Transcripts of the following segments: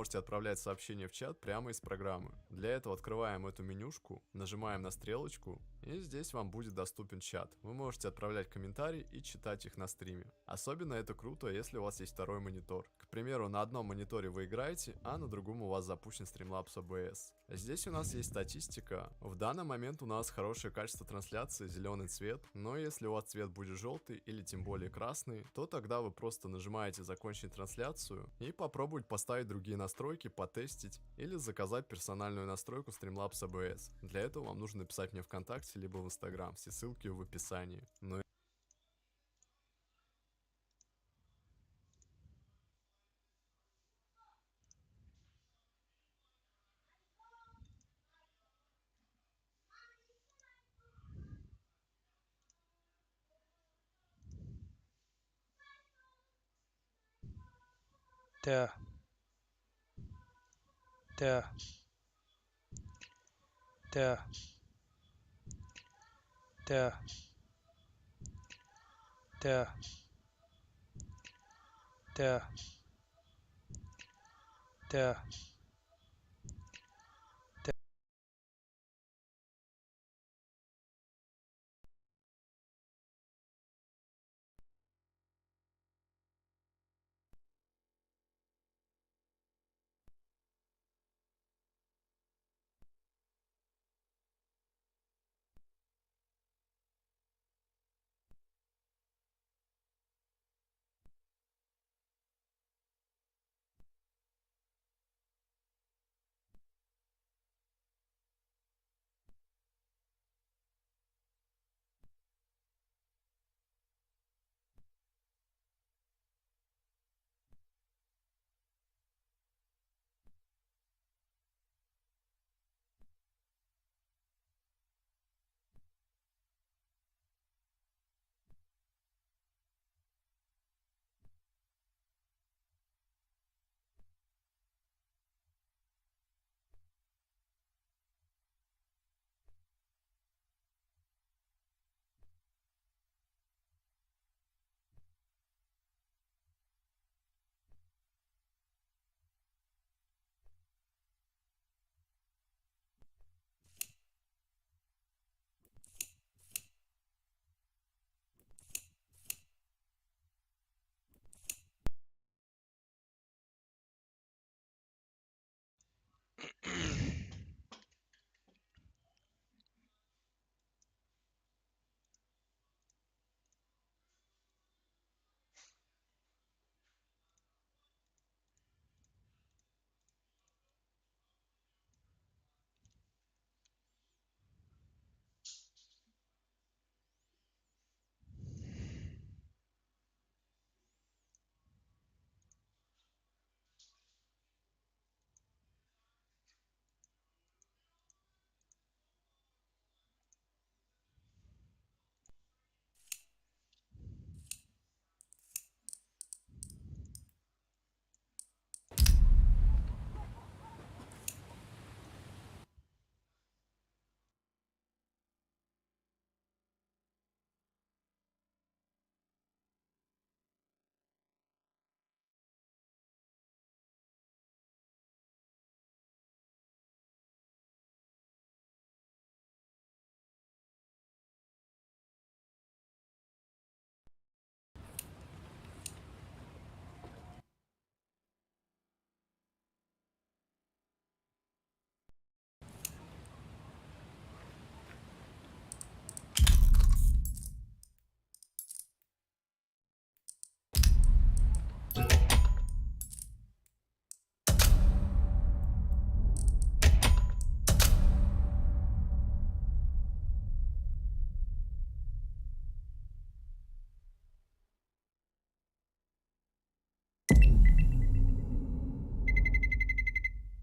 можете отправлять сообщения в чат прямо из программы. Для этого открываем эту менюшку, нажимаем на стрелочку, и здесь вам будет доступен чат. Вы можете отправлять комментарии и читать их на стриме. Особенно это круто, если у вас есть второй монитор. К примеру, на одном мониторе вы играете, а на другом у вас запущен Streamlabs OBS. Здесь у нас есть статистика. В данный момент у нас хорошее качество трансляции, зеленый цвет, но если у вас цвет будет желтый или тем более красный, то тогда вы просто нажимаете закончить трансляцию и попробовать поставить другие настройки, потестить или заказать персональную настройку Streamlabs OBS. Для этого вам нужно написать мне ВКонтакте либо в Инстаграм, все ссылки в описании. Да. Да. Да. Да. Да. Да. Да.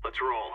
Let's roll.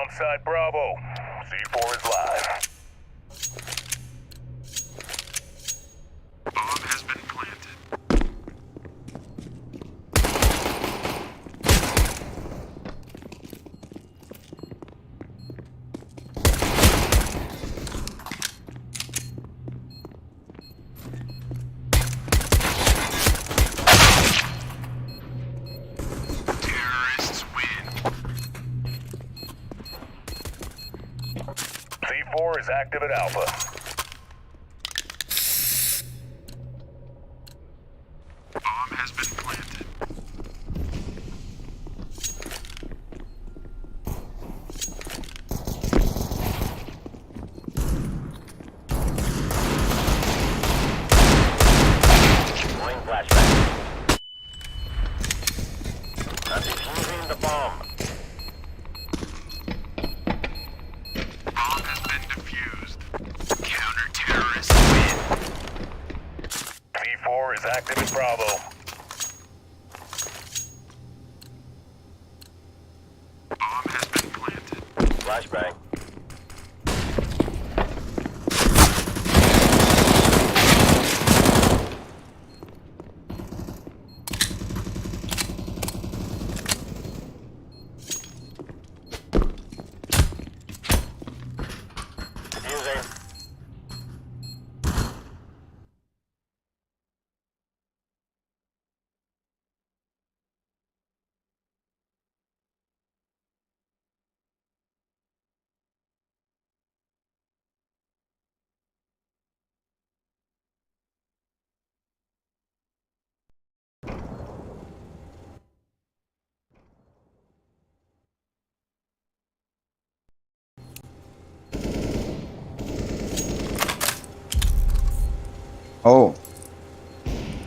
Bomb site Bravo. C4 is live. Bomb has been planted. Terrorists win. C4 is active at Alpha. Bomb has been planted. Deploying flashbang. I'm defusing the bomb. Bomb has been defused. Counter-terrorists win. C4 is active at Bravo. Bomb has been planted. Flashbang. Defusing. Oh,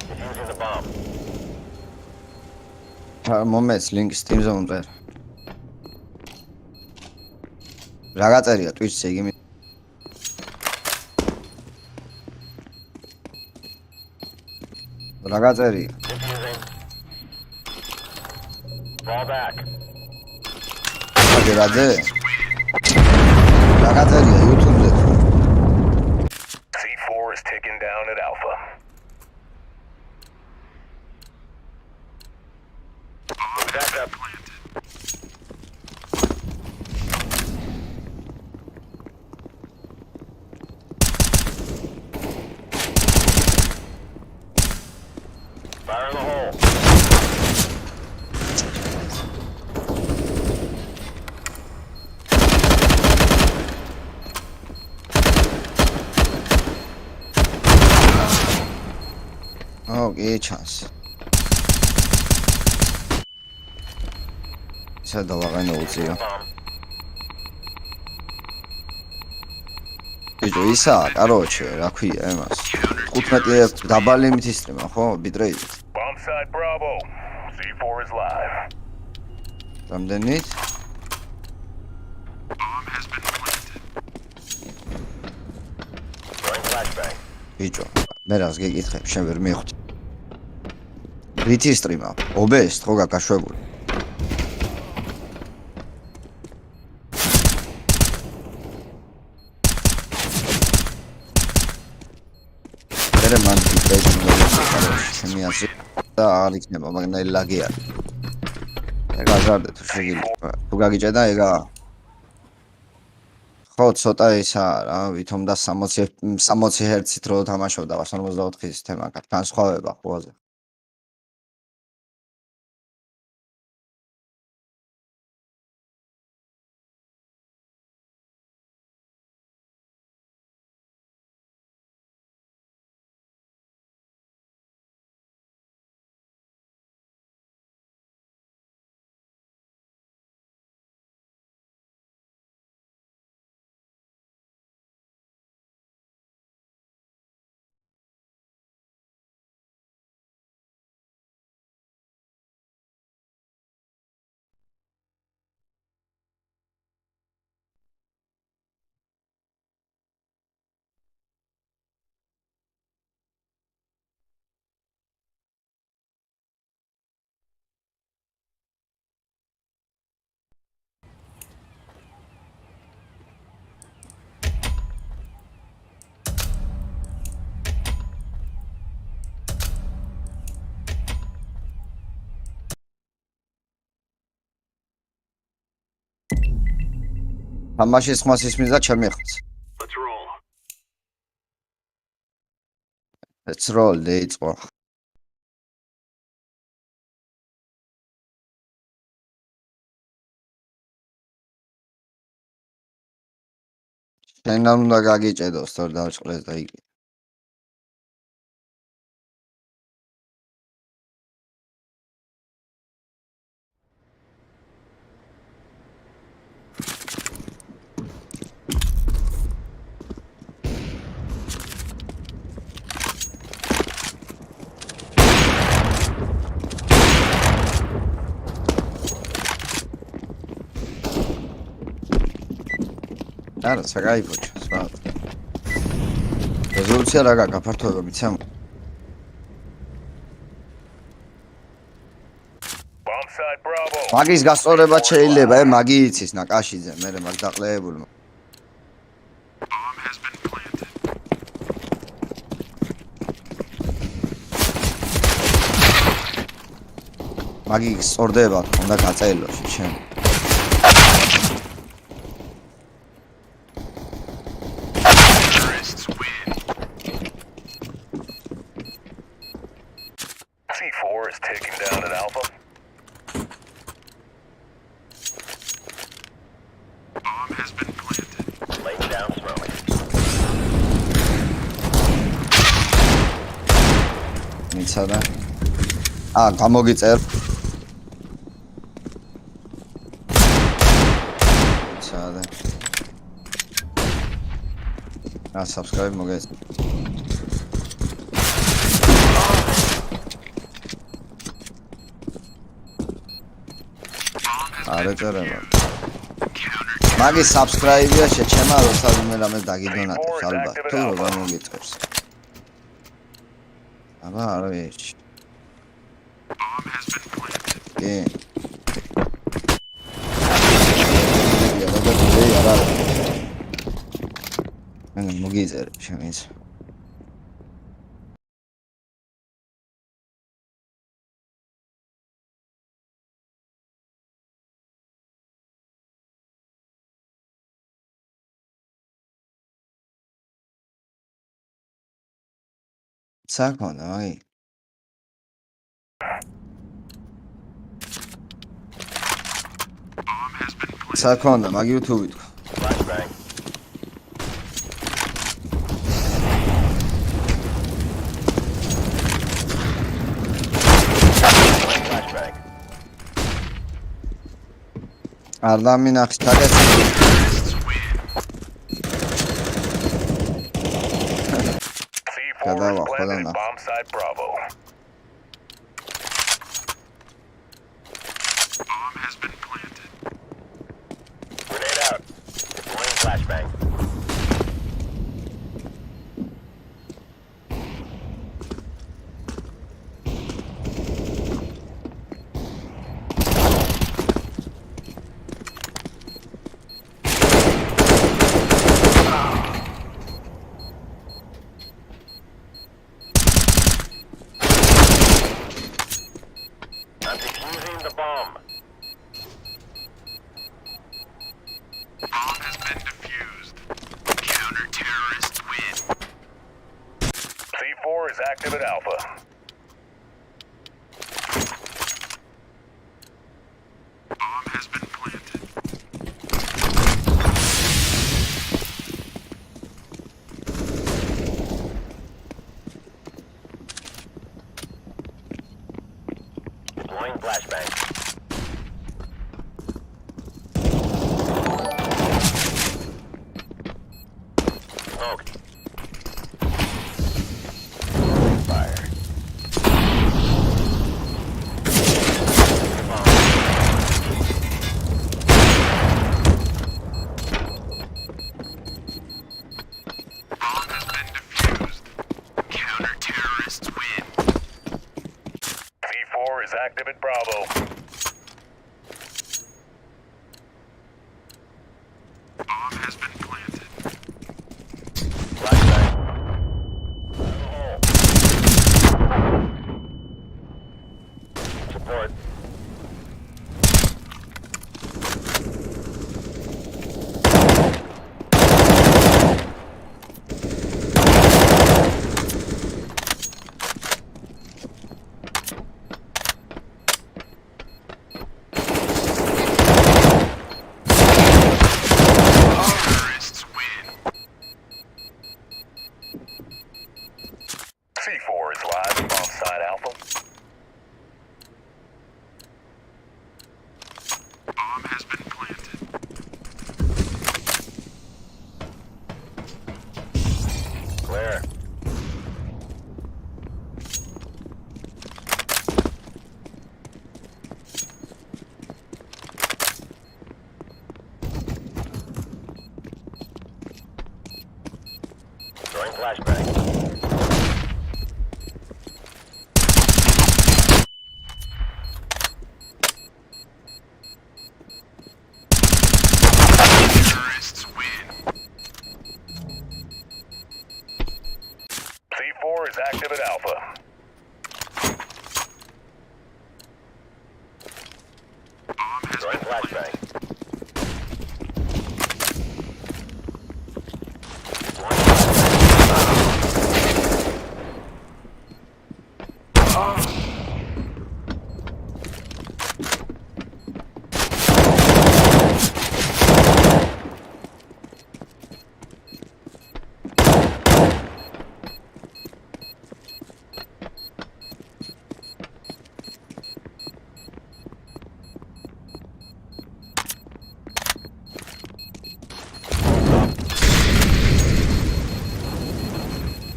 Defusing the bomb. მომეც ლინკი Steam-ზე მომწერე. რა გაწერია Twitch-ზე იგი? რა გაწერია? Defusing. Fall back. აგერაძე? რა გაწერია YouTube-ზე? C4 is taken down at Alpha. Bomb back up. Fire in the hole. Oh, კი ჩანს. ისა დავაღენე უწია. Bomb. ბიჭო, ისა, კაროჩე, რა ქვია ემას? 15 დაბალი იმით ისტრიმა, ხო? bitrate-ით. Bomb site Bravo. C4 is live. რამდენით? Bomb has been planted. Throwing flashbang. ბიჭო, მე რას გეკითხებ, შენ ვერ მიხვდი. რით ისტრიმა? OBS ხო გაკაშვებული? მერე მან bitrate მოგიწევს, ჩემი აზრით და აღარ იქნება, მაგნაირი ლაგი არის. ეგ აზარდე თუ შეგიძლია. თუ გაგიჭედა ეგა ხო, ცოტა ისაა რა, ვითომ და 60 Hz-ით რო თამაშობდა 144-ის თემაკად, განსხვავება ყველაზე. თამაშის ხმას ისმის და ჩემი ხმას. Let's roll. Let's roll დაიწყო. შენ არ უნდა გაგიჭედოს თორ დავჭყლეს და იგი. არა, საგაიფოჩო, სხვა. რეზოლუცია რა გაქვს, გაფართოება მიცემ. Bomb side Bravo. მაგის გასწორება შეიძლება, მაგი იცის ნაკაშიძე, მე მაგ დაყლებულმა. Bomb has been planted. მაგი სწორდება, უნდა გაწელო შენ. Terrorists win. C4 is taking down an Alpha. Bomb has been planted. Laying down smoke. მიცადა. გამოგიწერ. მიცადა. subscribe მოგეს. არა წერება. მაგი subscribe-ია შეჩემა როცა მე რამე დაგიდონატებს ალბათ. თუ რა მოგიწყებს. აბა არა ეჩ. კი. მე მოგიწერე შემის. საკონდა მაგი. საკონდა მაგი YouTube-ით. Flashbang. Flashbang. არ დამინახს თაგეს. Terrorists win. C4 is planted in bomb side Bravo. Bomb has been planted. Grenade out. Deploying flashbang. I'm defusing the bomb. Bomb has been defused. Counter-terrorists win. C4 is active at Alpha. Bomb has been planted. Deploying flashbang. Smoked. Fire. Bomb has been defused. Counter-terrorists win. C4 is active at Bravo. Bomb has been planted. Flashbang. Support. Bomb side Alpha. Bomb has been planted. Clear. Throwing flashbang. Terrorists win. C4 is active at Alpha. Bomb has Throwing been flashbang.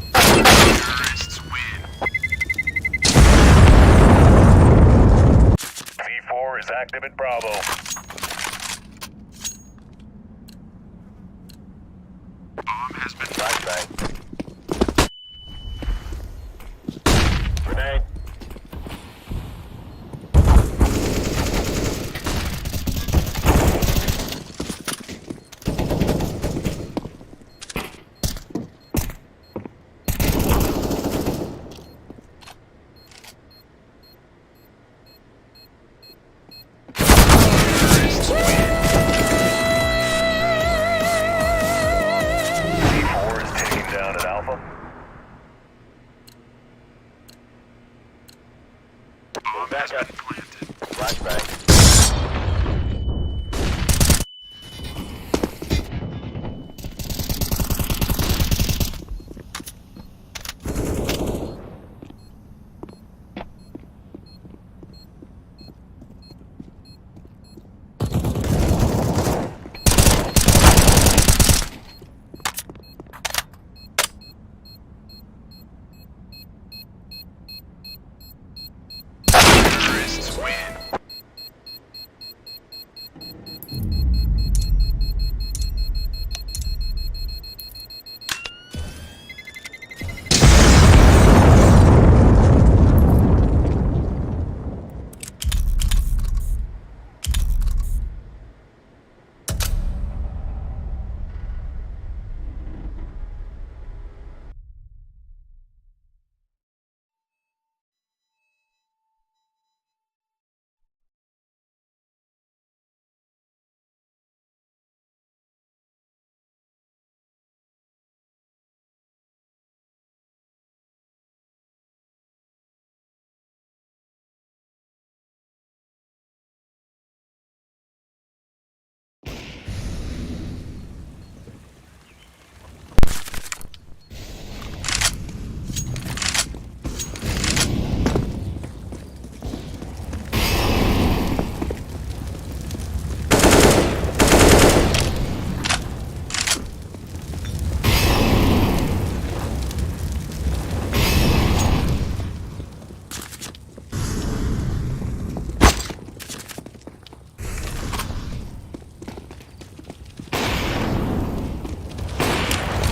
terrorists win. C4 is active at Bravo. Bomb has been Flashbang. Grenade. terrorists win. C4 is taken down at Alpha. Bomb has been planted. Flashbang. Terrorists win.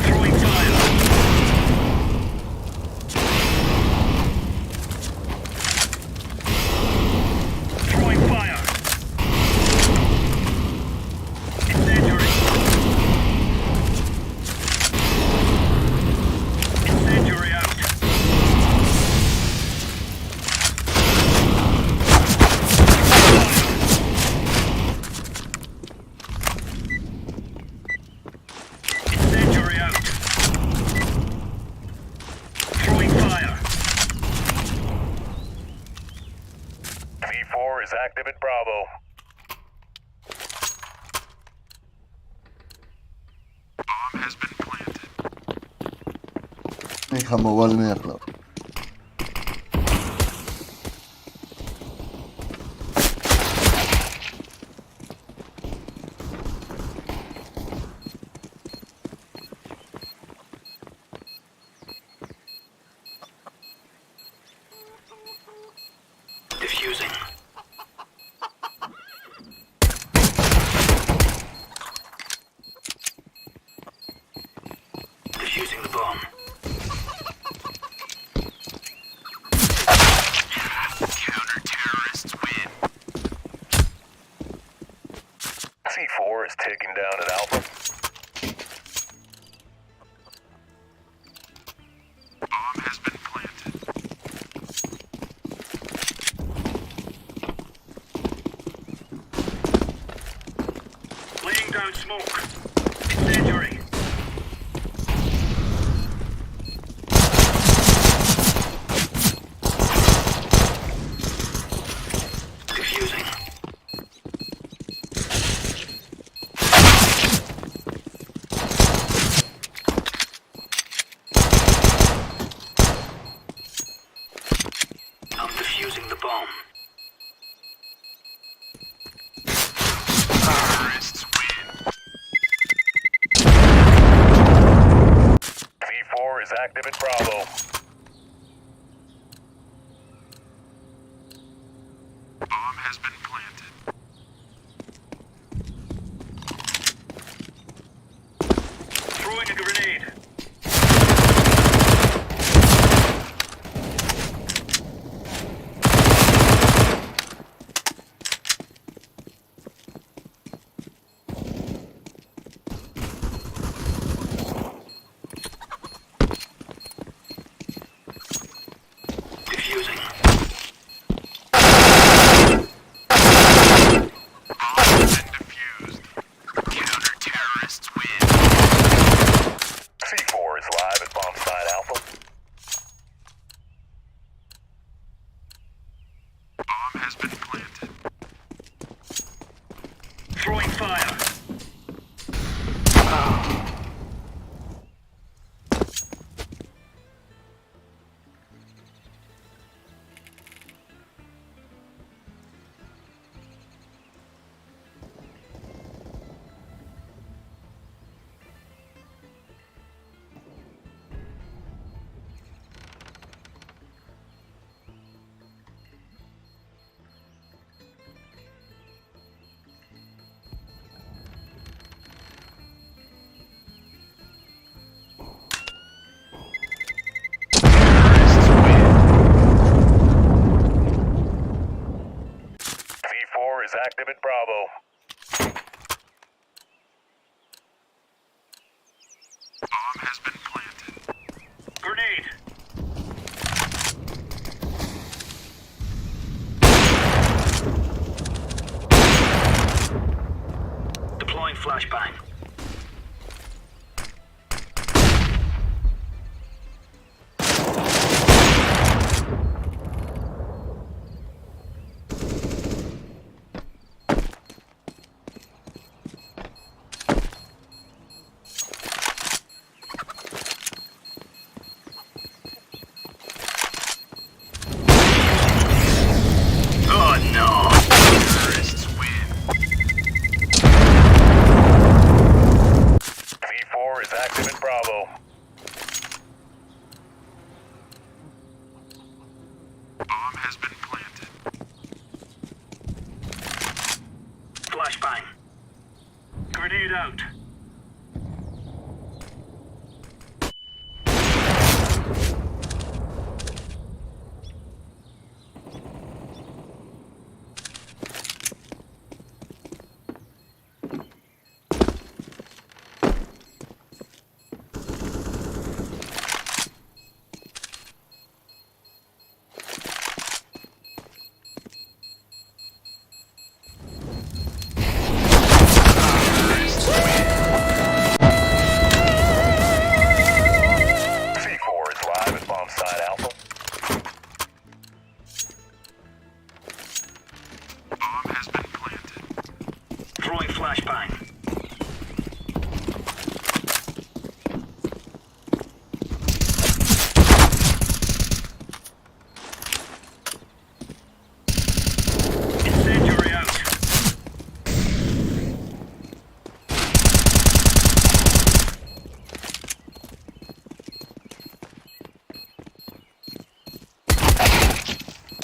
Throwing fire. Throwing fire. Incendiary. Incendiary out. Incendiary out. Throwing fire. C4 is active at Bravo. Bomb has been planted. ეხა მოვალ მე ახლა. taken down at Alpha. Bomb has been planted. Laying down smoke. Incendiary. Defusing. I'm defusing the bomb. Terrorists win. V4 is active at Bravo. Bomb has been planted. Throwing a grenade. Defusing. Bomb has been defused. Counter-terrorists win. C4 is live at bomb site Alpha. Bomb has been planted. Throwing fire. Terrorists win. V4 is active at Bravo. Bomb has been planted. Grenade. Deploying flashbang. Oh no! Terrorists win. V4 is active at Bravo. Bomb has been planted. Flashbang. Grenade out. C4 is live at bomb site Alpha. Bomb has been planted. Throwing flashbang. Incendiary out.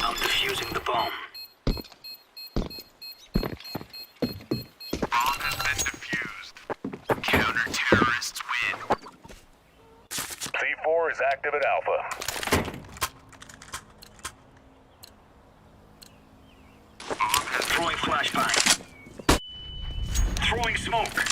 I'm defusing the bomb. Bomb has been defused. Counter-terrorists win. C4 is active at Alpha. Bomb has throwing flashbang. Throwing Throwing smoke.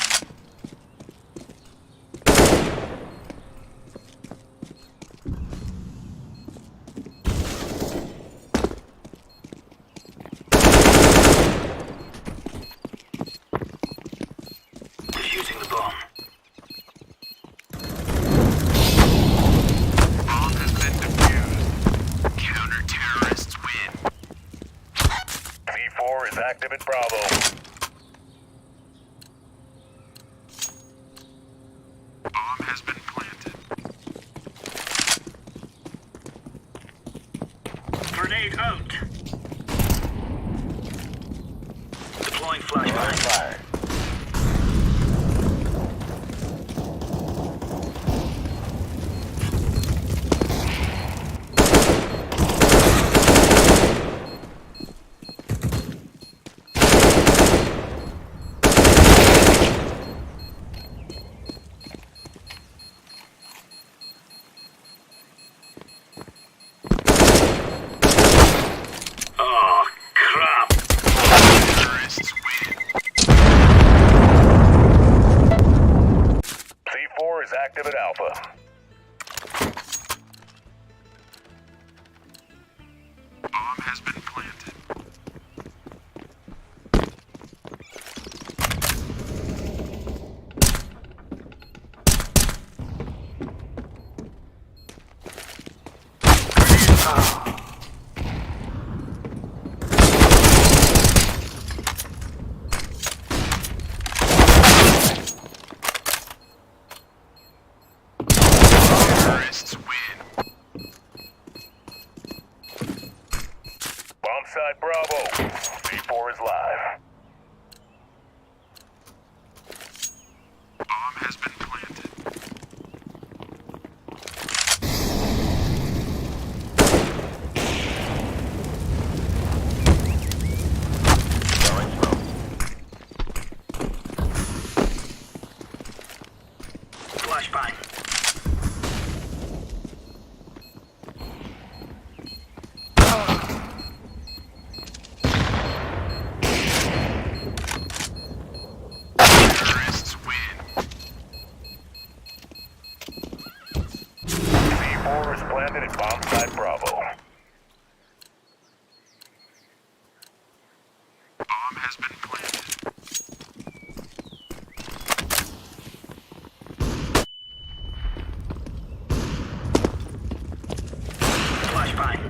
Defusing the bomb. Bomb has been defused. Counter-terrorists win. C4 is active at Bravo. Bomb has been planted. Grenade out. Deploying flashbang. Fire. Oh, crap. Terrorists win. C4 is active at Alpha. Bomb has been planted. Terrorists win. Bomb side Bravo. C4 is live. Bomb has been planted. Throwing smoke. Flashbang. Terrorists win. C4 is planted at bomb side Bravo. Bomb has been planted. Flashbang.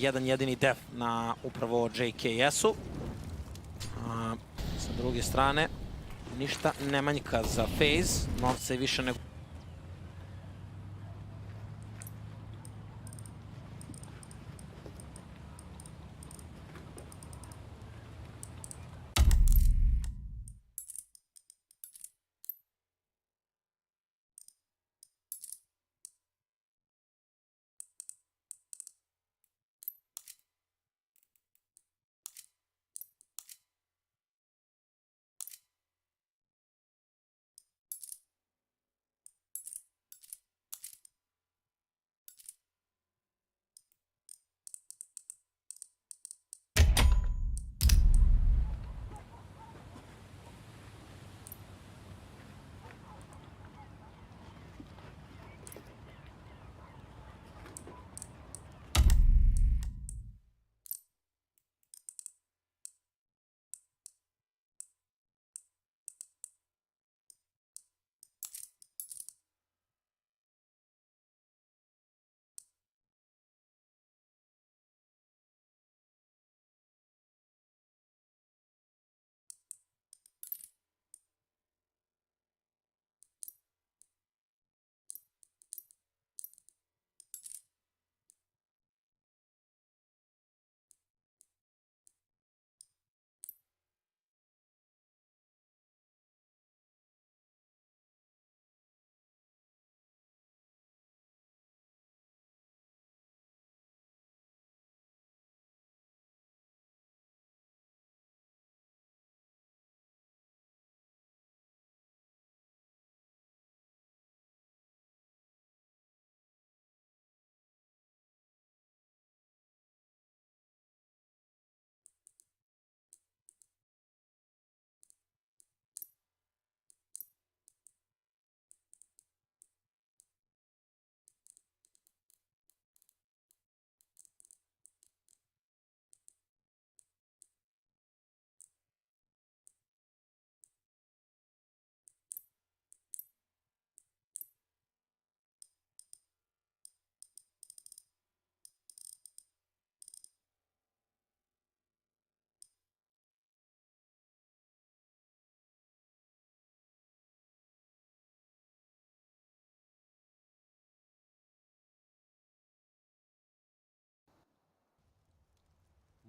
jedan jedini def na upravo JKS-u. Sa druge strane, ništa ne manjka za FaZe, novca je više nego...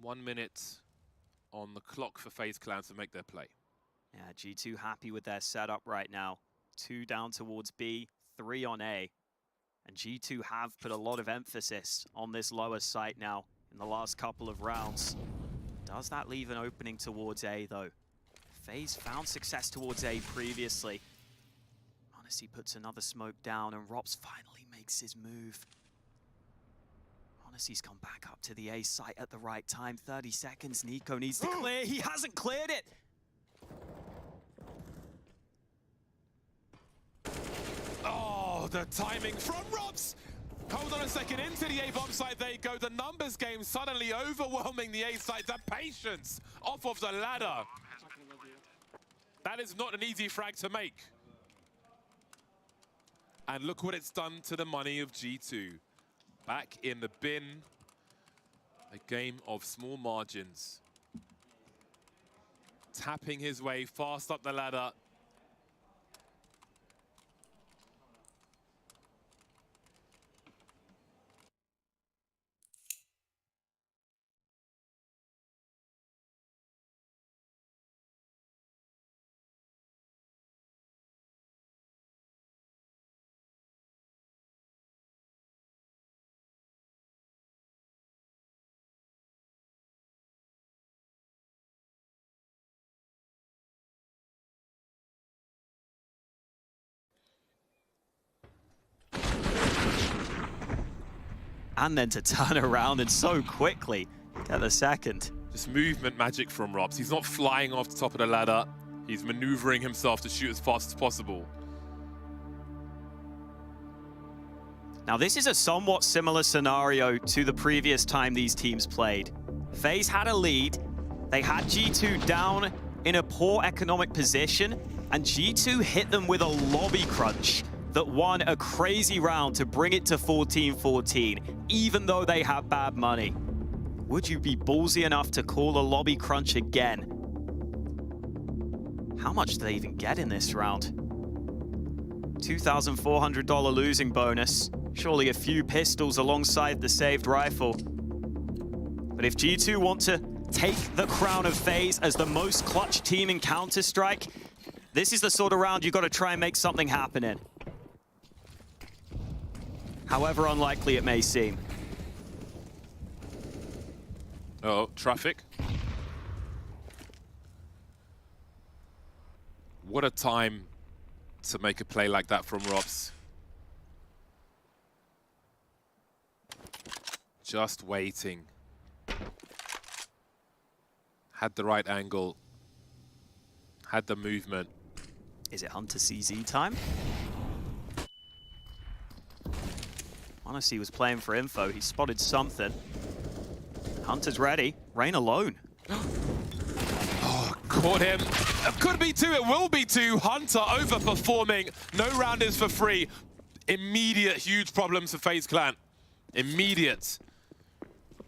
One minute on the clock for FaZe Clan to make their play. Yeah, G2 happy with their setup right now. 2 down towards B, 3 on A. And G2 have put a lot of emphasis on this lower site now in the last couple of rounds. Does that leave an opening towards A, though? FaZe found success towards A previously. Honesty puts another smoke down, and Rops finally makes his move. Honesty's come back up to the A site at the right time. 30 seconds, Nico needs to clear. He hasn't cleared it! Oh, the timing from Robs! Hold on a second, into the A bomb site they go. The numbers game suddenly overwhelming the A site. The patience off of the ladder. That is not an easy frag to make. And look what it's done to the money of G2. Back in the bin. A game of small margins. Tapping his way fast up the ladder. And then to turn around and so quickly get the second. Just movement magic from Robs. He's not flying off the top of the ladder. He's maneuvering himself to shoot as fast as possible. Now this is a somewhat similar scenario to the previous time these teams played. FaZe had a lead, they had G2 down in a poor economic position, and G2 hit them with a lobby crunch that won a crazy round to bring it to 14-14, even though they had bad money. Would you be ballsy enough to call a lobby crunch again? How much do they even get in this round? $2,400 losing bonus. Surely a few pistols alongside the saved rifle. But if G2 want to take the crown of FaZe as the most clutch team in Counter-Strike, this is the sort of round you've got to try and make something happen in. However unlikely it may seem. Oh, traffic. What a time to make a play like that from Robs. Just waiting. Had the right angle. Had the movement. Is it Hunter CZ time? Honestly, he was playing for info. He spotted something. Hunter's ready. Rain alone. Oh, caught him. It could be two. It will be two. Hunter overperforming. No round is for free. Immediate huge problems for FaZe Clan. Immediate.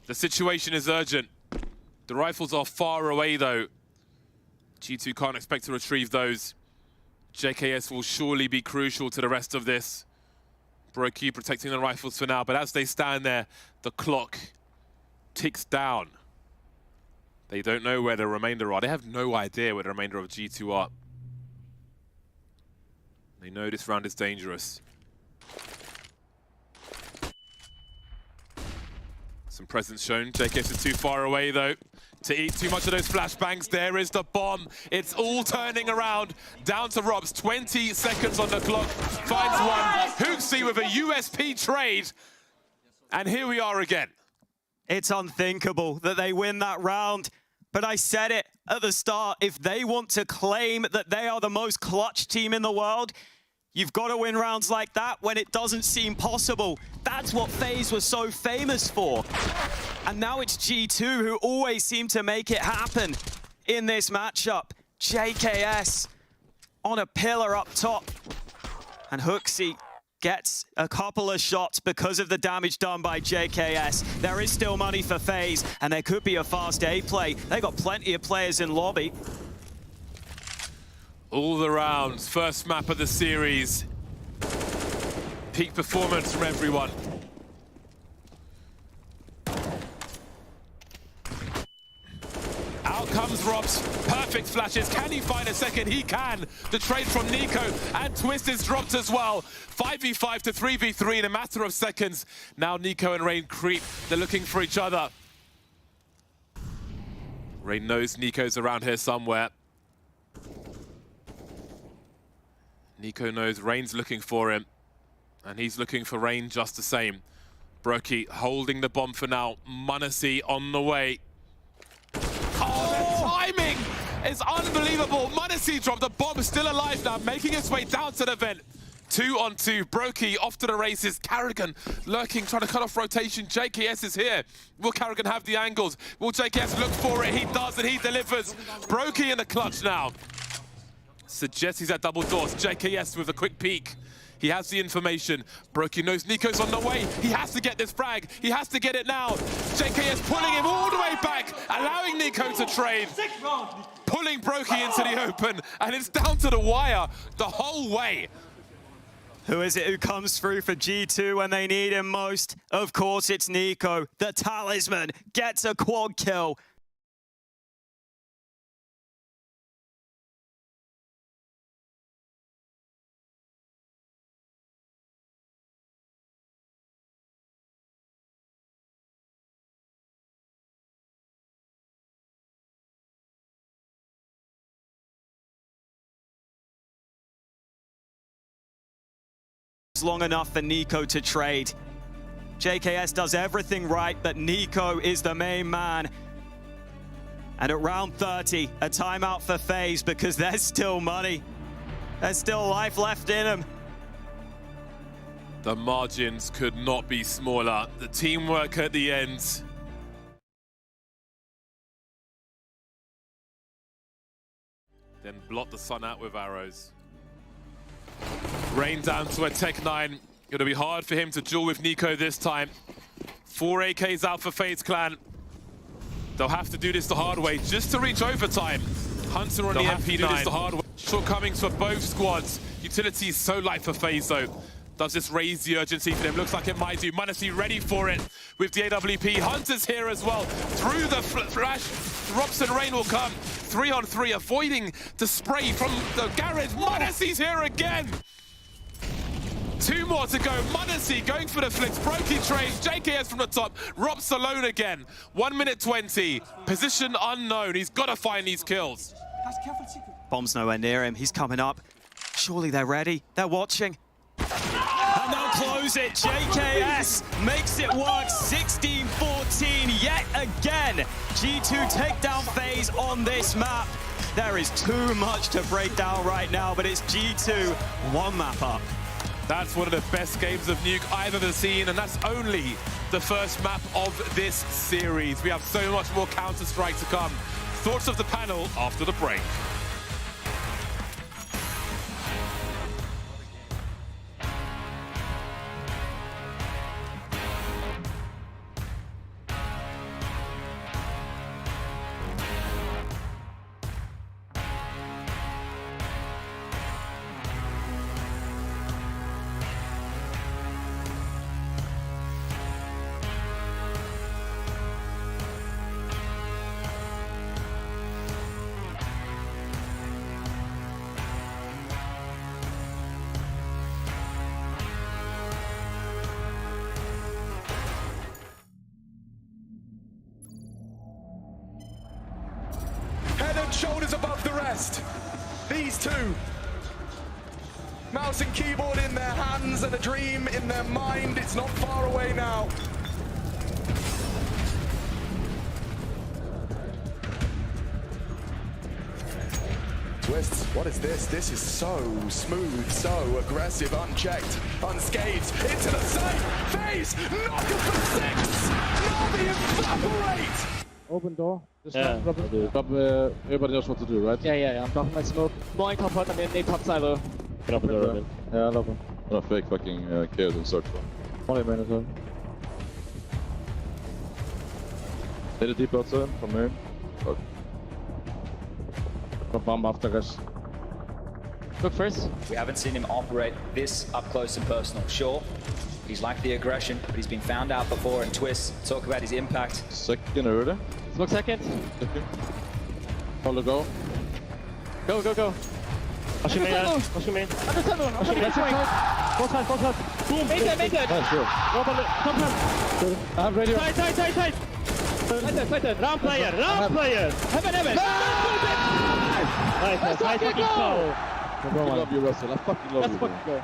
The situation is urgent. The rifles are far away, though. G2 can't expect to retrieve those. JKS will surely be crucial to the rest of this. Brokey protecting the rifles for now, but as they stand there, the clock ticks down. They don't know where the remainder are. They have no idea where the remainder of G2 are. They know this round is dangerous. Some presence shown. JKS is too far away, though, to eat too much of those flashbangs. There is the bomb. It's all turning around. Down to Robs. 20 seconds on the clock. Finds one. Hooksy with a USP trade. And here we are again. It's unthinkable that they win that round. But I said it at the start. If they want to claim that they are the most clutch team in the world, you've got to win rounds like that when it doesn't seem possible. That's what FaZe was so famous for. And now it's G2 who always seem to make it happen in this matchup. JKS on a pillar up top. And Hooksy gets a couple of shots because of the damage done by JKS. There is still money for FaZe, and there could be a fast A play. They got plenty of players in lobby. All the rounds, first map of the series. Peak performance from everyone. Out comes Robs, perfect flashes. Can he find a second? He can. The trade from NiKo, and Twist is dropped as well. 5v5 to 3v3 in a matter of seconds. Now NiKo and Rain creep. They're looking for each other. Rain knows NiKo's around here somewhere. NiKo knows Rain's looking for him, and he's looking for Rain just the same. Brokey holding the bomb for now. m0NESY on the way. Oh, the timing is unbelievable. m0NESY dropped the bomb, still alive now, making its way down to the vent. 2 on 2. Brokey off to the races. Karrigan lurking, trying to cut off rotation. JKS is here. Will Karrigan have the angles? Will JKS look for it? He does, and he delivers. Brokey in the clutch now. Suggests he's at double doors. JKS with a quick peek. He has the information. Brokey knows NiKo's on the way. He has to get this frag. He has to get it now. JKS pulling him all the way back, allowing NiKo to trade. Pulling Brokey into the open, and it's down to the wire the whole way. Who is it who comes through for G2 when they need him most? Of course, it's NiKo. The talisman gets a quad kill. Long enough for NiKo to trade. JKS does everything right, but NiKo is the main man. And at round 30, a timeout for FaZe because there's still money. There's still life left in him. The margins could not be smaller. The teamwork at the end. Then blot the sun out with arrows. Rain down to a Tech-9. It'll be hard for him to duel with NiKo this time. 4 AKs out for FaZe Clan. They'll have to do this the hard way just to reach overtime. Hunter on the MP do this the hard way. Shortcomings for both squads. Utility is so light for FaZe though. Does this raise the urgency for them? Looks like it might do. m0NESY ready for it with the AWP. Hunter's here as well. Through the flash, Robson Rain will come. 3-on-3, avoiding the spray from the garage. m0NESY's here again. 2 more to go. m0NESY going for the flicks. Brokey trades. JKS from the top. Robs alone again. 1 minute 20. Position unknown. He's got to find these kills. Bomb's nowhere near him. He's coming up. Surely they're ready. They're watching. And they'll close it. JKS makes it work. 16-14 yet again. G2 take down FaZe on this map. There is too much to break down right now, but it's G2 1 map up. That's one of the best games of Nuke I've ever seen, and that's only the first map of this series. We have so much more Counter-Strike to come. Thoughts of the panel after the break. Head and shoulders above the rest. These two. Mouse and keyboard in their hands and a dream in their mind. It's not far away now. Twists, what is this? This is so smooth, so aggressive, unchecked, unscathed. Into the side. FaZe, knock it for 6. Navi evaporate. Open door. Just everybody knows what to do, right? Yeah. Drop my smoke. Blowing top part, and then they top silo. Can open door, right? Yeah, I love him. I'm gonna fake fucking chaos and search for him. Only main as well. Hit a deep outside from main. Fuck. Got bomb after, guys. Look first. We haven't seen him operate this up close and personal. Sure, he's liked the aggression, but he's been found out before, and Twist, talk about his impact. Second early. Smoke second. Second. Follow go. Go. Pushing main. Under tunnel. Both sides. Boom. Make it. Yeah, sure. I'm ready. Tight. Round player. Heaven. Nice. Fucking go. I love you, Russell. I fucking love you. Let's fucking go.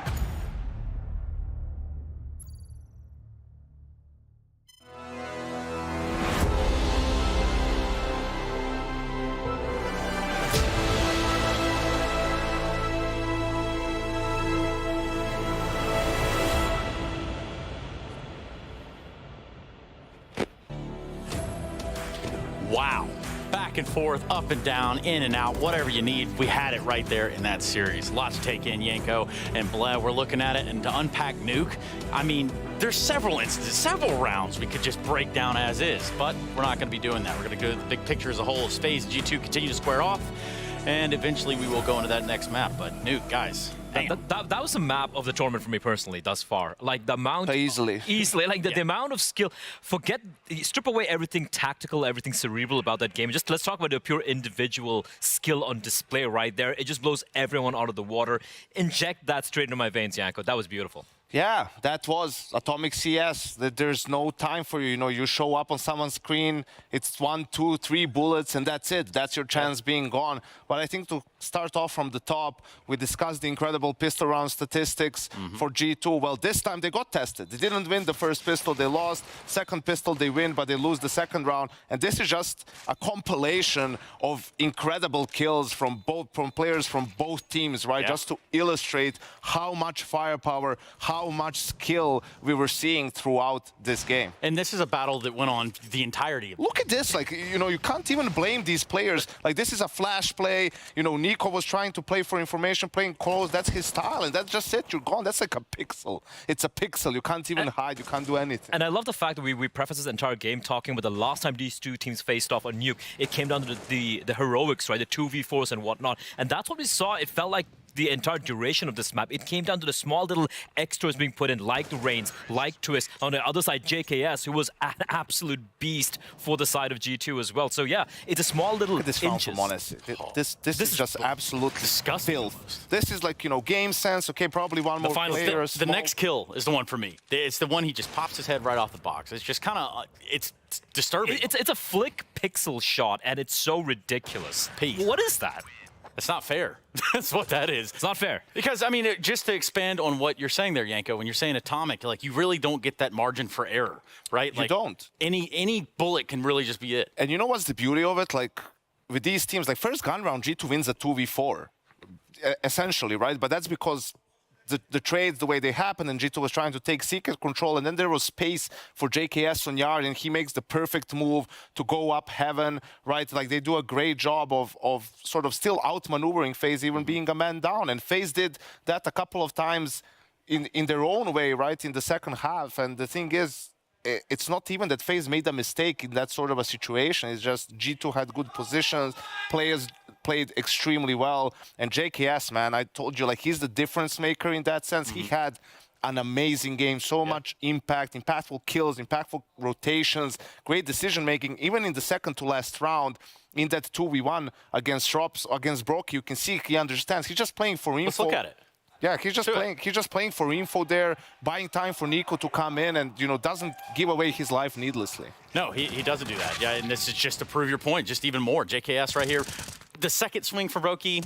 Wow. Back and forth, up and down, in and out, whatever you need. We had it right there in that series. Lots to take in, Yanko and Bled. We're looking at it, and to unpack Nuke, I mean, there's several instances, several rounds we could just break down as is, but we're not going to be doing that. We're going to go to the big picture as a whole. As FaZe G2 continue to square off, and eventually we will go into that next map. But Nuke, guys, that was a map of the tournament for me personally thus far. Like the amount easily like the amount of skill. Strip away everything tactical, everything cerebral about that game. Just let's talk about the pure individual skill on display right there. It just blows everyone out of the water. Inject that straight into my veins, Yanko. That was beautiful. Yeah, that was Atomic CS. That there's no time for you. You know, you show up on someone's screen, it's 1, 2, 3 bullets, and that's it. That's your chance being gone. But I think to start off from the top, we discussed the incredible pistol round statistics for G2. Well, this time they got tested. They didn't win the first pistol, they lost. Second pistol, they win, but they lose the second round. And this is just a compilation of incredible kills from players from both teams, right? Just to illustrate how much firepower, how how much skill we were seeing throughout this game. And this is a battle that went on the entirety of it. Look at this, like, you know, you can't even blame these players. Like, this is a flash play. You know, Nico was trying to play for information, playing close. That's his style, and that's just it. You're gone. That's like a pixel. It's a pixel. You can't even hide. You can't do anything. And I love the fact that we preface this entire game talking about the last time these two teams faced off on Nuke. It came down to the heroics, right? The 2v4s and whatnot. And that's what we saw. It felt like the entire duration of this map. It came down to the small little extras being put in, like the Reigns, like Twist. On the other side, JKS, who was an absolute beast for the side of G2 as well. So yeah, it's a small little Look at this round inches. from Honest. This is just absolutely disgusting. filth. This is like, you know, game sense. Okay, probably one more player. The next kill is the one for me. It's the one he just pops his head right off the box. It's just kind of, it's disturbing. It's a flick pixel shot, and it's so ridiculous. Peace. What is that? It's not fair. That's what that is. It's not fair. Because, I mean, just to expand on what you're saying there, Yanko, when you're saying atomic, like, you really don't get that margin for error, right? You Like, don't. Any bullet can really just be it. And you know what's the beauty of it? Like, with these teams, like, first gun round, G2 wins a 2v4, essentially, right? But that's because the trades, the way they happen, and G2 was trying to take secret control, and then there was space for JKS on Yard, and he makes the perfect move to go up heaven, right? Like, they do a great job of sort of still outmaneuvering FaZe, even being a man down, and FaZe did that a couple of times in their own way, right, in the second half. And the thing is, it's not even that FaZe made a mistake in that sort of a situation. It's just G2 had good positions, players played extremely well, and JKS, man, I told you, like, he's the difference maker in that sense. He had an amazing game, so much impact, impactful kills, impactful rotations, great decision making. Even in the second to last round, in that 2v1 against Shrops, against Brock, you can see he understands. He's just playing for info. Let's look at it. Yeah, he's just playing for info there, buying time for Nico to come in, and, you know, doesn't give away his life needlessly. No, he doesn't do that. Yeah, and this is just to prove your point, just even more. JKS right here. The second swing for Roki,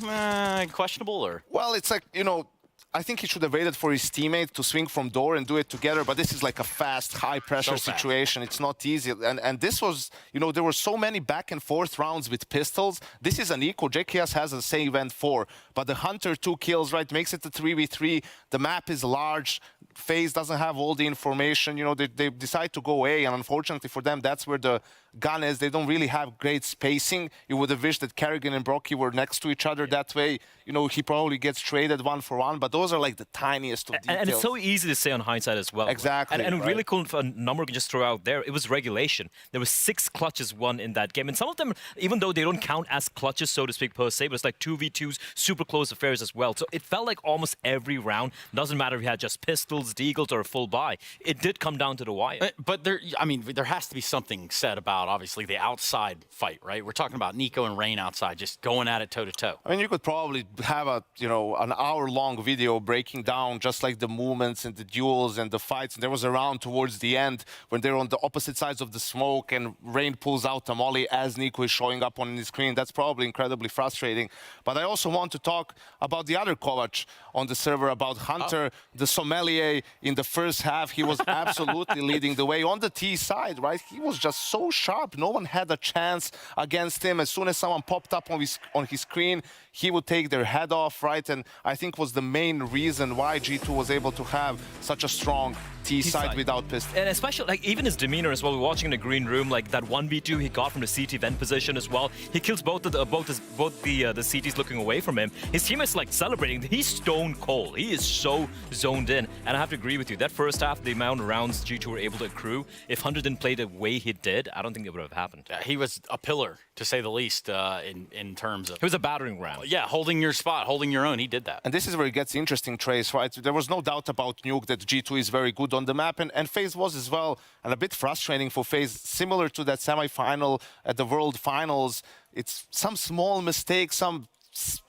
questionable, or? Well, it's like, you know, I think he should have waited for his teammate to swing from door and do it together, but this is like a fast, high-pressure situation. It's not easy. And this was, you know, there were so many back-and-forth rounds with pistols. This is an equal. JKS has a same event 4, but the Hunter 2 kills, right, makes it a 3v3. The map is large. FaZe doesn't have all the information. You know, they decide to go A, and unfortunately for them, that's where the gun is. They don't really have great spacing. You would have wished that Kerrigan and Brocky were next to each other. That way, you know, he probably gets traded 1-for-1, but those are like the tiniest of details. And it's so easy to say on hindsight as well. Exactly. And right. really cool for a number we can just throw out there, it was regulation. There were 6 clutches won in that game. And some of them, even though they don't count as clutches, so to speak, per se, but it's like 2v2s, super close affairs as well. So it felt like almost every round, doesn't matter if you had just pistols, deagles, or a full buy, it did come down to the wire. But there, I mean, there has to be something said about, obviously, the outside fight, right? We're talking about Nico and Rain outside, just going at it toe-to-toe. I mean, you could probably have a, you know, an hour-long video breaking down just like the movements and the duels and the fights. And there was a round towards the end when they're on the opposite sides of the smoke and Rain pulls out a molly as Nico is showing up on his screen. That's probably incredibly frustrating. But I also want to talk about the other Kovac on the server, about Hunter, the sommelier. In the first half, he was absolutely leading the way. On the T side, right, he was just so sharp. No one had a chance against him. As soon as someone popped up on his screen, he would take their head off, right? And I think was the main reason why G2 was able to have such a strong T side without pistol. And especially, like, even his demeanor as well. We're watching in the green room, like that 1v2 he got from the CT vent position as well. He kills both the CTs looking away from him. His teammates like celebrating. He's stone cold. He is so zoned in. And I have to agree with you. That first half, the amount of rounds G2 were able to accrue, if Hunter didn't play the way he did, I don't think it would have happened. He was a pillar, to say the least, in terms of... It was a battering ram. Yeah, holding your spot, holding your own. He did that. And this is where it gets interesting, Trace, right? There was no doubt about Nuke that G2 is very good on the map, and FaZe was as well, and a bit frustrating for FaZe, similar to that semi-final at the World Finals. It's some small mistakes, some,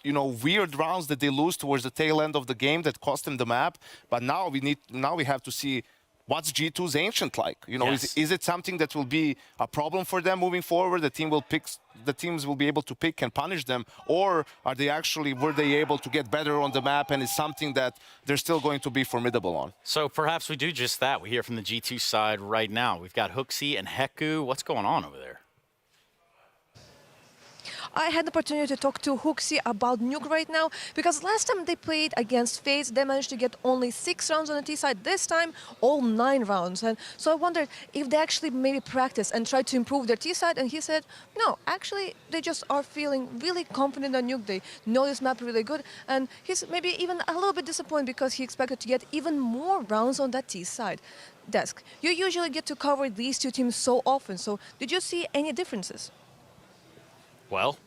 you know, weird rounds that they lose towards the tail end of the game that cost them the map. But now we have to see what's G2's Ancient like. You know, Yes. is it something that will be a problem for them moving forward? The teams will be able to pick and punish them, or were they able to get better on the map, and it's something that they're still going to be formidable on? So perhaps we do just that. We hear from the G2 side right now. We've got Hooksy and Heku. What's going on over there? I had the opportunity to talk to Huxi about Nuke right now, because last time they played against Faceit, they managed to get only 6 rounds on the T side. This time, all 9 rounds. And so I wondered if they actually maybe practice and try to improve their T side. And he said, no, actually, they just are feeling really confident on Nuke. They know this map really good. And he's maybe even a little bit disappointed because he expected to get even more rounds on that T side. Desk, you usually get to cover these two teams so often. So did you see any differences? Well,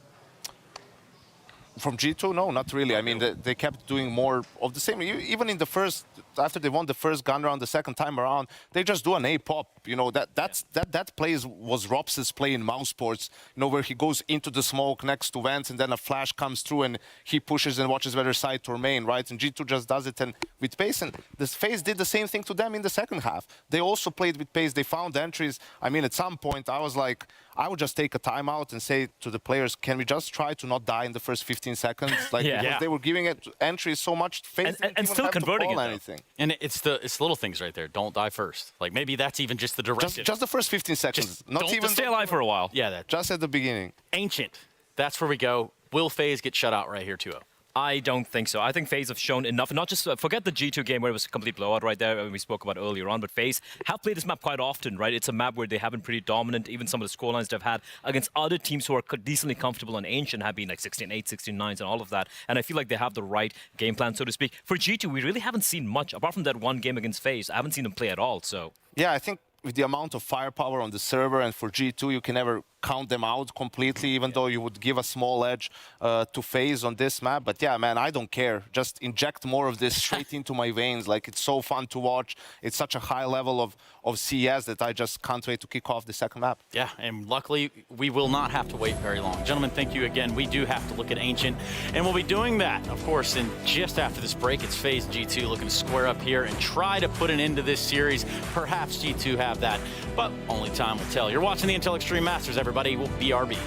from G2, no, not really. I mean, they kept doing more of the same. Even in the first, after they won the first gun round, the second time around, they just do an A pop. You know, that play was Rops's play in Mouse Sports. You know, where he goes into the smoke next to vents, and then a flash comes through, and he pushes and watches whether side or main, right? And G2 just does it, and with pace. And this Faceit did the same thing to them in the second half. They also played with pace. They found entries. I mean, at some point, I was like, I would just take a timeout and say to the players, can we just try to not die in the first 15 seconds? Like, because they were giving it entries so much, and still converting it, anything. And it's the little things right there. Don't die first. Like, maybe that's even just the directive. Just the first 15 seconds. Just not even stay alive for a while. Yeah, just at the beginning. Ancient. That's where we go. Will FaZe get shut out right here 2-0? I don't think so. I think FaZe have shown enough. Not just forget the G2 game where it was a complete blowout right there, we spoke about earlier on, but FaZe have played this map quite often, right? It's a map where they have been pretty dominant. Even some of the scorelines they've had against other teams who are decently comfortable and Ancient have been like 16-8, 16-9s and all of that. And I feel like they have the right game plan, so to speak. For G2, we really haven't seen much. Apart from that one game against FaZe, I haven't seen them play at all, so... Yeah, I think with the amount of firepower on the server, and for G2, you can never count them out completely, even though you would give a small edge to FaZe on this map. But yeah, man, I don't care. Just inject more of this straight into my veins. Like, it's so fun to watch. It's such a high level of CS that I just can't wait to kick off the second map. Yeah, and luckily, we will not have to wait very long. Gentlemen, thank you again. We do have to look at Ancient, and we'll be doing that, of course, in just after this break. It's FaZe G2 looking to square up here and try to put an end to this series. Perhaps G2 have that, but only time will tell. You're watching the Intel Extreme Masters, everybody. We'll BRB.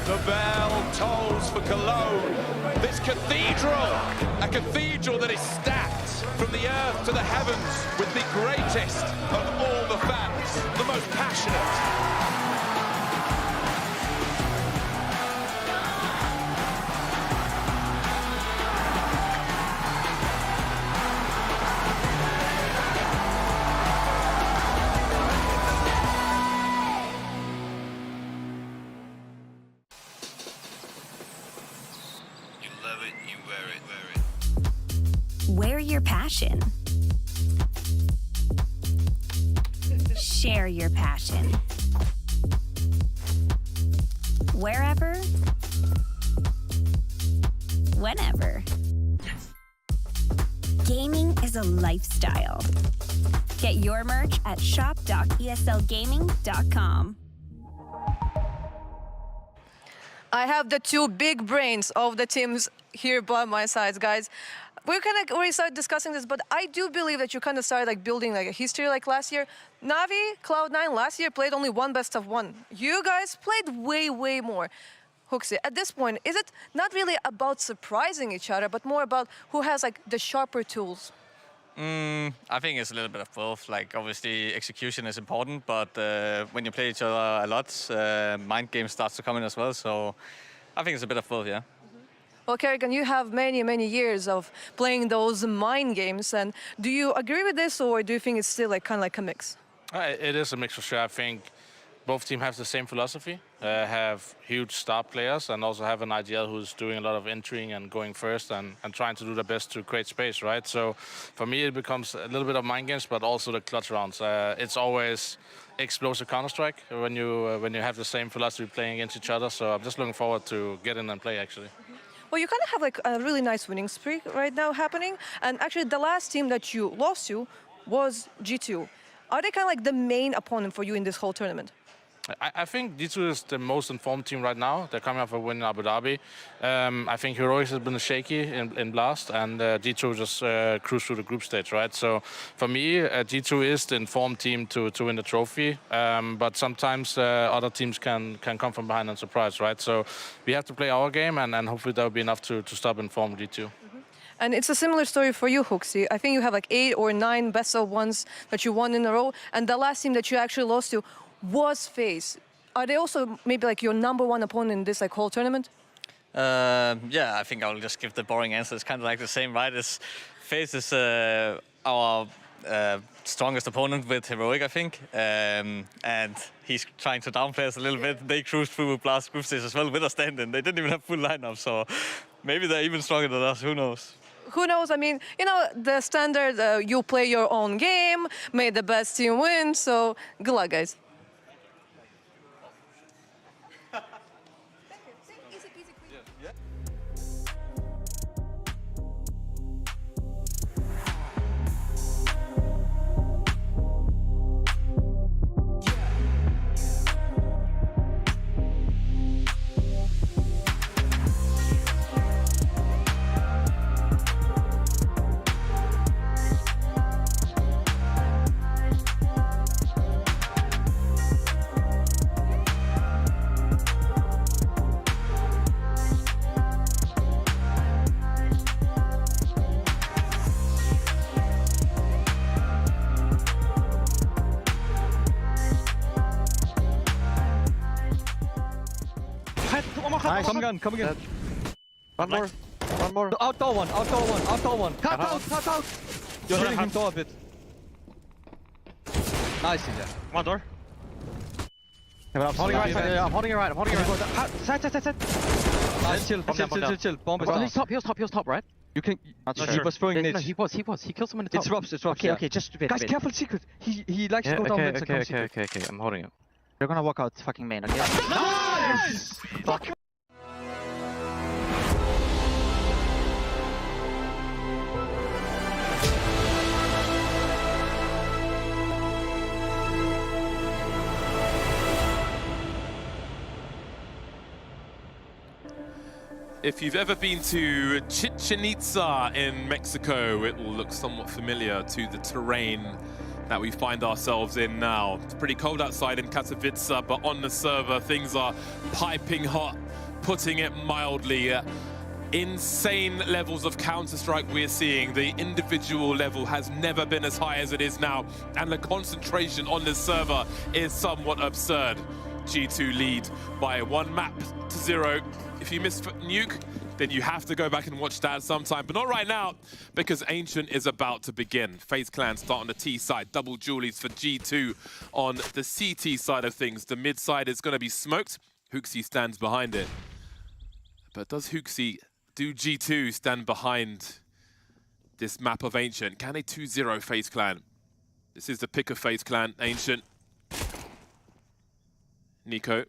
The bell tolls for Cologne. This cathedral, a cathedral that is stacked from the earth to the heavens with the greatest of all the fans, the most passionate. Wear your passion. Share your passion. Wherever, whenever. Gaming is a lifestyle. Get your merch at shop.eslgaming.com. I have the two big brains of the teams here by my sides, guys. We kind of already started discussing this, but I do believe that you kind of started like building like a history like last year. Navi, Cloud9 last year played only one best of one. You guys played way, way more. Huxi, at this point, is it not really about surprising each other, but more about who has like the sharper tools? I think it's a little bit of both. Like, obviously, execution is important, but when you play each other a lot, mind games starts to come in as well. So I think it's a bit of both, yeah. Well, Kerrigan, you have many, many years of playing those mind games. And do you agree with this, or do you think it's still like kind of like a mix? It is a mix for sure. I think both teams have the same philosophy, have huge star players, and also have an IGL who's doing a lot of entering and going first and trying to do their best to create space, right? So for me, it becomes a little bit of mind games, but also the clutch rounds. It's always explosive Counter-Strike when you have the same philosophy playing against each other. So I'm just looking forward to get in and play, actually. Well, you kind of have like a really nice winning streak right now happening. And actually, the last team that you lost to was G2. Are they kind of like the main opponent for you in this whole tournament? I think G2 is the most informed team right now. They're coming off a win in Abu Dhabi. I think Heroics has been shaky in Blast, and G2 just cruised through the group stage, right? So for me, G2 is the informed team to win the trophy. But sometimes other teams can come from behind and surprise, right? So we have to play our game, and hopefully that will be enough to stop informed G2. And it's a similar story for you, Hooksy. I think you have like 8 or 9 best of ones that you won in a row, and the last team that you actually lost to was FaZe. Are they also maybe like your #1 opponent in this like whole tournament? Yeah, I think I'll just give the boring answer. It's kind of like the same, right? FaZe is our strongest opponent with Heroic, I think. And he's trying to downplay us a little bit. They cruised through Blast group stage as well with a stand-in. They didn't even have full lineup, so maybe they're even stronger than us. Who knows? Who knows? I mean, you know, the standard, you play your own game, may the best team win, so good luck, guys. Nice. Come again. One more. Outdoor one. Cut out. You're hitting him door a bit. Nice, yeah. One door. I'm holding right side. I'm holding it right. Side. Nice, chill. Bomb is down. He was top, right? You can. He was throwing nades. No, he was. He killed someone in the top. It's Robs. Okay, just a bit. Guys, careful, secret. He likes to go down mid. Okay. I'm holding it. You're gonna walk out fucking main, okay? Nice! Fuck. If you've ever been to Chichen Itza in Mexico, it will look somewhat familiar to the terrain that we find ourselves in now. It's pretty cold outside in Katowice, but on the server, things are piping hot, putting it mildly. Insane levels of Counter-Strike we're seeing. The individual level has never been as high as it is now, and the concentration on this server is somewhat absurd. G2 lead by 1 map to 0. If you miss Nuke, then you have to go back and watch that sometime, but not right now, because Ancient is about to begin. FaZe Clan start on the T side, double Julies for G2 on the CT side of things. The mid side is going to be smoked. Hooksy stands behind it. But does Hooksy, do G2 stand behind this map of Ancient? Can they 2-0 FaZe Clan? This is the pick of FaZe Clan. Ancient. Nico.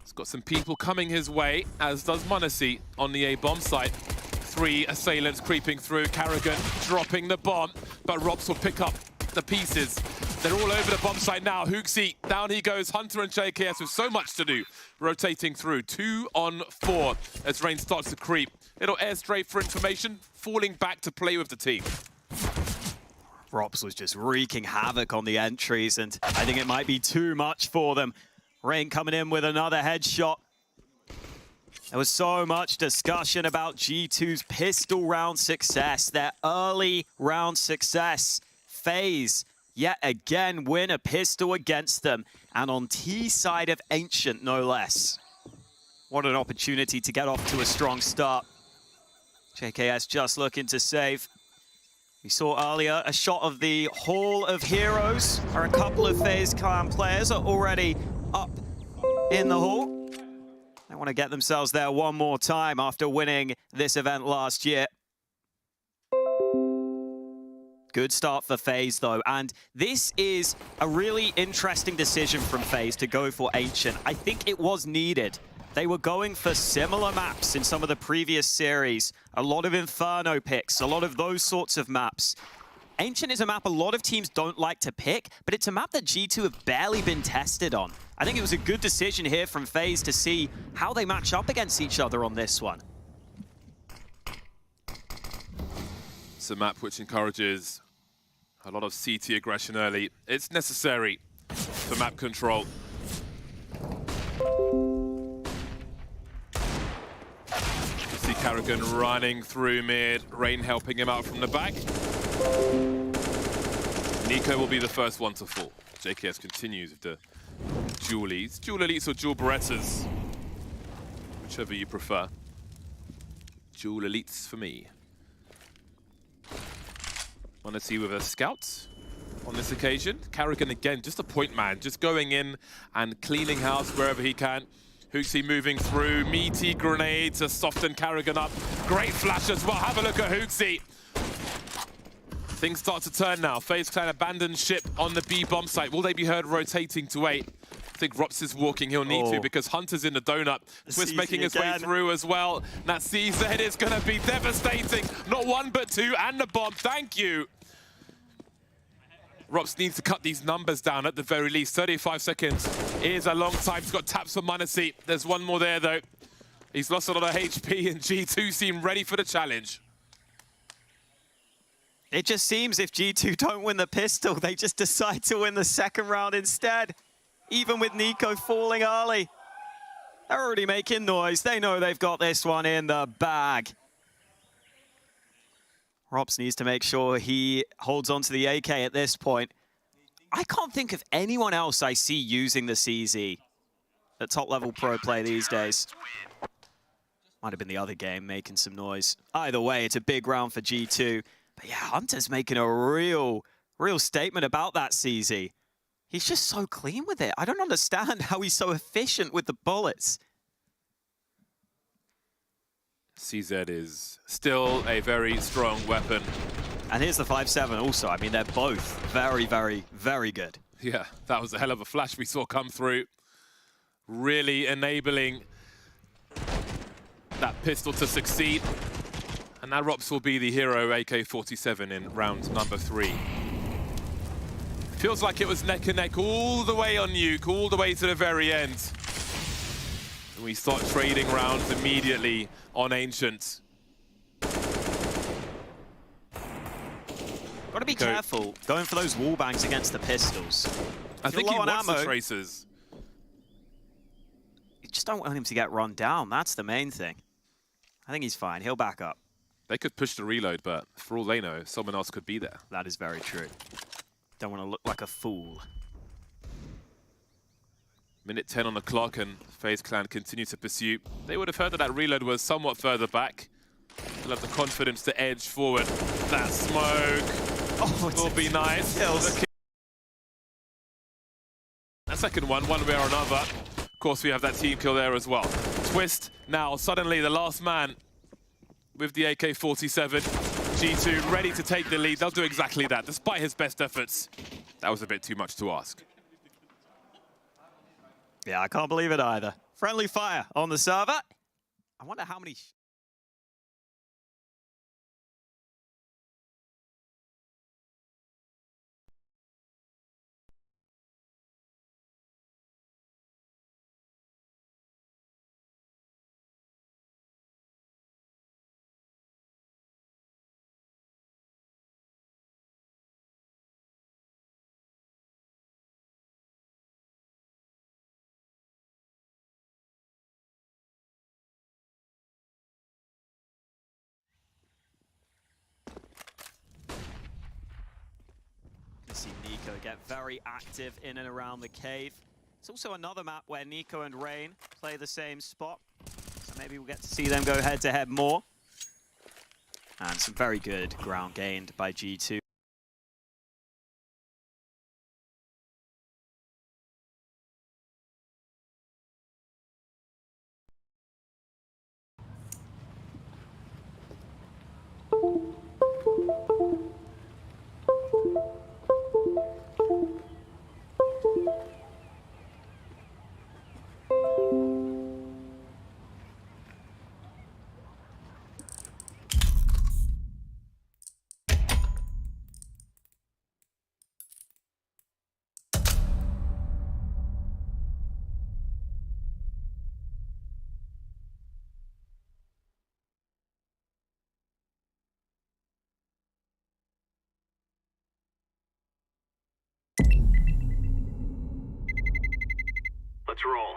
He's got some people coming his way, as does m0NESY on the A-bomb site. 3 assailants creeping through. Carrigan dropping the bomb, but Robs will pick up the pieces. They're all over the bomb site now. Hooksy, down he goes. Hunter and JKS with so much to do. Rotating through. 2 on 4 as Rain starts to creep. Little airstray for information, falling back to play with the team. Robs was just wreaking havoc on the entries, and I think it might be too much for them. Rain coming in with another headshot. There was so much discussion about G2's pistol round success, their early round success. FaZe, yet again, win a pistol against them, and on T side of Ancient, no less. What an opportunity to get off to a strong start. JKS just looking to save. We saw earlier a shot of the Hall of Heroes, where a couple of FaZe Clan players are already up in the hall. They want to get themselves there one more time after winning this event last year. Good start for FaZe, though, and this is a really interesting decision from FaZe to go for Ancient. I think it was needed. They were going for similar maps in some of the previous series. A lot of Inferno picks, a lot of those sorts of maps. Ancient is a map a lot of teams don't like to pick, but it's a map that G2 have barely been tested on. I think it was a good decision here from FaZe to see how they match up against each other on this one. It's a map which encourages a lot of CT aggression early. It's necessary for map control. You see Carrigan running through mid, Rain helping him out from the back. Nico will be the first one to fall. JKS continues with the dual elites. Dual elites or dual Berettas, whichever you prefer. Dual elites for me. Want to see with a scout on this occasion. Carrigan again, just a point man, just going in and cleaning house wherever he can. Hooksy moving through, meaty grenade to soften Carrigan up. Great flash as well, have a look at Hooksy. Things start to turn now. FaZe Clan abandoned ship on the B bomb site. Will they be heard rotating to 8? I think Rops is walking, he'll need to because Hunter's in the donut. Twist making his way through as well. That CZ is going to be devastating. Not one but two, and the bomb, thank you. Rops needs to cut these numbers down at the very least. 35 seconds is a long time. He's got taps for Manasi. There's one more there though. He's lost a lot of HP and G2 seem ready for the challenge. It just seems if G2 don't win the pistol, they just decide to win the second round instead. Even with Nico falling early. They're already making noise. They know they've got this one in the bag. Rops needs to make sure he holds on to the AK at this point. I can't think of anyone else I see using the CZ at top-level pro play these days. Might have been the other game making some noise. Either way, it's a big round for G2. But yeah, Hunter's making a real statement about that CZ. He's just so clean with it. I don't understand how he's so efficient with the bullets. CZ is still a very strong weapon. And here's the 5-7 also. I mean, they're both very, very, very good. Yeah, that was a hell of a flash we saw come through. Really enabling that pistol to succeed. And now Rops will be the hero AK-47 in round number 3. Feels like it was neck and neck all the way on Nuke, all the way to the very end. And we start trading rounds immediately on Ancient. Got to be careful going for those wall bangs against the pistols. I think he wants the tracers. You just don't want him to get run down. That's the main thing. I think he's fine. He'll back up. They could push the reload, but for all they know, someone else could be there. That is very true. Don't want to look like a fool. Minute 10 on the clock, and FaZe Clan continue to pursue. They would have heard that that reload was somewhat further back. They'll have the confidence to edge forward. That smoke will be nice. That second one way or another. Of course, we have that team kill there as well. Twist now, suddenly the last man with the AK-47. G2 ready to take the lead. They'll do exactly that, despite his best efforts. That was a bit too much to ask. Yeah, I can't believe it either. Friendly fire on the server. I wonder how many... See Nico get very active in and around the cave. It's also another map where Nico and Rain play the same spot. So maybe we'll get to see them go head-to-head more. And some very good ground gained by G2. Let's roll.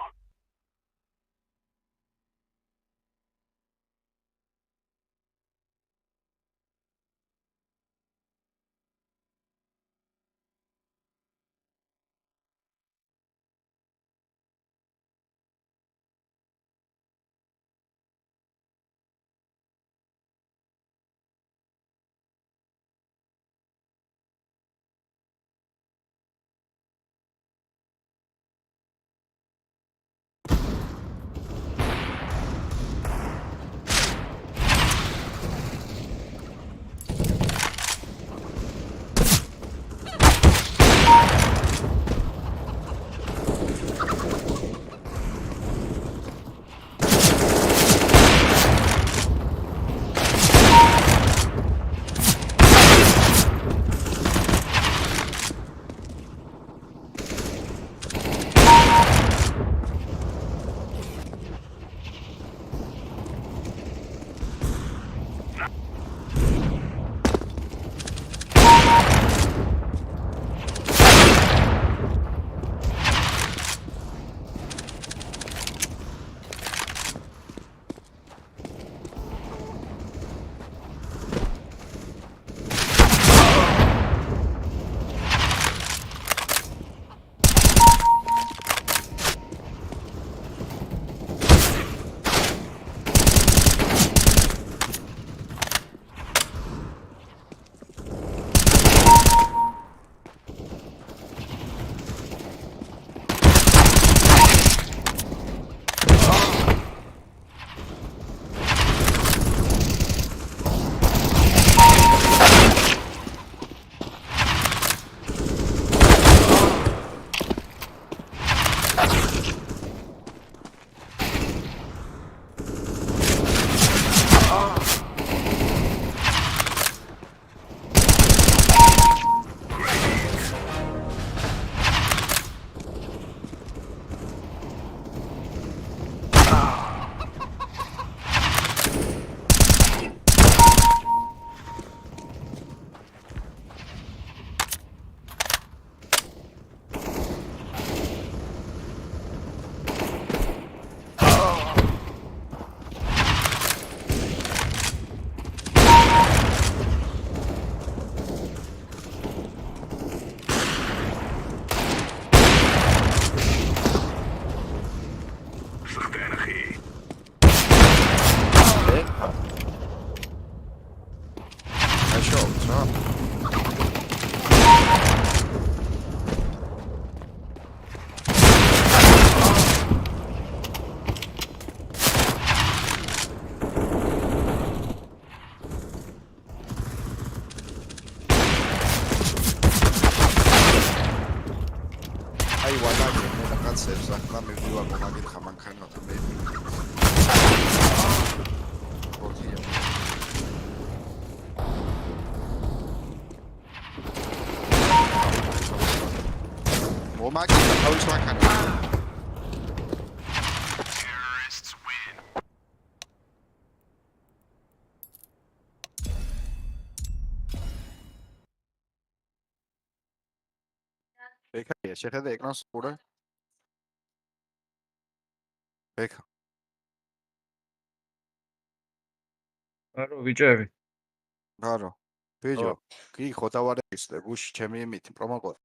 concepts ახლა მივდივარ მომაგითხა მანქანათა მე ოკეი მომაგითხა თავის მანქანა Terrorists win. ბექა შეხედე ეკრანს ყურე ბექა არო ვიჭები არო ბიჭო კი ხოთავარეს და გუში ჩემი იმით პრომოკოდ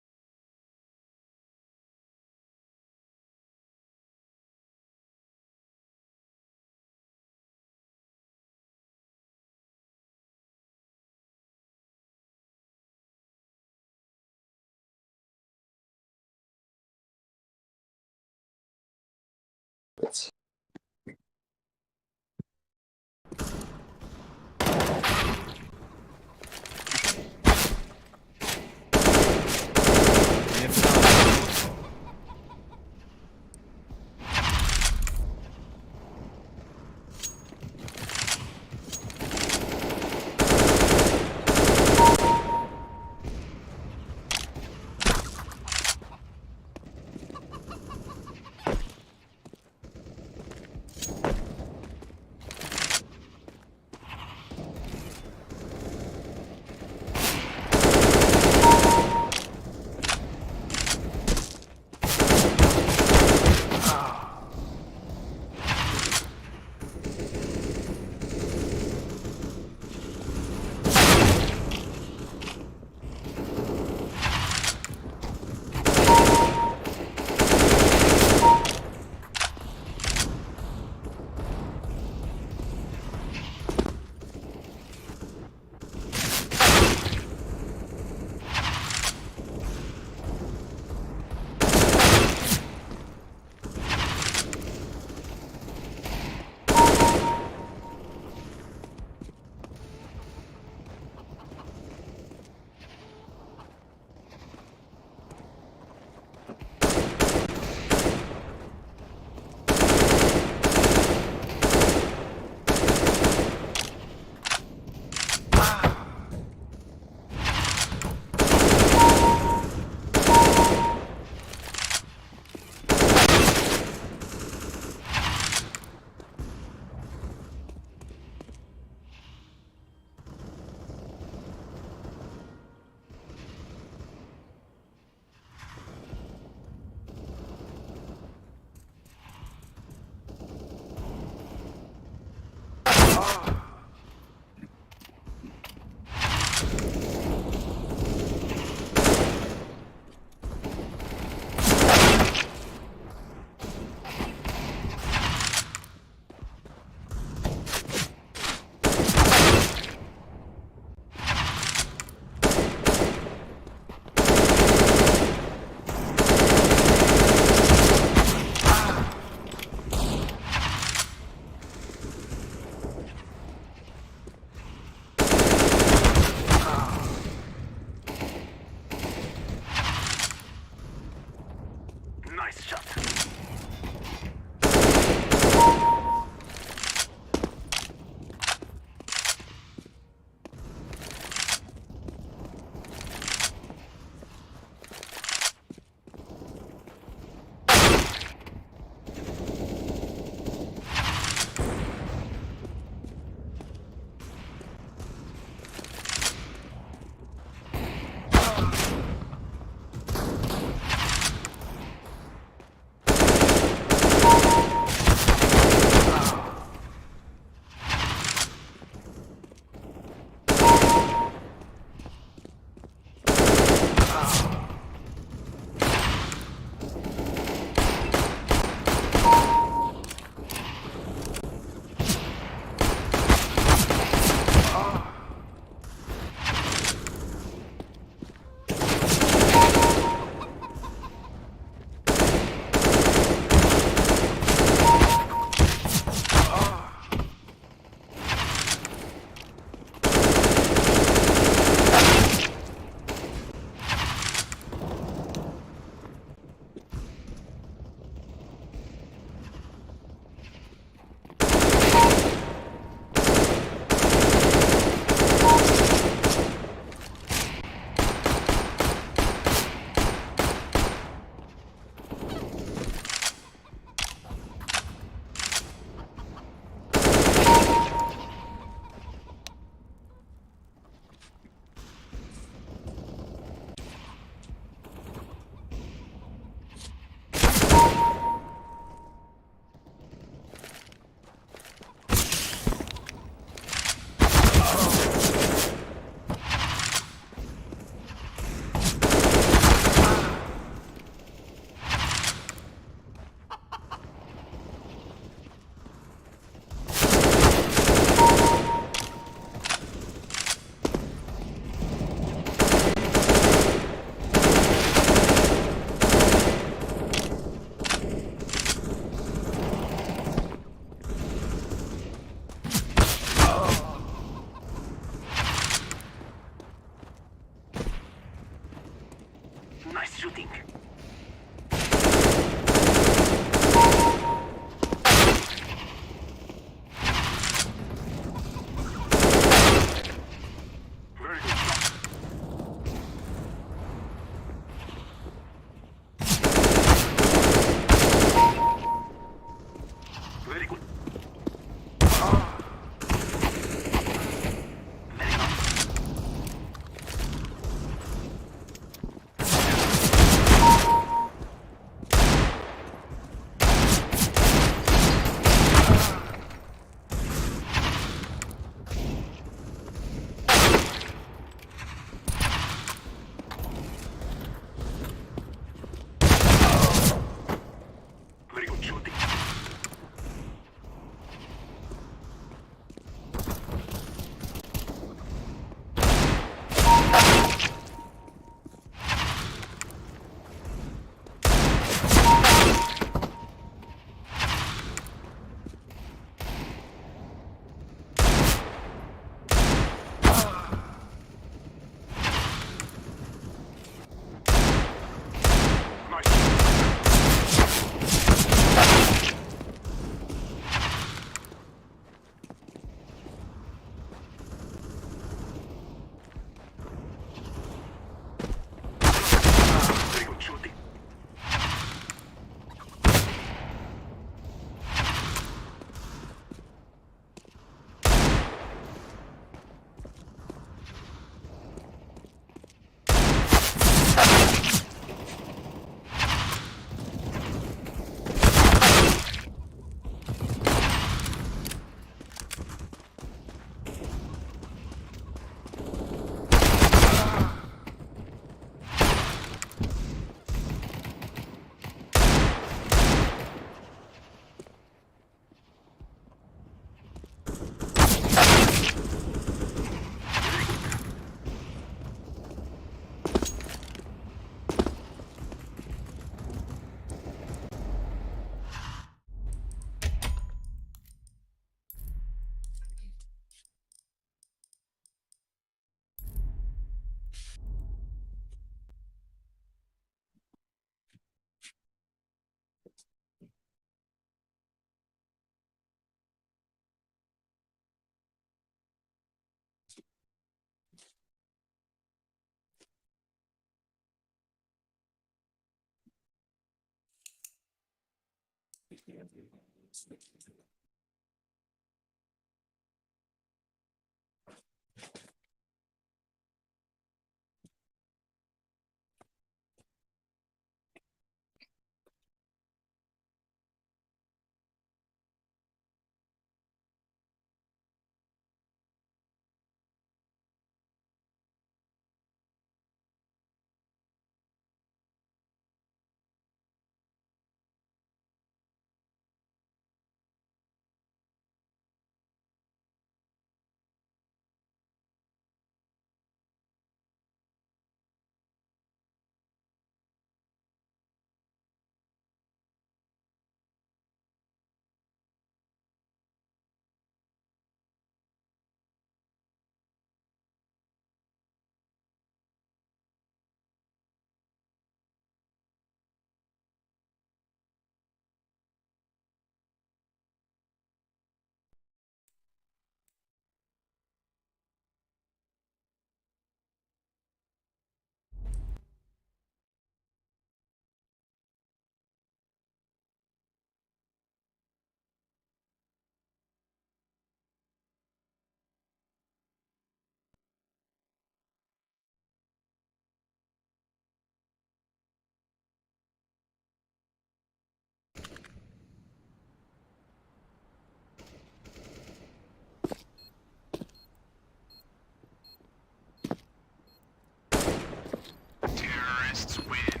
Terrorists win.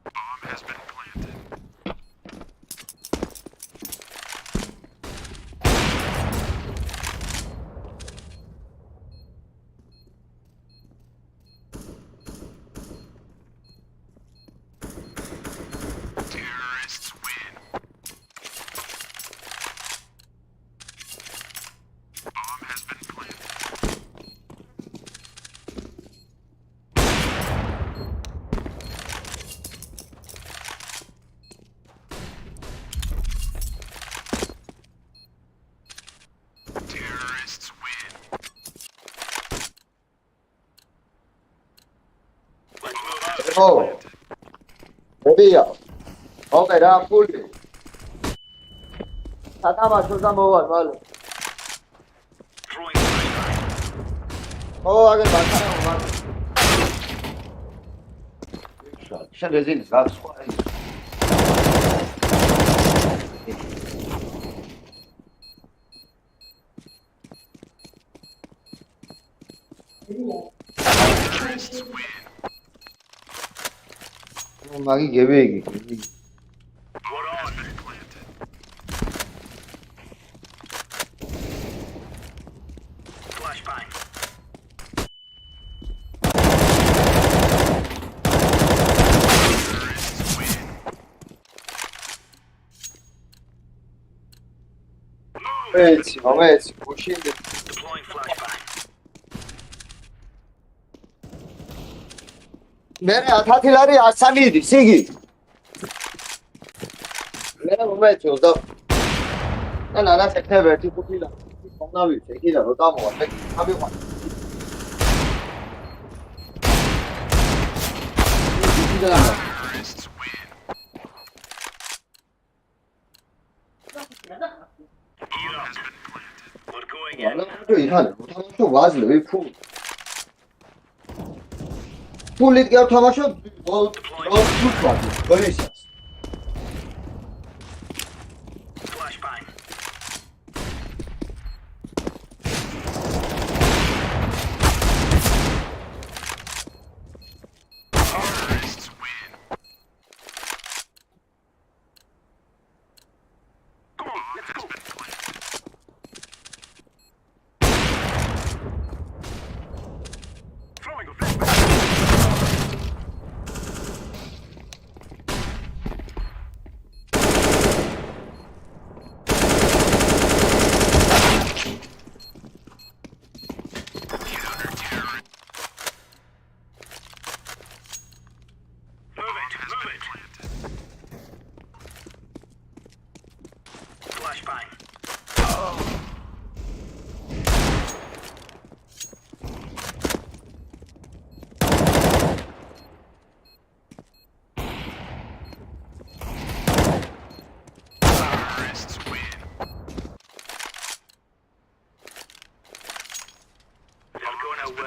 Bomb has been planted. Terrorists win. Bomb has been planted. Terrorists win. Oh, maybe okay, I'm full. Tatama should come over, well. Oh, I get back. Shut it in, that's why. Magi gebe. Momenti, uscendo. Bene, attacchi a salire, segui. Bene, momenti, ho dato. Non è che per tipo qui la. Non avevi, sei chi la rotiamo, avevo. Pullit gel tamaşa o tut var. Böyle şey.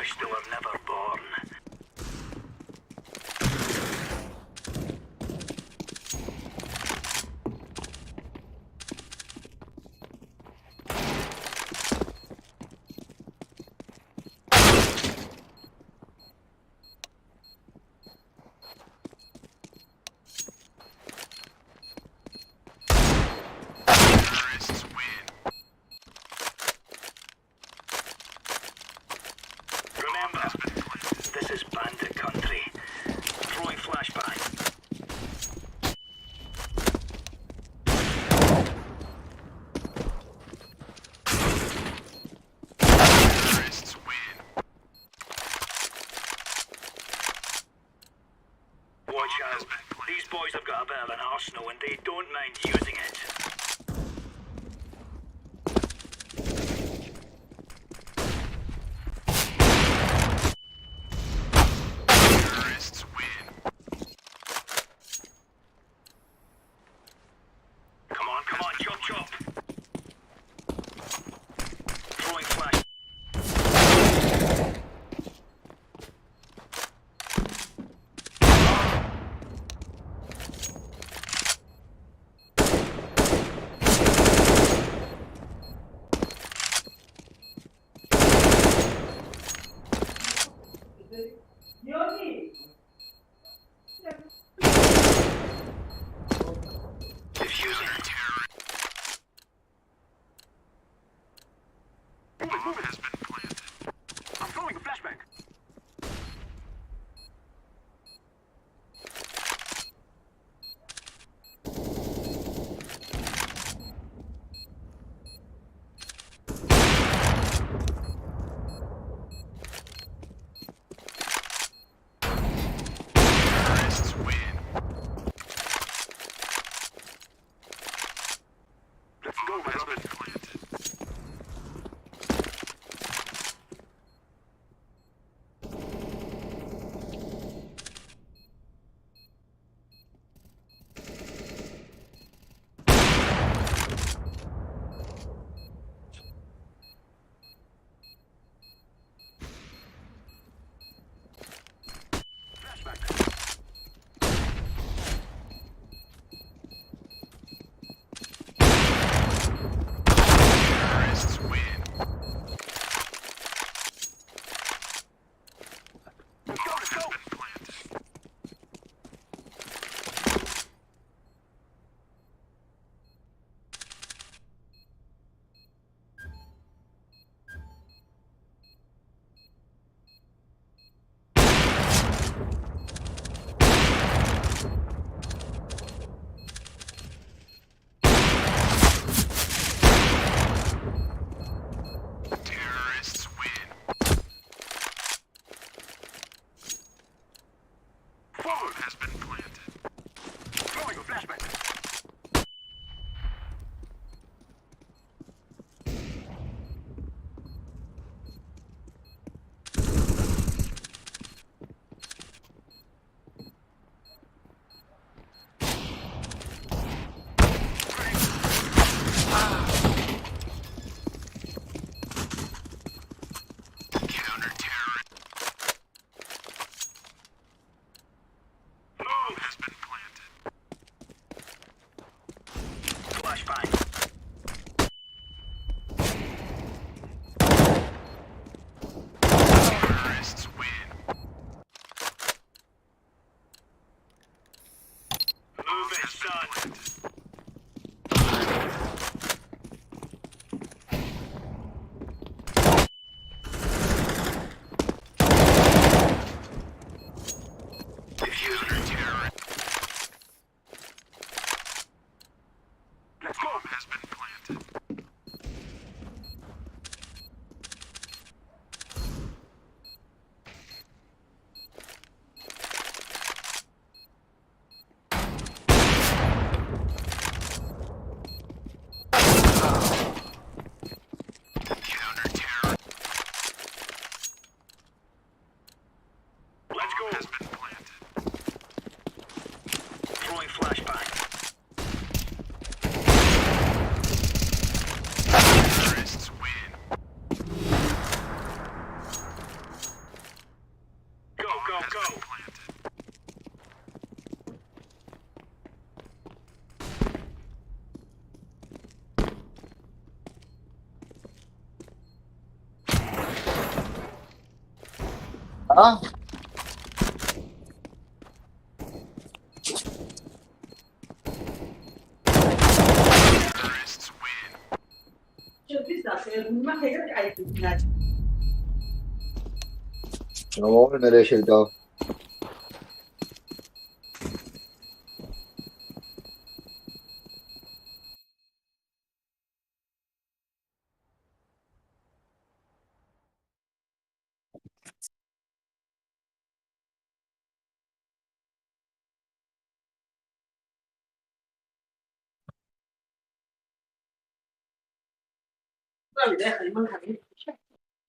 wish they were never born. Remember, this is bandit country. Throwing flashbang. Watch out. These boys have got a bit of an arsenal and they don't mind using it. Come on, chop chop. Throwing flash. Diffusing. Bomb has been planted. I'm throwing a flashbang. Terrorists win. Let's go, brothers. Ah. No, nereye şey daha?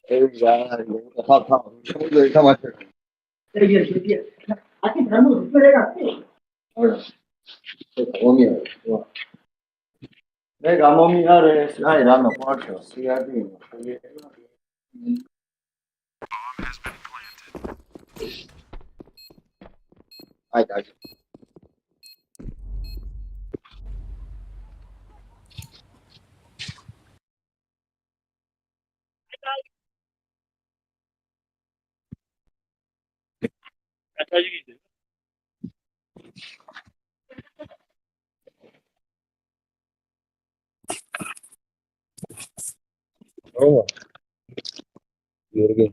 Evet ya, tamam. Şöyle tamam. 내가 몸이 아래 아이라면 빠져. 시야디. 아이다. Oh, yürü.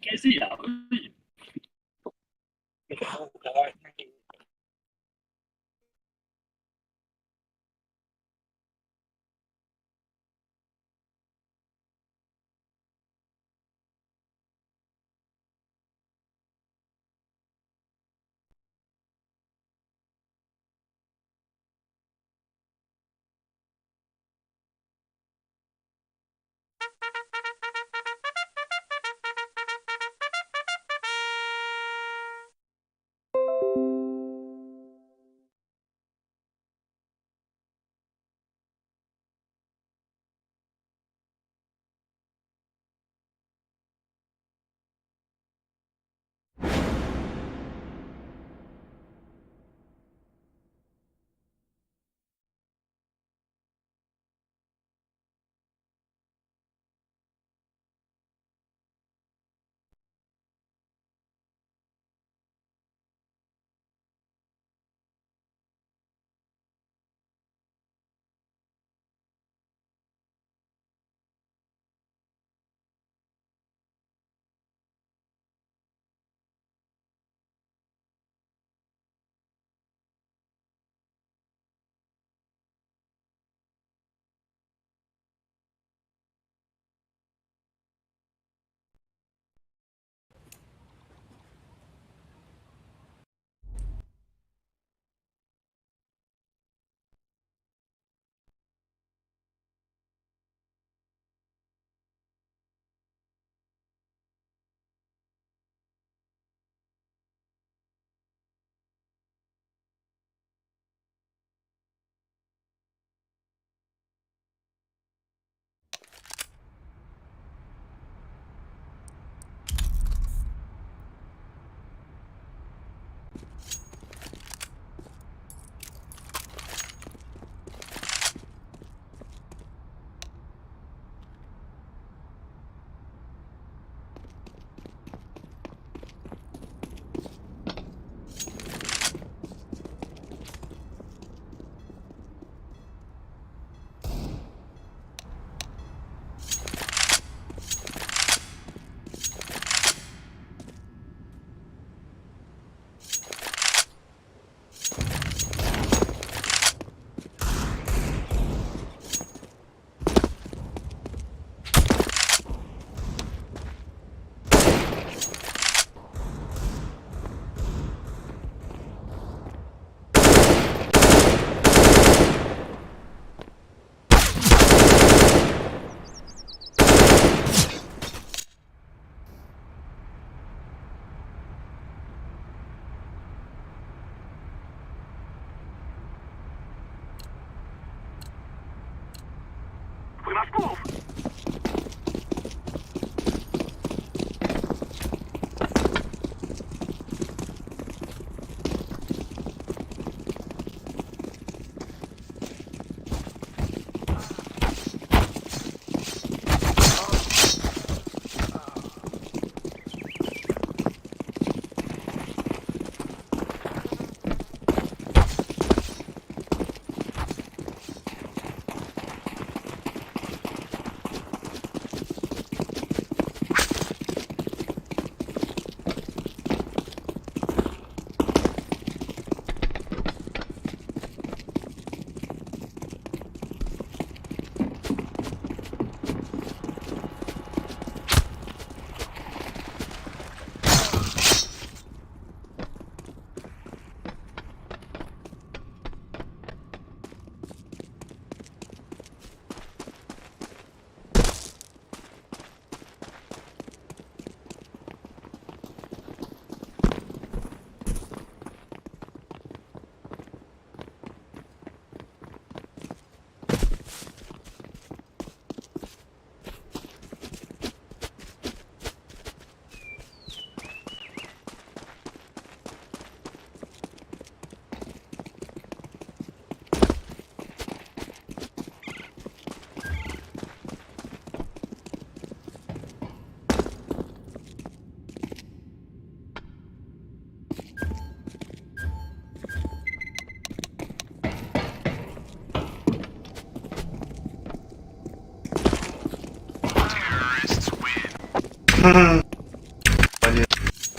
कैसे यार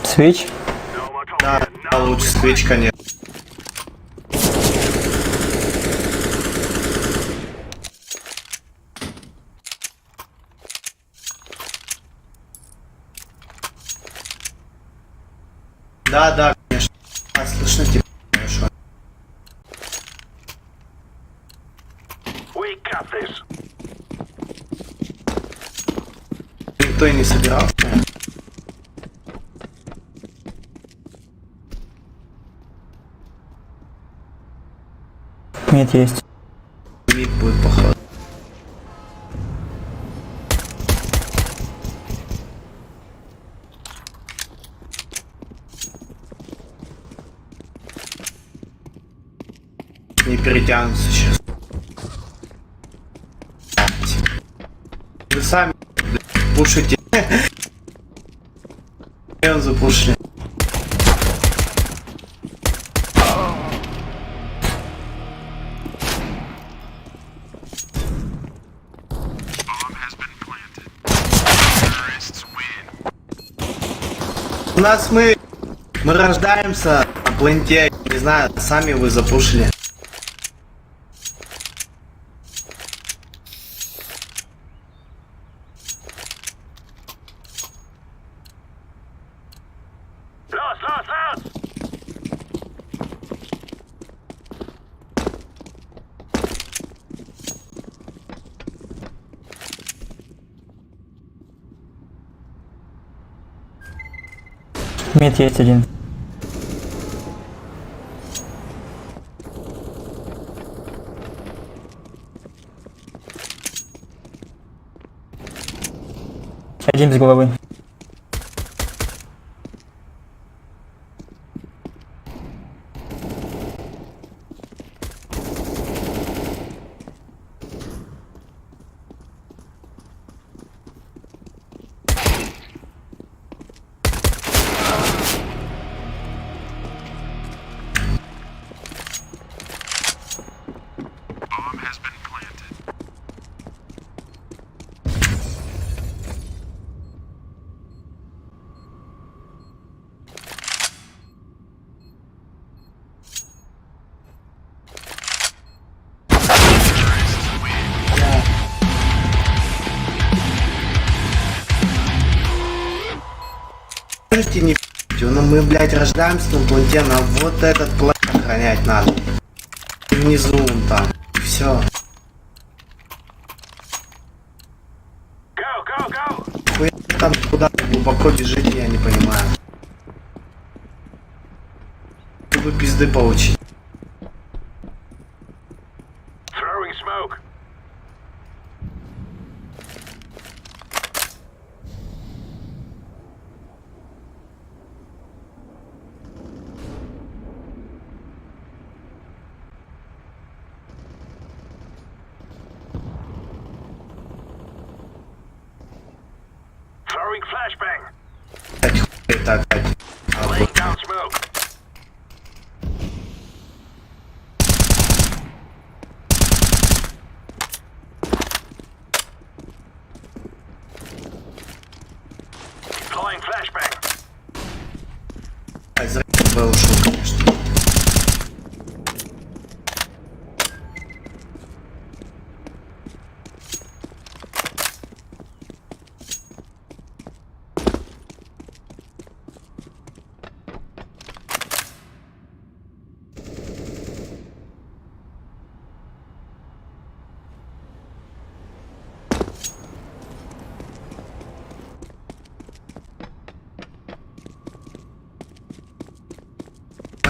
Switch? Да, лучше свич, конечно. Да, конечно. Слышно тебя хорошо. Никто и не собирался. Нет, есть. Мид будет походу. Не перетянутся сейчас. Вы сами пушите. И он запушили. У нас мы рождаемся на пленте, не знаю, сами вы запушили. Мид есть один. Один без головы. Можете не но мы, блядь, рождаемся на планете, нам вот этот план охранять надо. И внизу вон там. Все. Хуя там куда глубоко бежите, я не понимаю. Чтобы пизды получить. Это опять. Зря бы ушел, конечно.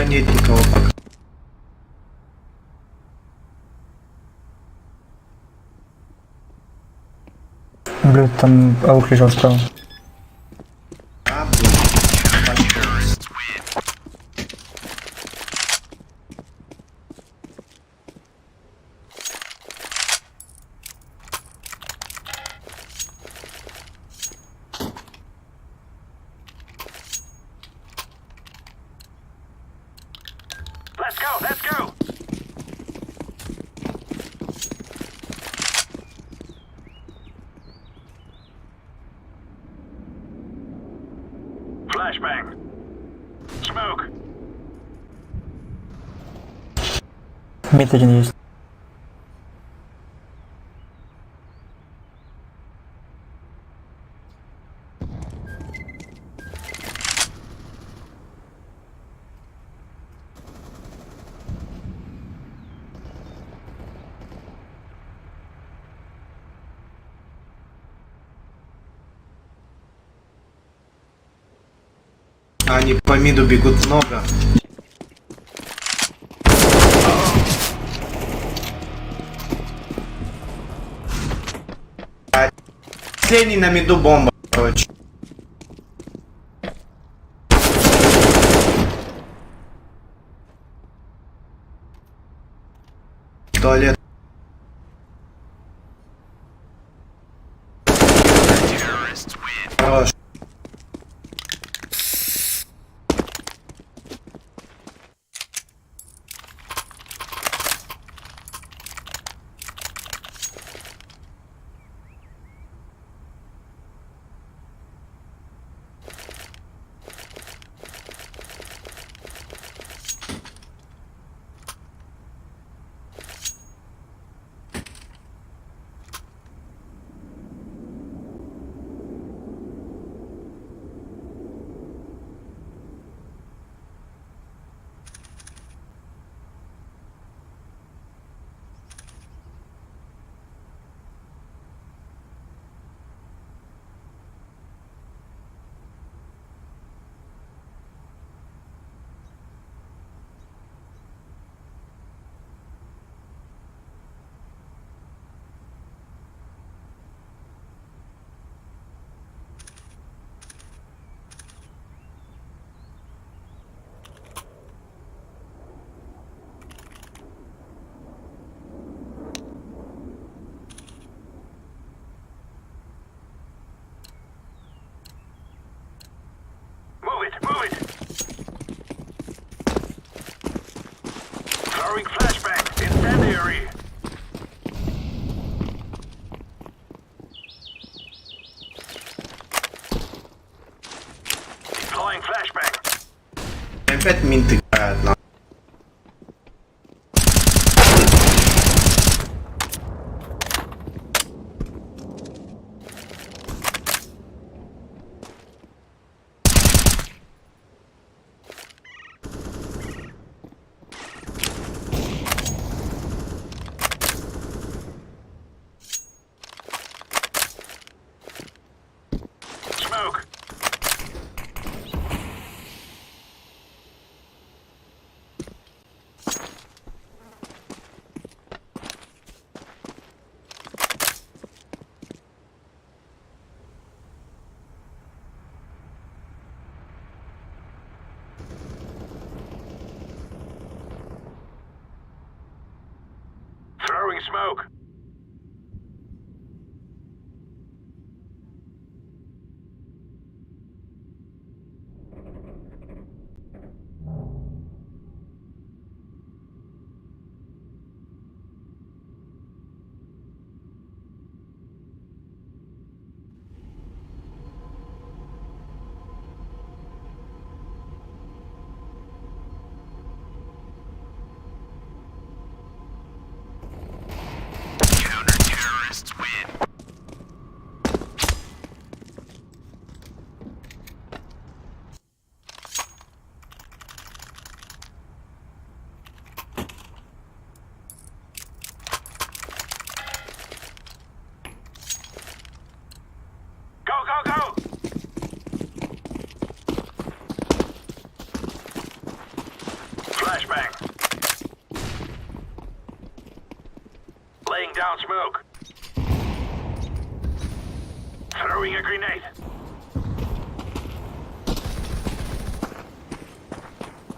Нет никого пока. Блин, там аук лежал справа. flashbang. Smoke. Мид один есть. Они по миду бегут много. Последний на миду бомба, короче. Туалет. Хорош. Move it. Throwing flashbang. Incendiary. Deploying flashbang. Опять минт играют на. Smoke. Throwing smoke. Counter-terrorists win. Go. Flashbang. Laying down smoke. Throwing a grenade.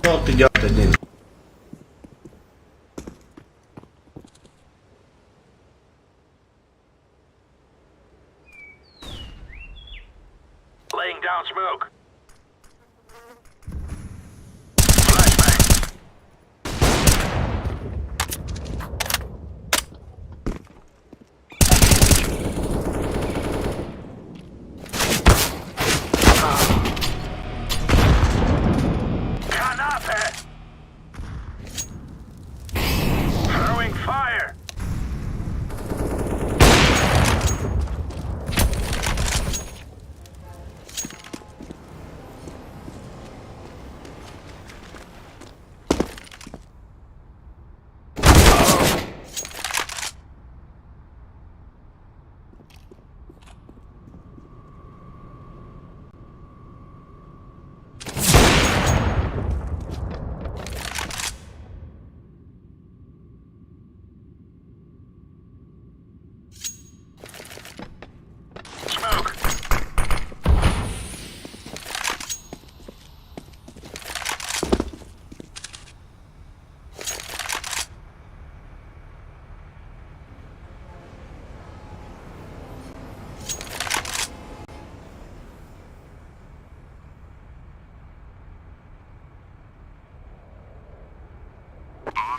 Вот идет один. Laying down smoke.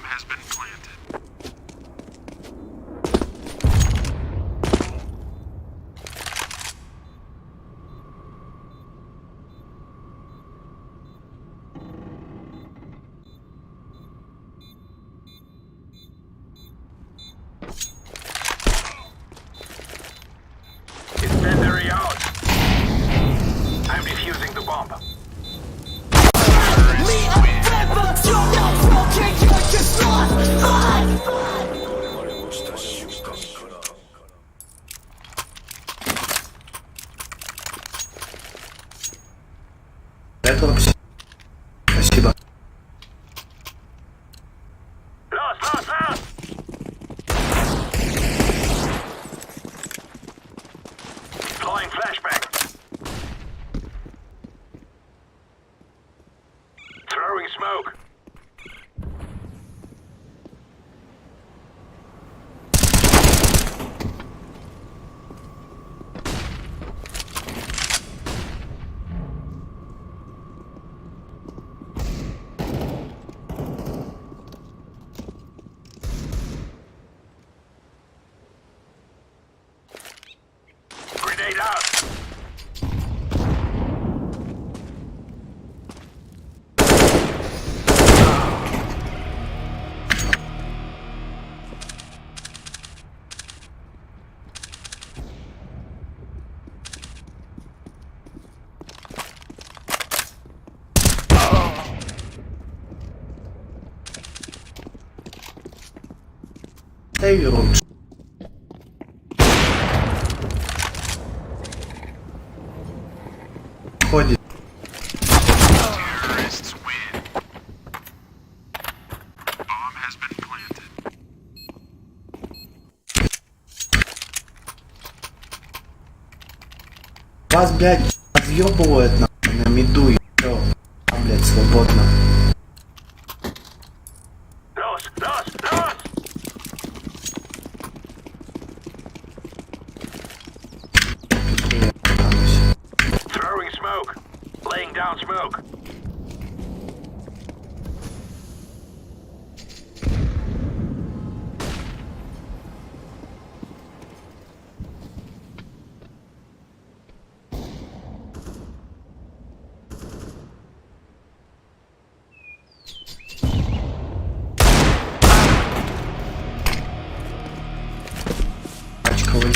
has been planted. Incendiary out. I'm defusing the bomb. Это вообще... Спасибо. Lost. Deploying flashbang. Throwing smoke. Grenade out. Дай лучше. Ходит. Terrorists win. Bomb has been planted. Вас, блядь, разъебывают на миду, ё. А, блядь, свободно. Lost. Throwing smoke. Laying down smoke. Очковый.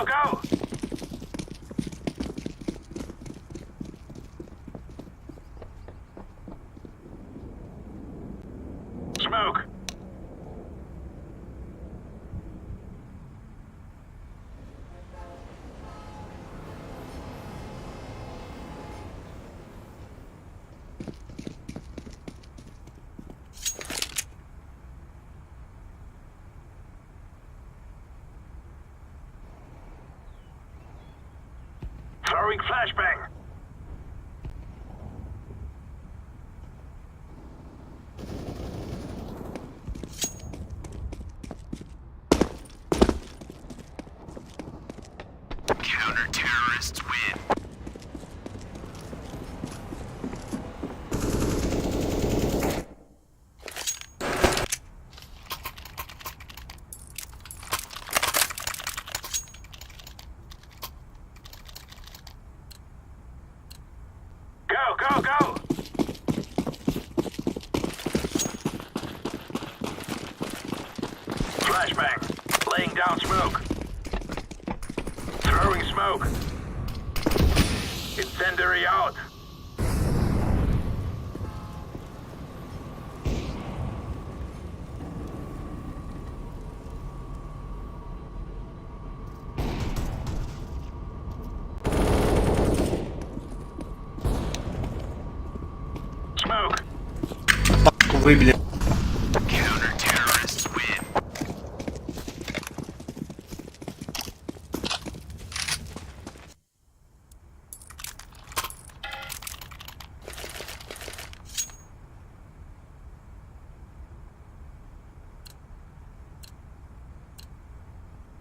Go. Smoke. Throwing flashbang. Counter-terrorists win. выбили.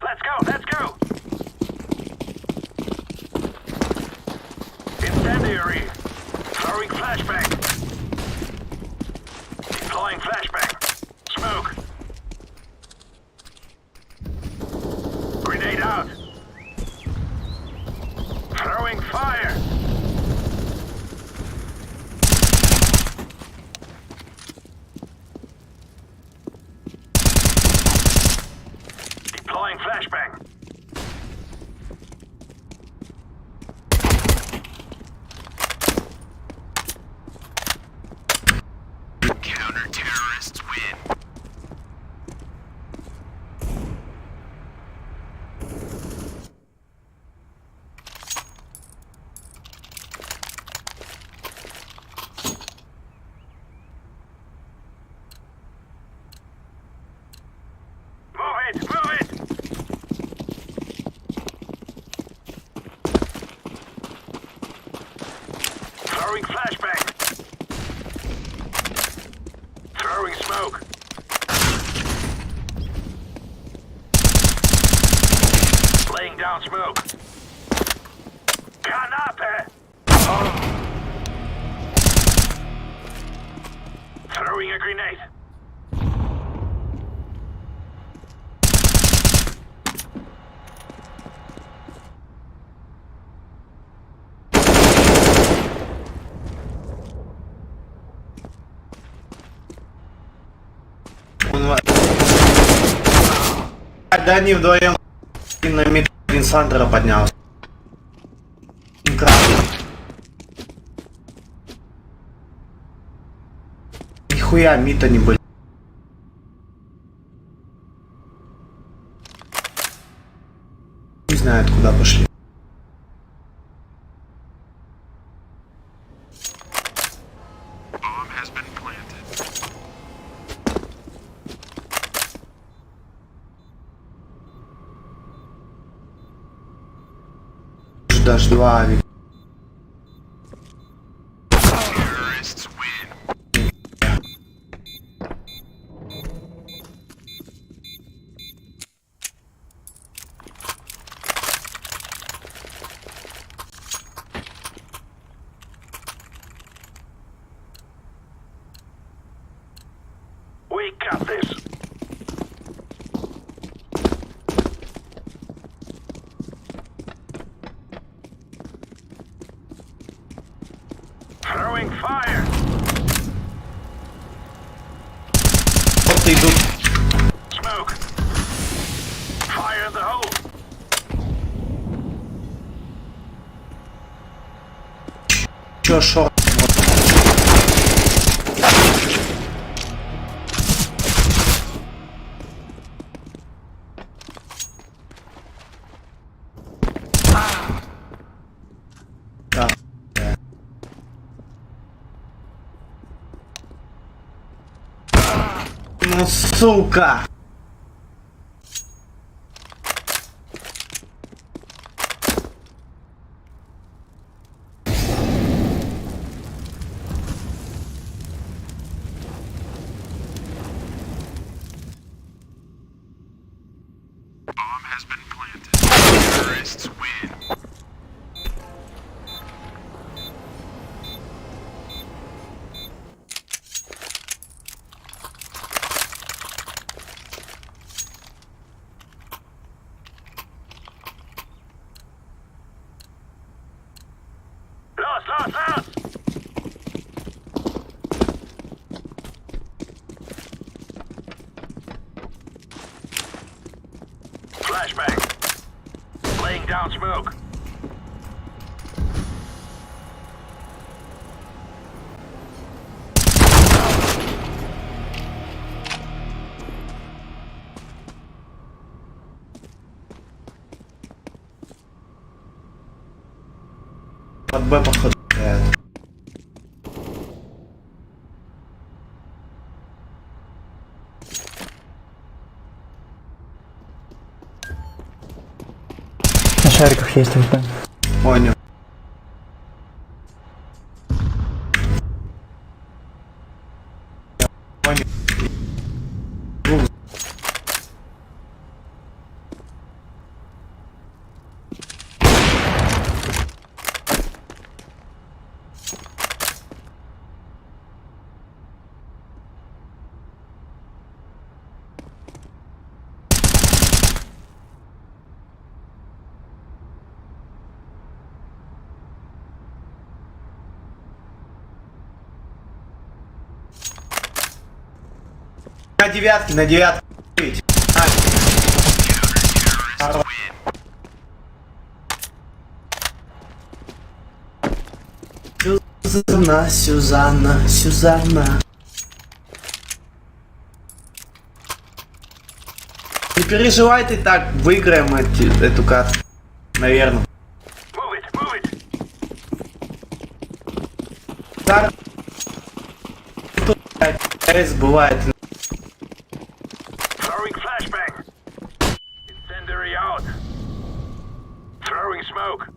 Let's go, let's go! Incendiary! Throwing flashbang! Deploying flashbang! Smoke! Grenade out! Throwing fire! Deploying flashbang! Counter-terrorists win. Move it! Move it! Throwing flashbang! Throwing smoke! Laying down smoke! Canapé! Throwing a grenade! Да они вдвоем на мид Сандера поднялся. Нихуя мита не были. Не знаю, откуда пошли. Bomb has been planted. Даже два авик. Terrorists win. We got this! Throwing fire! Вот идут. Smoke! Fire in the hole! Чё, шо? Да. Ну, сука! Bomb has been planted. Terrorists win. Lost! Flashbang! Laying down smoke! Под Б походу. шариках есть ульта. Понял. Понял. На девятке. Сюзанна. Не переживай ты так, выиграем эту карту. Наверное. Бывает. Throwing flashbang. Incendiary out. Throwing smoke.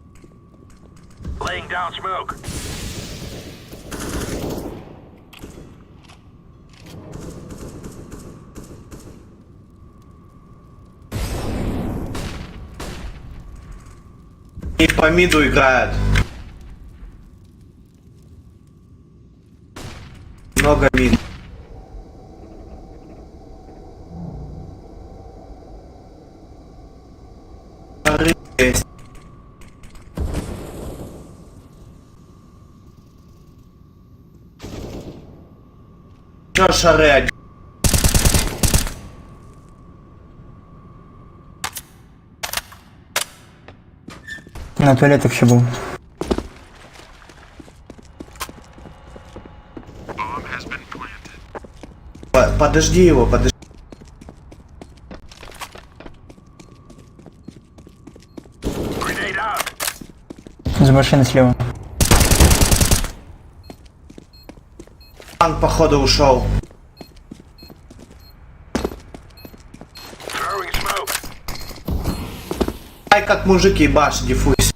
Laying down smoke. И по миду играют. Много мид. Есть. Чё шары? На туалетах еще был. Подожди его, подожди. За машиной слева. Танк, походу, ушел. Ай, как мужики, баш, диффуз.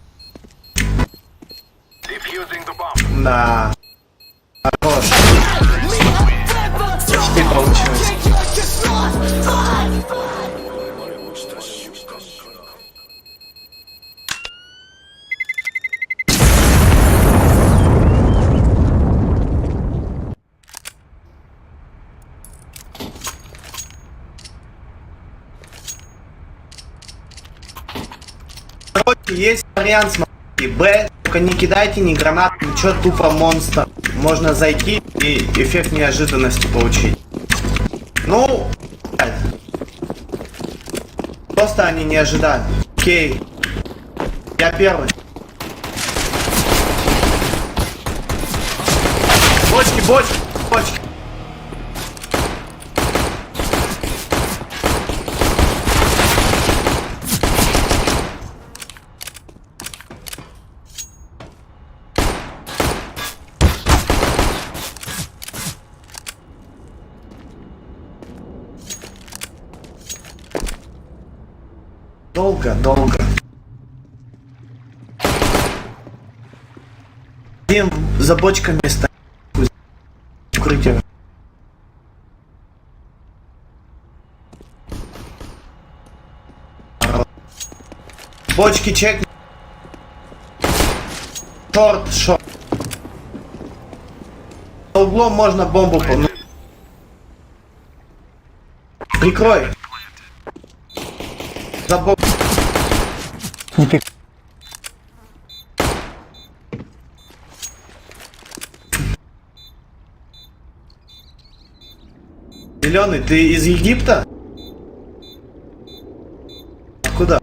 Да. Хорош. Ты получилось. Короче, есть вариант, смотрите, Б, только не кидайте ни гранат, ничего, тупо монстр. Можно зайти и эффект неожиданности получить. Ну, просто они не ожидали. Окей, я первый. Бочки. Долго. Им за бочками стоит. Укрытие. Бочки чек. Шорт. За углом можно бомбу помнить. Прикрой. За бомбу. Не пик. Зеленый, ты из Египта? Куда?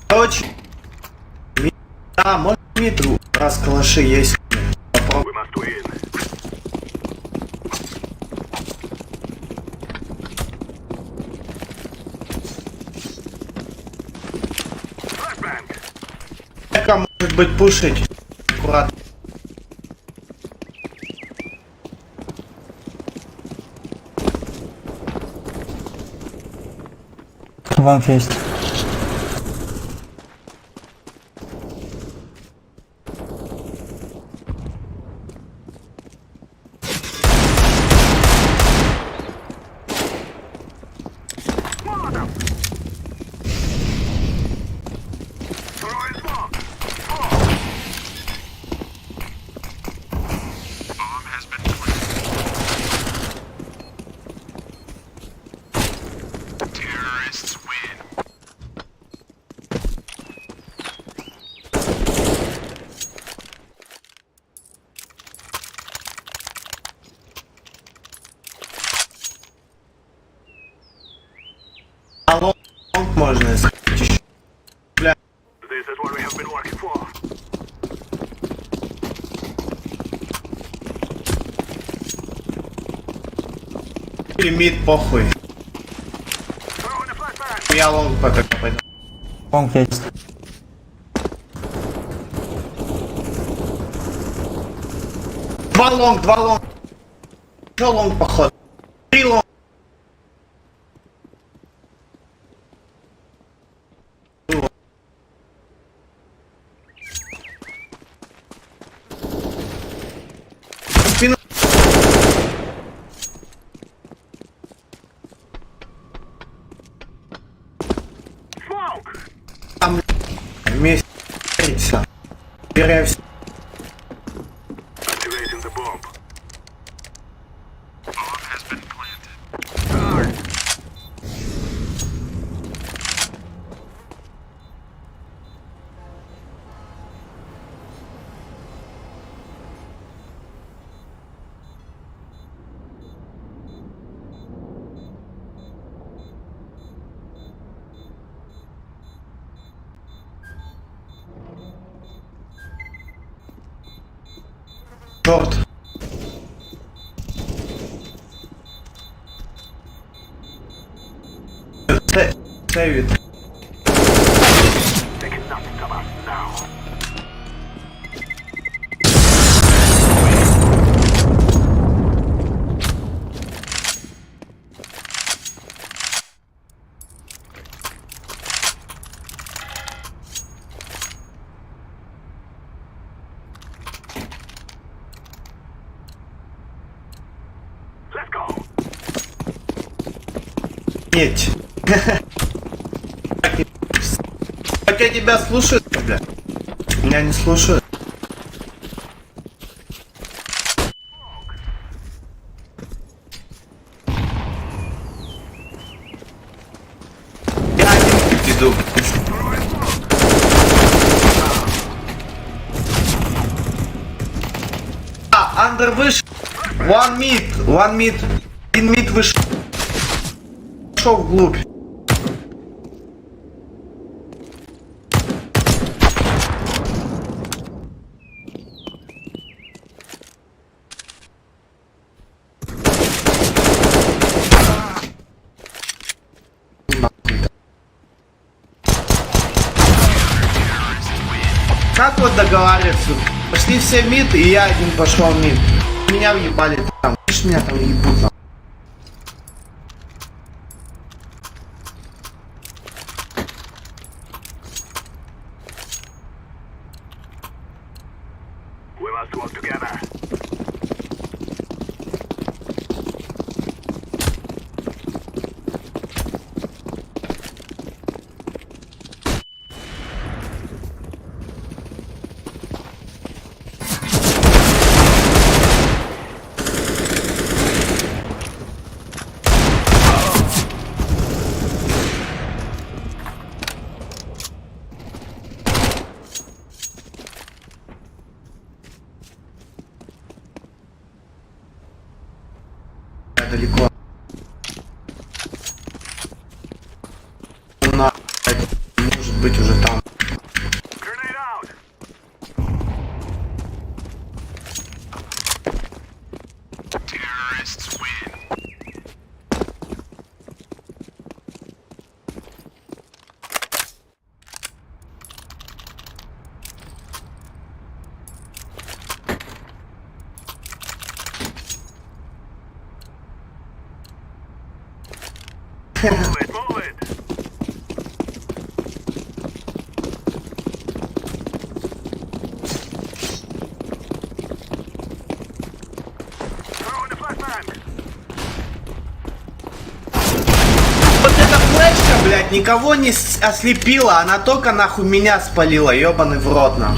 Короче, да, может метру, раз калаши есть. Попробуй. Может быть, пушить. Аккуратно. Вам есть. А лонг можно искать еще. Бля. Лимит похуй. Я лонг пока пойду. Лонг есть. Два лонг. Еще лонг поход. 3 лонг. Спину. Там вместе. Берем все. Шорт. Сейвит. Нет. Хотя тебя слушают, бля. Меня не слушают. Я один иду. Андер вышел. One mid. Один мид вышел. Пошел вглубь. Как вот договариваться? Пошли все в мид, и я один пошел в мид. Меня въебали там. Видишь, меня там ебут. Далеко. Может быть уже там. Вот эта флешка, блядь, никого не ослепила, она только нахуй меня спалила, ёбаный в рот нам.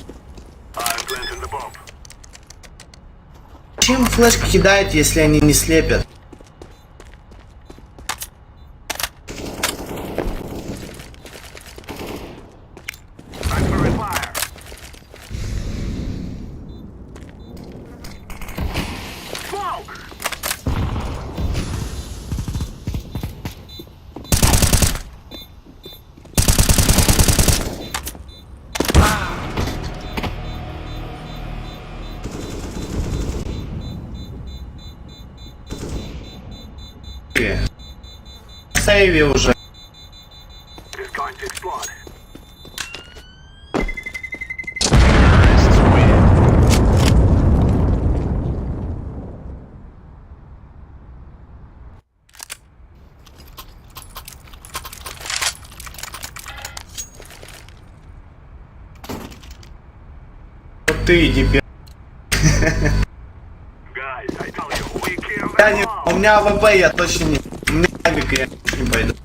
Чем флешку кидает, если они не слепят? Сейви уже. Вот ты иди пи***. Я не... У меня АВП, я точно не... У меня авик, я не пойду.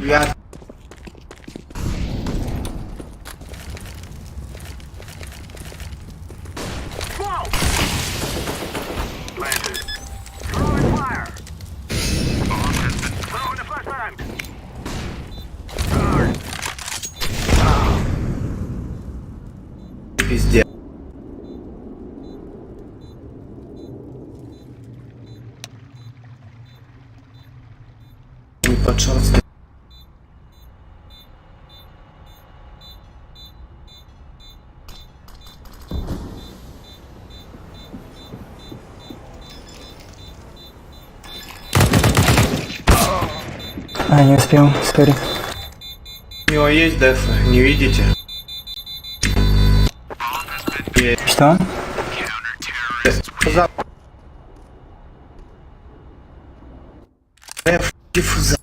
Я... Пиздец. Не под шорсткой. А, не успел, сори. У него есть деф, не видите? Есть. Что? За... Деф, диффуза.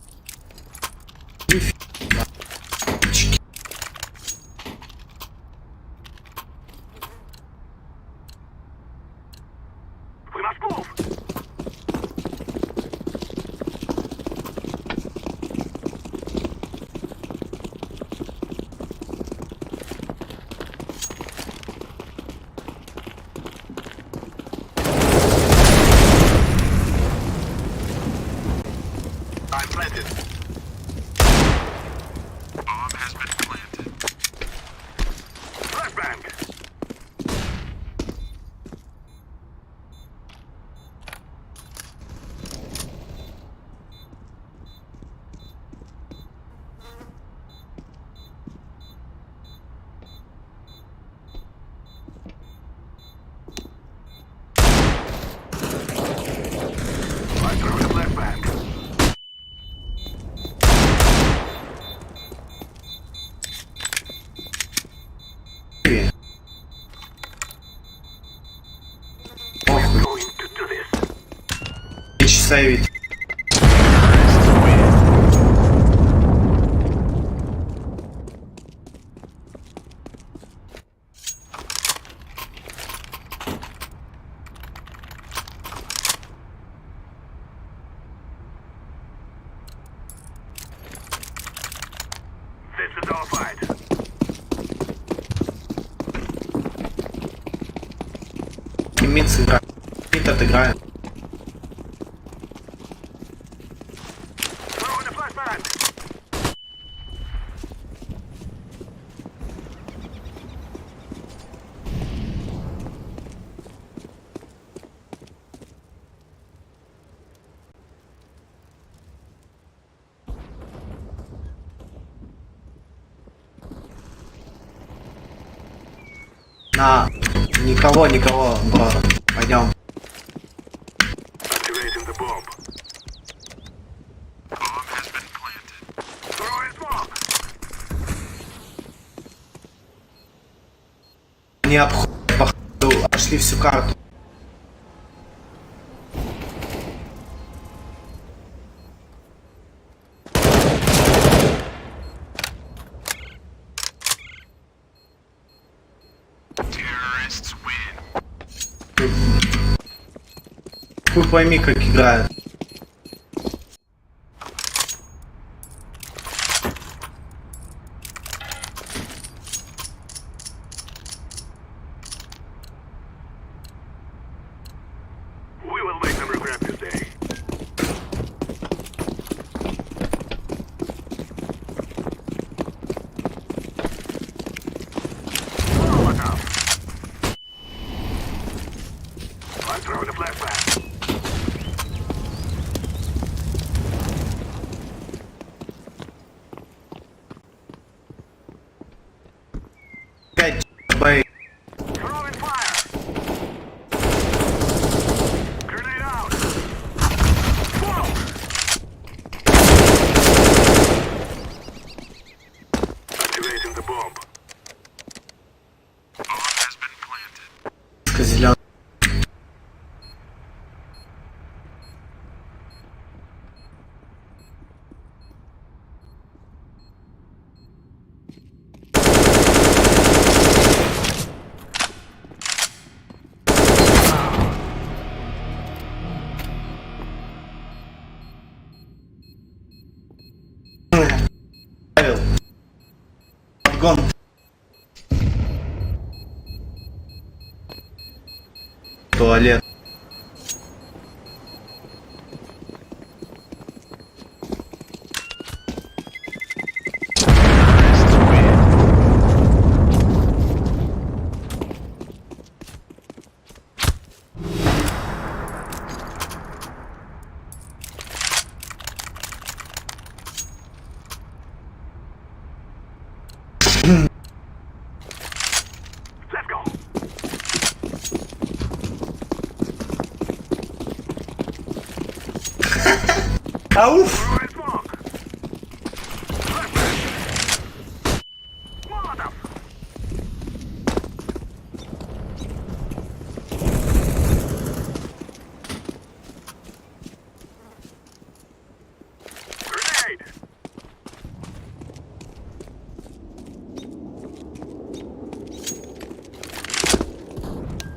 Сейвить. Мид сыграет. Мид отыграет. На. Никого, бро. Пойдем. Activating the bomb. Bomb has been planted. Throwing smoke. Они обходят, походу, обошли всю карту. Terrorists win. Хуй пойми, как играют. We will make them regret this day. Look out. I'm throwing a flashback. Опять бей. Throwing fire. Grenade out. Smoke. Activating the bomb. Bomb has been planted. Зеленый. Ставил. Подгон. Туалет. Let's go. Ауф! Throwing smoke. Flashback. Molotov. Grenade.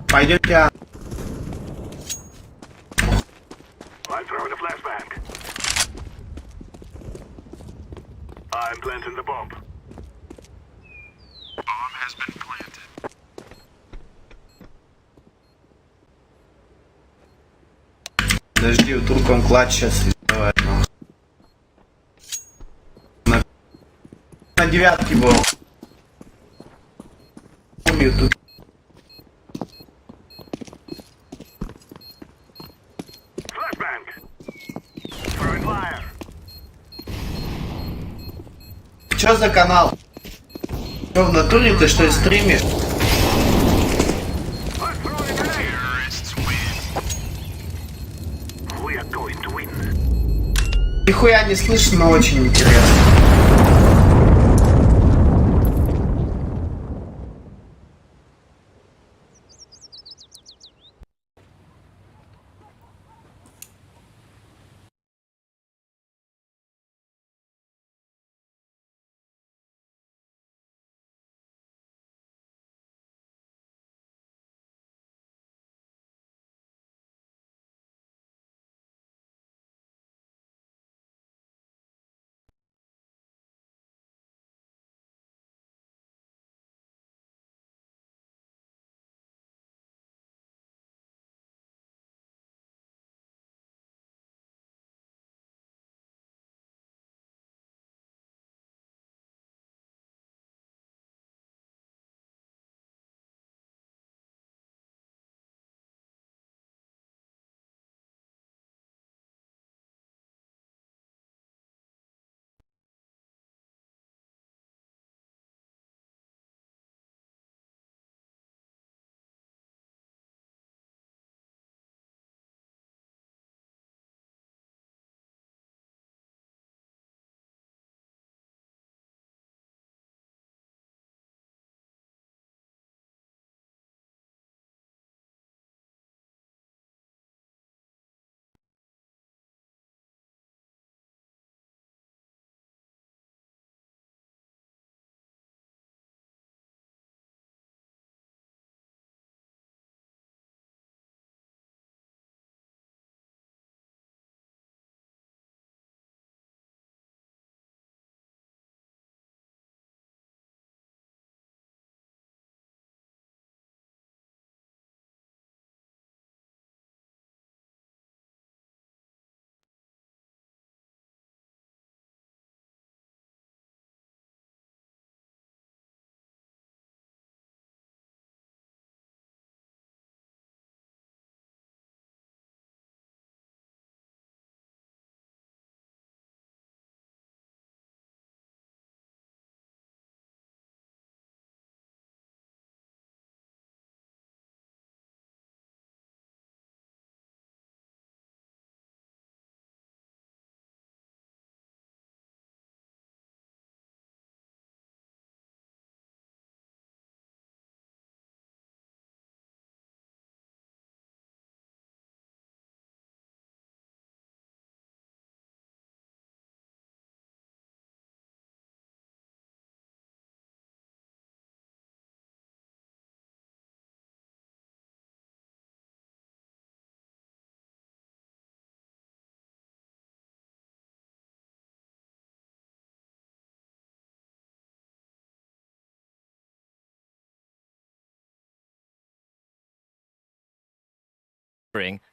Пойдете, а? I'm throwing a flashback. I'm planting the bomb. Bomb has been planted. Подожди, вдруг он клатч сейчас издавает. На девятке был. Помню, тут. Flashbang. Throwing fire. Чё за канал? Что, в натуре ты что, стримишь? I'm throwing a grenade. Terrorists win. We are going to win. Нихуя не слышно, но очень интересно.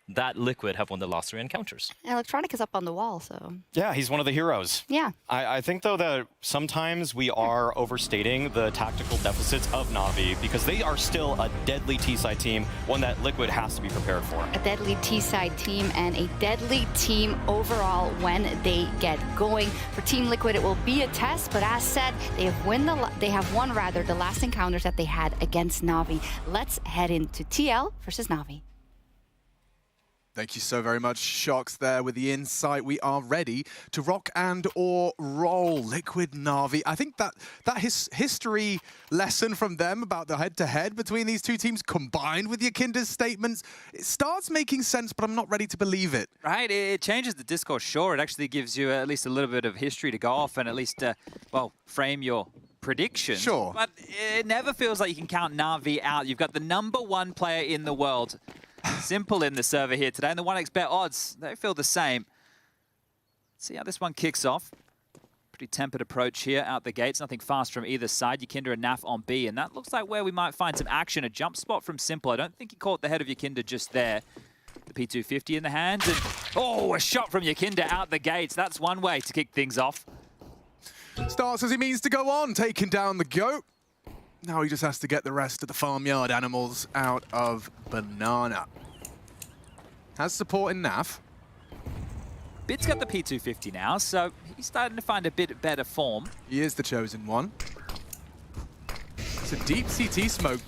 that Liquid have won the last 3 encounters. Electronic is up on the wall, so... Yeah, he's one of the heroes. Yeah. I think, though, that sometimes we are overstating the tactical deficits of Na'Vi because they are still a deadly T-side team, one that Liquid has to be prepared for. A deadly T-side team and a deadly team overall when they get going. For Team Liquid, it will be a test, but as said, they have won the last encounters that they had against Na'Vi. Let's head into TL versus Na'Vi. Thank you so very much, Shocks, there with the insight. We are ready to rock and or roll Liquid Na'Vi. I think that history lesson from them about the head-to-head between these two teams combined with Yakinda's statements, it starts making sense, but I'm not ready to believe it. Right, it changes the discourse, sure. It actually gives you at least a little bit of history to go off and at least, well, frame your prediction. Sure. But it never feels like you can count Na'Vi out. You've got the #1 player in the world. Simple in the server here today, and the 1xBet odds, they feel the same. Let's see how this one kicks off. Pretty tempered approach here out the gates, nothing fast from either side. Yakinda and Naf on B, and that looks like where we might find some action. A jump spot from Simple. I don't think he caught the head of Yakinda just there. The P250 in the hands, and oh, a shot from Yakinda out the gates. That's one way to kick things off. Starts as he means to go on, taking down the goat. Now he just has to get the rest of the farmyard animals out of Banana. Has support in Naf. Bit's got the P250 now, so he's starting to find a bit better form. He is the chosen one. It's a deep CT smoke,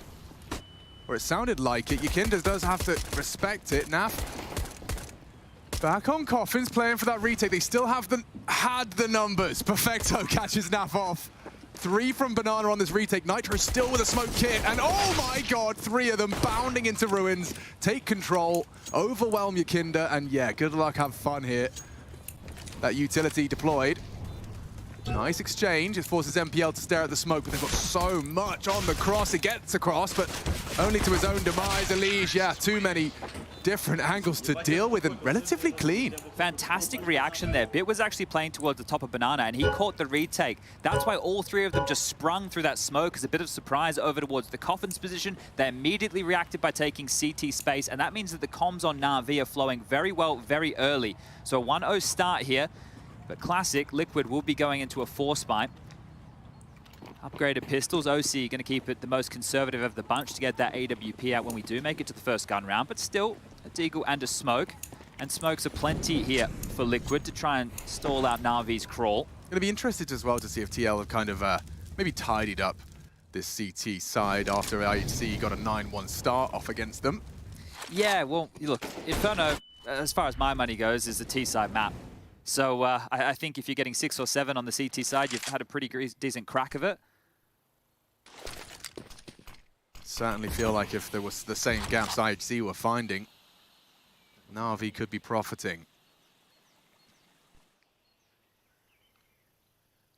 or it sounded like it. Yakinda does have to respect it. Naf back on Coffins, playing for that retake. They still have had the numbers. Perfecto catches Naf off. 3 from Banana on this retake. Nitro still with a smoke kit, and oh my god, 3 of them bounding into ruins. Take control, overwhelm Yakinda, and yeah, good luck, have fun here. That utility deployed. Nice exchange. It forces MPL to stare at the smoke, but they've got so much on the cross. It gets across, but only to his own demise. Elige, yeah, too many different angles to deal with, and relatively clean. Fantastic reaction there. Bit was actually playing towards the top of Banana, and he caught the retake. That's why all 3 of them just sprung through that smoke as a bit of surprise over towards the Coffin's position. They immediately reacted by taking CT space, and that means that the comms on Na'Vi are flowing very well, very early. So a 1-0 start here, but classic, Liquid will be going into a force fight. Upgraded pistols. OC going to keep it the most conservative of the bunch to get that AWP out when we do make it to the first gun round, but still a deagle and a smoke. And smokes are plenty here for Liquid to try and stall out Na'Vi's crawl. Going to be interested as well to see if TL have kind of maybe tidied up this CT side after IHC got a 9-1 start off against them. Yeah, well, look, Inferno, as far as my money goes, is the T-side map. So I think if you're getting 6 or 7 on the CT side, you've had a pretty decent crack of it. Certainly feel like if there was the same gaps IHC were finding, Na'Vi could be profiting.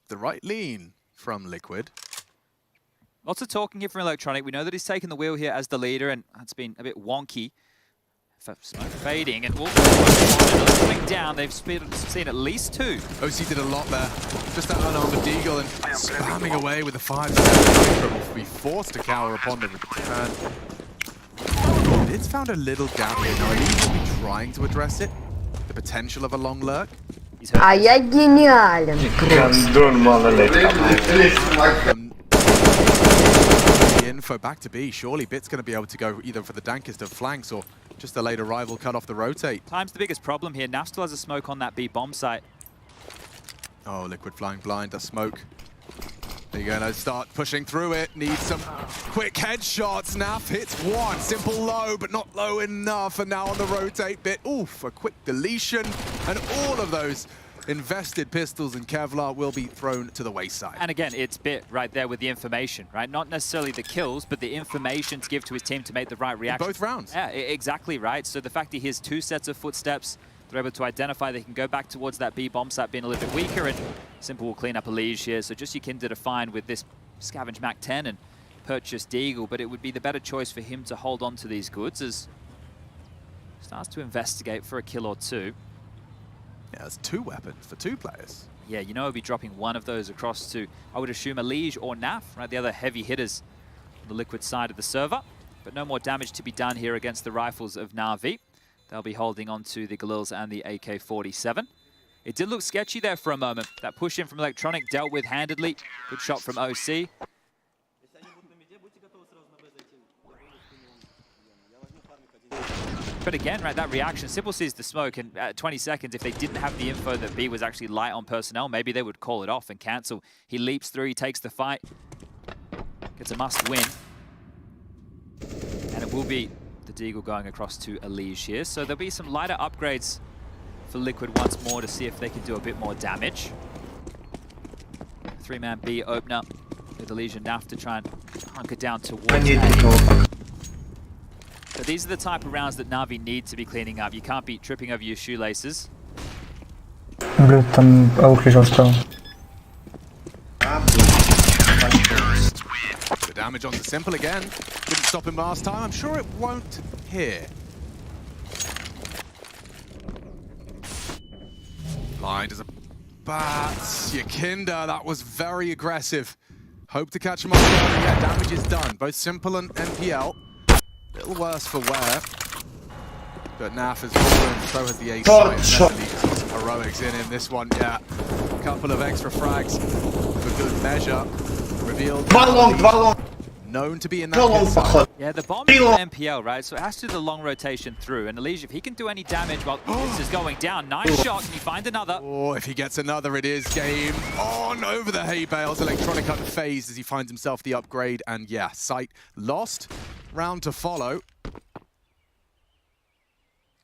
The right lean from Liquid. Lots of talking here from Electronic. We know that he's taken the wheel here as the leader, and that's been a bit wonky. Smoke fading, and coming down. They've seen at least 2. OC did a lot there. Just that unarmed Deagle and spamming away with the 5-7 will be forced to cower upon the return. It's found a little gap here. Now, Elise will be trying to address it. The potential of a long lurk. А я гениален. The info back to B. Surely Bit's going to be able to go either for the dankest of flanks or just a late arrival cut off the rotate. Time's the biggest problem here. Naf still has a smoke on that B bomb site. Oh, Liquid flying blind, the smoke. They're going to start pushing through it. Need some quick headshots. Naf hits 1. Simple low, but not low enough. And now on the rotate Bit. Oof, a quick deletion. And all of those invested pistols and Kevlar will be thrown to the wayside. And again, it's Bit right there with the information, right? Not necessarily the kills, but the information to give to his team to make the right reaction. In both rounds. Yeah, exactly right. So the fact he hears 2 sets of footsteps, they're able to identify they can go back towards that B bomb site being a little bit weaker, and Simple will clean up a Elige here. So just Yakinda to find with this scavenge Mac 10 and purchase Deagle, but it would be the better choice for him to hold on to these goods as starts to investigate for a kill or 2. Yeah, that's 2 weapons for 2 players. Yeah, you know he'll be dropping one of those across to, I would assume, Elige or Naf, right? The other heavy hitters on the Liquid side of the server. But no more damage to be done here against the rifles of Na'Vi. They'll be holding on to the Galils and the AK-47. It did look sketchy there for a moment. That push in from Electronic dealt with handedly. Good shot from OC. But again, right, that reaction, Simple sees the smoke, and at 20 seconds, if they didn't have the info that B was actually light on personnel, maybe they would call it off and cancel. He leaps through, he takes the fight, gets a must win. And it will be the Deagle going across to Elige here. So there'll be some lighter upgrades for Liquid once more to see if they can do a bit more damage. 3-man B opener with Elige and Naf to try and hunker down towards A. But these are the type of rounds that Na'Vi need to be cleaning up. You can't be tripping over your shoelaces. Блюд, там аук лежал справа. The damage on the Simple again. Didn't stop him last time. I'm sure it won't here. Blind as a bat. Yakinda, that was very aggressive. Hope to catch him off guard. Yeah, damage is done. Both Simple and MPL. A little worse for wear. But Naf has fallen, so has the ace. Some heroics in this one, yeah. A couple of extra frags for good measure. Revealed. Known to be in that pit side. Yeah, the bomb is MPL, right? So it has to do the long rotation through. And Elige, if he can do any damage while this is going down, nice shot. Can you find another? Oh, if he gets another, it is game on over the hay bales. Electronic unfazed as he finds himself the upgrade. And yeah, Sight lost. Round to follow.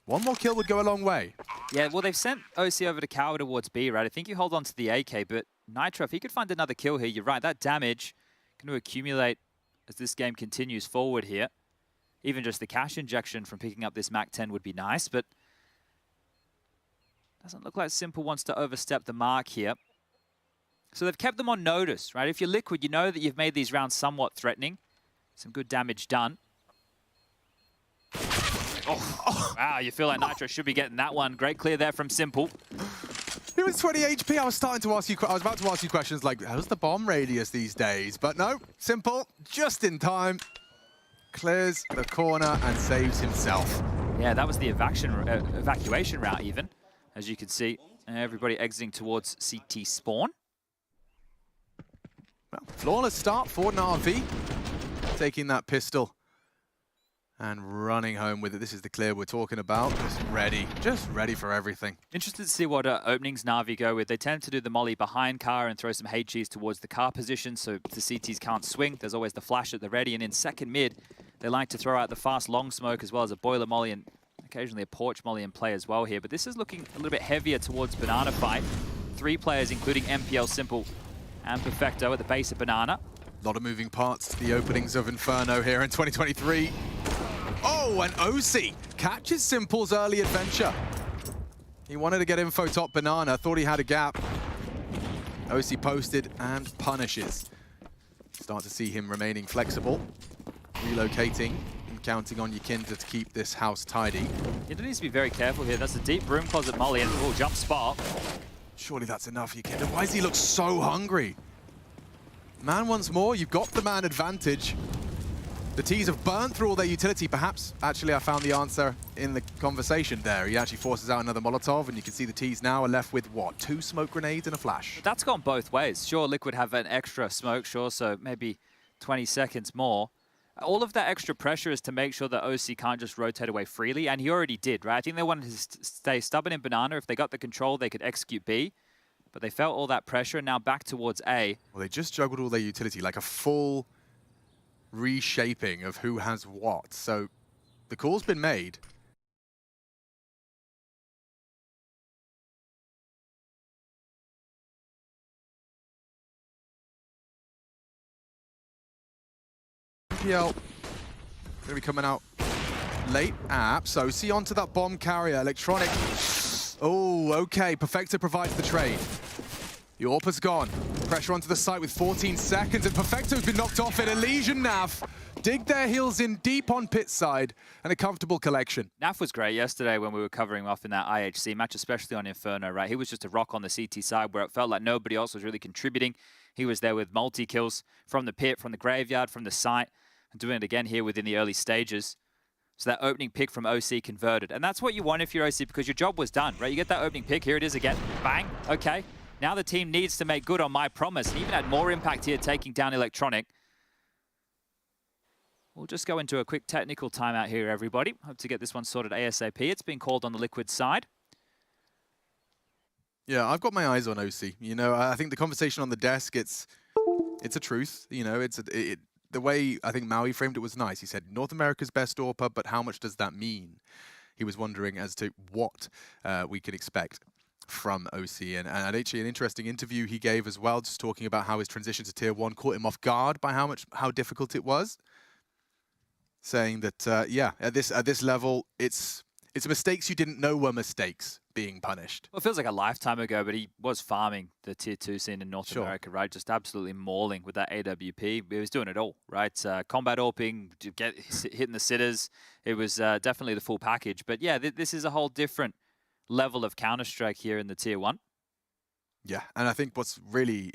One more kill would go a long way. Yeah, well, they've sent OC over to cower towards B, right? I think you hold on to the AK, but Nitro, if he could find another kill here, you're right. That damage going to accumulate as this game continues forward here. Even just the cash injection from picking up this MAC-10 would be nice, but doesn't look like Simple wants to overstep the mark here. So they've kept them on notice, right? If you're Liquid, you know that you've made these rounds somewhat threatening. Some good damage done. Oh, wow, you feel like Nitro should be getting that one. Great clear there from Simple. He was 20 HP. I was about to ask you questions like, how's the bomb radius these days? But no, Simple, just in time, clears the corner and saves himself. Yeah, that was the evacuation route even, as you can see. Everybody exiting towards CT spawn. Well, flawless start for Na'Vi. Taking that pistol and running home with it. This is the clear we're talking about. Just ready for everything. Interested to see what openings Na'Vi go with. They tend to do the molly behind car and throw some HGs towards the car position so the CTs can't swing. There's always the flash at the ready. And in second mid, they like to throw out the fast long smoke as well as a boiler molly and occasionally a porch molly in play as well here. But this is looking a little bit heavier towards Banana fight. 3 players, including MPL, Simple, and Perfecto at the base of Banana. A lot of moving parts to the openings of Inferno here in 2023. Oh, and OC catches Simple's early adventure. He wanted to get info top Banana, thought he had a gap. OC posted and punishes. Start to see him remaining flexible, relocating and counting on Yakinda to keep this house tidy. Yakinda needs to be very careful here. That's a deep broom closet molly and a jump spot. Surely that's enough, Yakinda. Why does he look so hungry? Man once more, you've got the man advantage. The T's have burnt through all their utility. Perhaps, actually, I found the answer in the conversation there. He actually forces out another Molotov, and you can see the T's now are left with, what, 2 smoke grenades and a flash? That's gone both ways. Sure, Liquid have an extra smoke, sure, so maybe 20 seconds more. All of that extra pressure is to make sure that OC can't just rotate away freely, and he already did, right? I think they wanted to stay stubborn in Banana. If they got the control, they could execute B. But they felt all that pressure, and now back towards A. Well, they just juggled all their utility, like a full reshaping of who has what. So the call's been made. PL going to be coming out late. So see onto that bomb carrier. Electronic. Oh, okay. Perfecto provides the trade. The AWP's gone. Pressure onto the site with 14 seconds, and Perfecto's been knocked off it. Elige and Naf dig their heels in deep on pit side, and a comfortable collection. Naf was great yesterday when we were covering him off in that IHC match, especially on Inferno, right? He was just a rock on the CT side where it felt like nobody else was really contributing. He was there with multi-kills from the pit, from the graveyard, from the site, and doing it again here within the early stages. So that opening pick from OC converted. And that's what you want if you're OC, because your job was done, right? You get that opening pick, here it is again, bang, okay. Now the team needs to make good on my promise, and even had more impact here taking down Electronic. We'll just go into a quick technical timeout here, everybody. Hope to get this one sorted ASAP. It's been called on the Liquid side. Yeah, I've got my eyes on OC. You know, I think the conversation on the desk, it's a truth. You know, the way I think Maui framed it was nice. He said, North America's best AWPer, but how much does that mean? He was wondering as to what we could expect from OC. And actually an interesting interview he gave as well, just talking about how his transition to Tier 1 caught him off guard by how difficult it was. Saying that, yeah, at this level, it's mistakes you didn't know were mistakes being punished. Well, it feels like a lifetime ago, but he was farming the Tier 2 scene in North Sure. America, right? Just absolutely mauling with that AWP. He was doing it all, right? Combat AWPing, hitting the sitters. It was definitely the full package. But yeah, this is a whole different level of Counter-Strike here in the Tier 1. Yeah, and I think what's really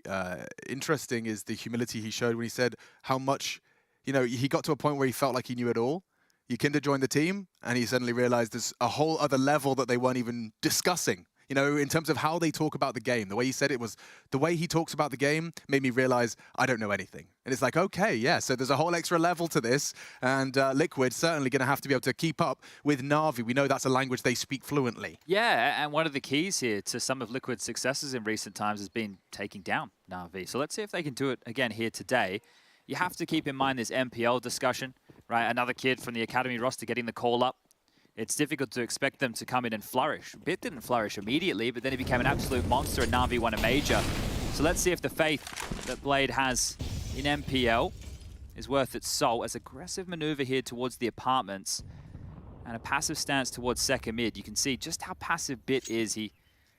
interesting is the humility he showed when he said how much, you know, he got to a point where he felt like he knew it all. Yakinda joined the team, and he suddenly realized there's a whole other level that they weren't even discussing. You know, in terms of how they talk about the game. The way he said it was, the way he talks about the game made me realize I don't know anything. And it's like, okay, yeah, so there's a whole extra level to this, and Liquid certainly going to have to be able to keep up with Na'Vi. We know that's a language they speak fluently. Yeah, and one of the keys here to some of Liquid's successes in recent times has been taking down Na'Vi. So let's see if they can do it again here today. You have to keep in mind this MPL discussion, right? Another kid from the Academy roster getting the call up. It's difficult to expect them to come in and flourish. Bit didn't flourish immediately, but then he became an absolute monster and Na'Vi won a major. So let's see if the faith that Blade has in MPL is worth its salt. As aggressive maneuver here towards the apartments and a passive stance towards second mid. You can see just how passive Bit is. He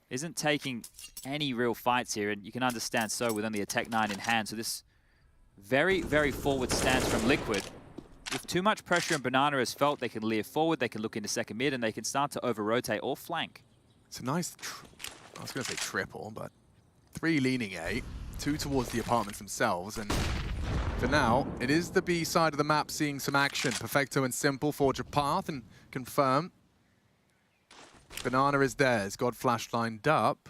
isn't taking any real fights here, and you can understand so with only a Tech 9 in hand. So this very, very forward stance from Liquid. If too much pressure and Banana is felt, they can leer forward, they can look into second mid, and they can start to over-rotate or flank. It's a nice, I was going to say triple, but 3 leaning A, 2 towards the apartments themselves, and for now, it is the B side of the map seeing some action. Perfecto and Simple forge a path and confirm. Banana is there, it's got flash lined up.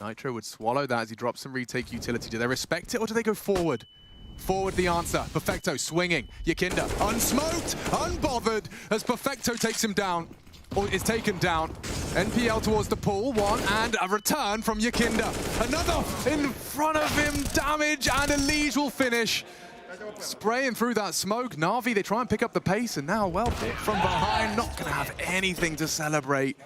Nitro would swallow that as he drops some retake utility. Do they respect it or do they go forward? Forward the answer. Perfecto swinging. Yakinda unsmoked, unbothered as Perfecto takes him down, or is taken down. NPL towards the pool, 1, and a return from Yakinda. Another in front of him, damage, and Elige will finish. Spraying through that smoke. Na'Vi, they try and pick up the pace, and now, well, from behind, not going to have anything to celebrate.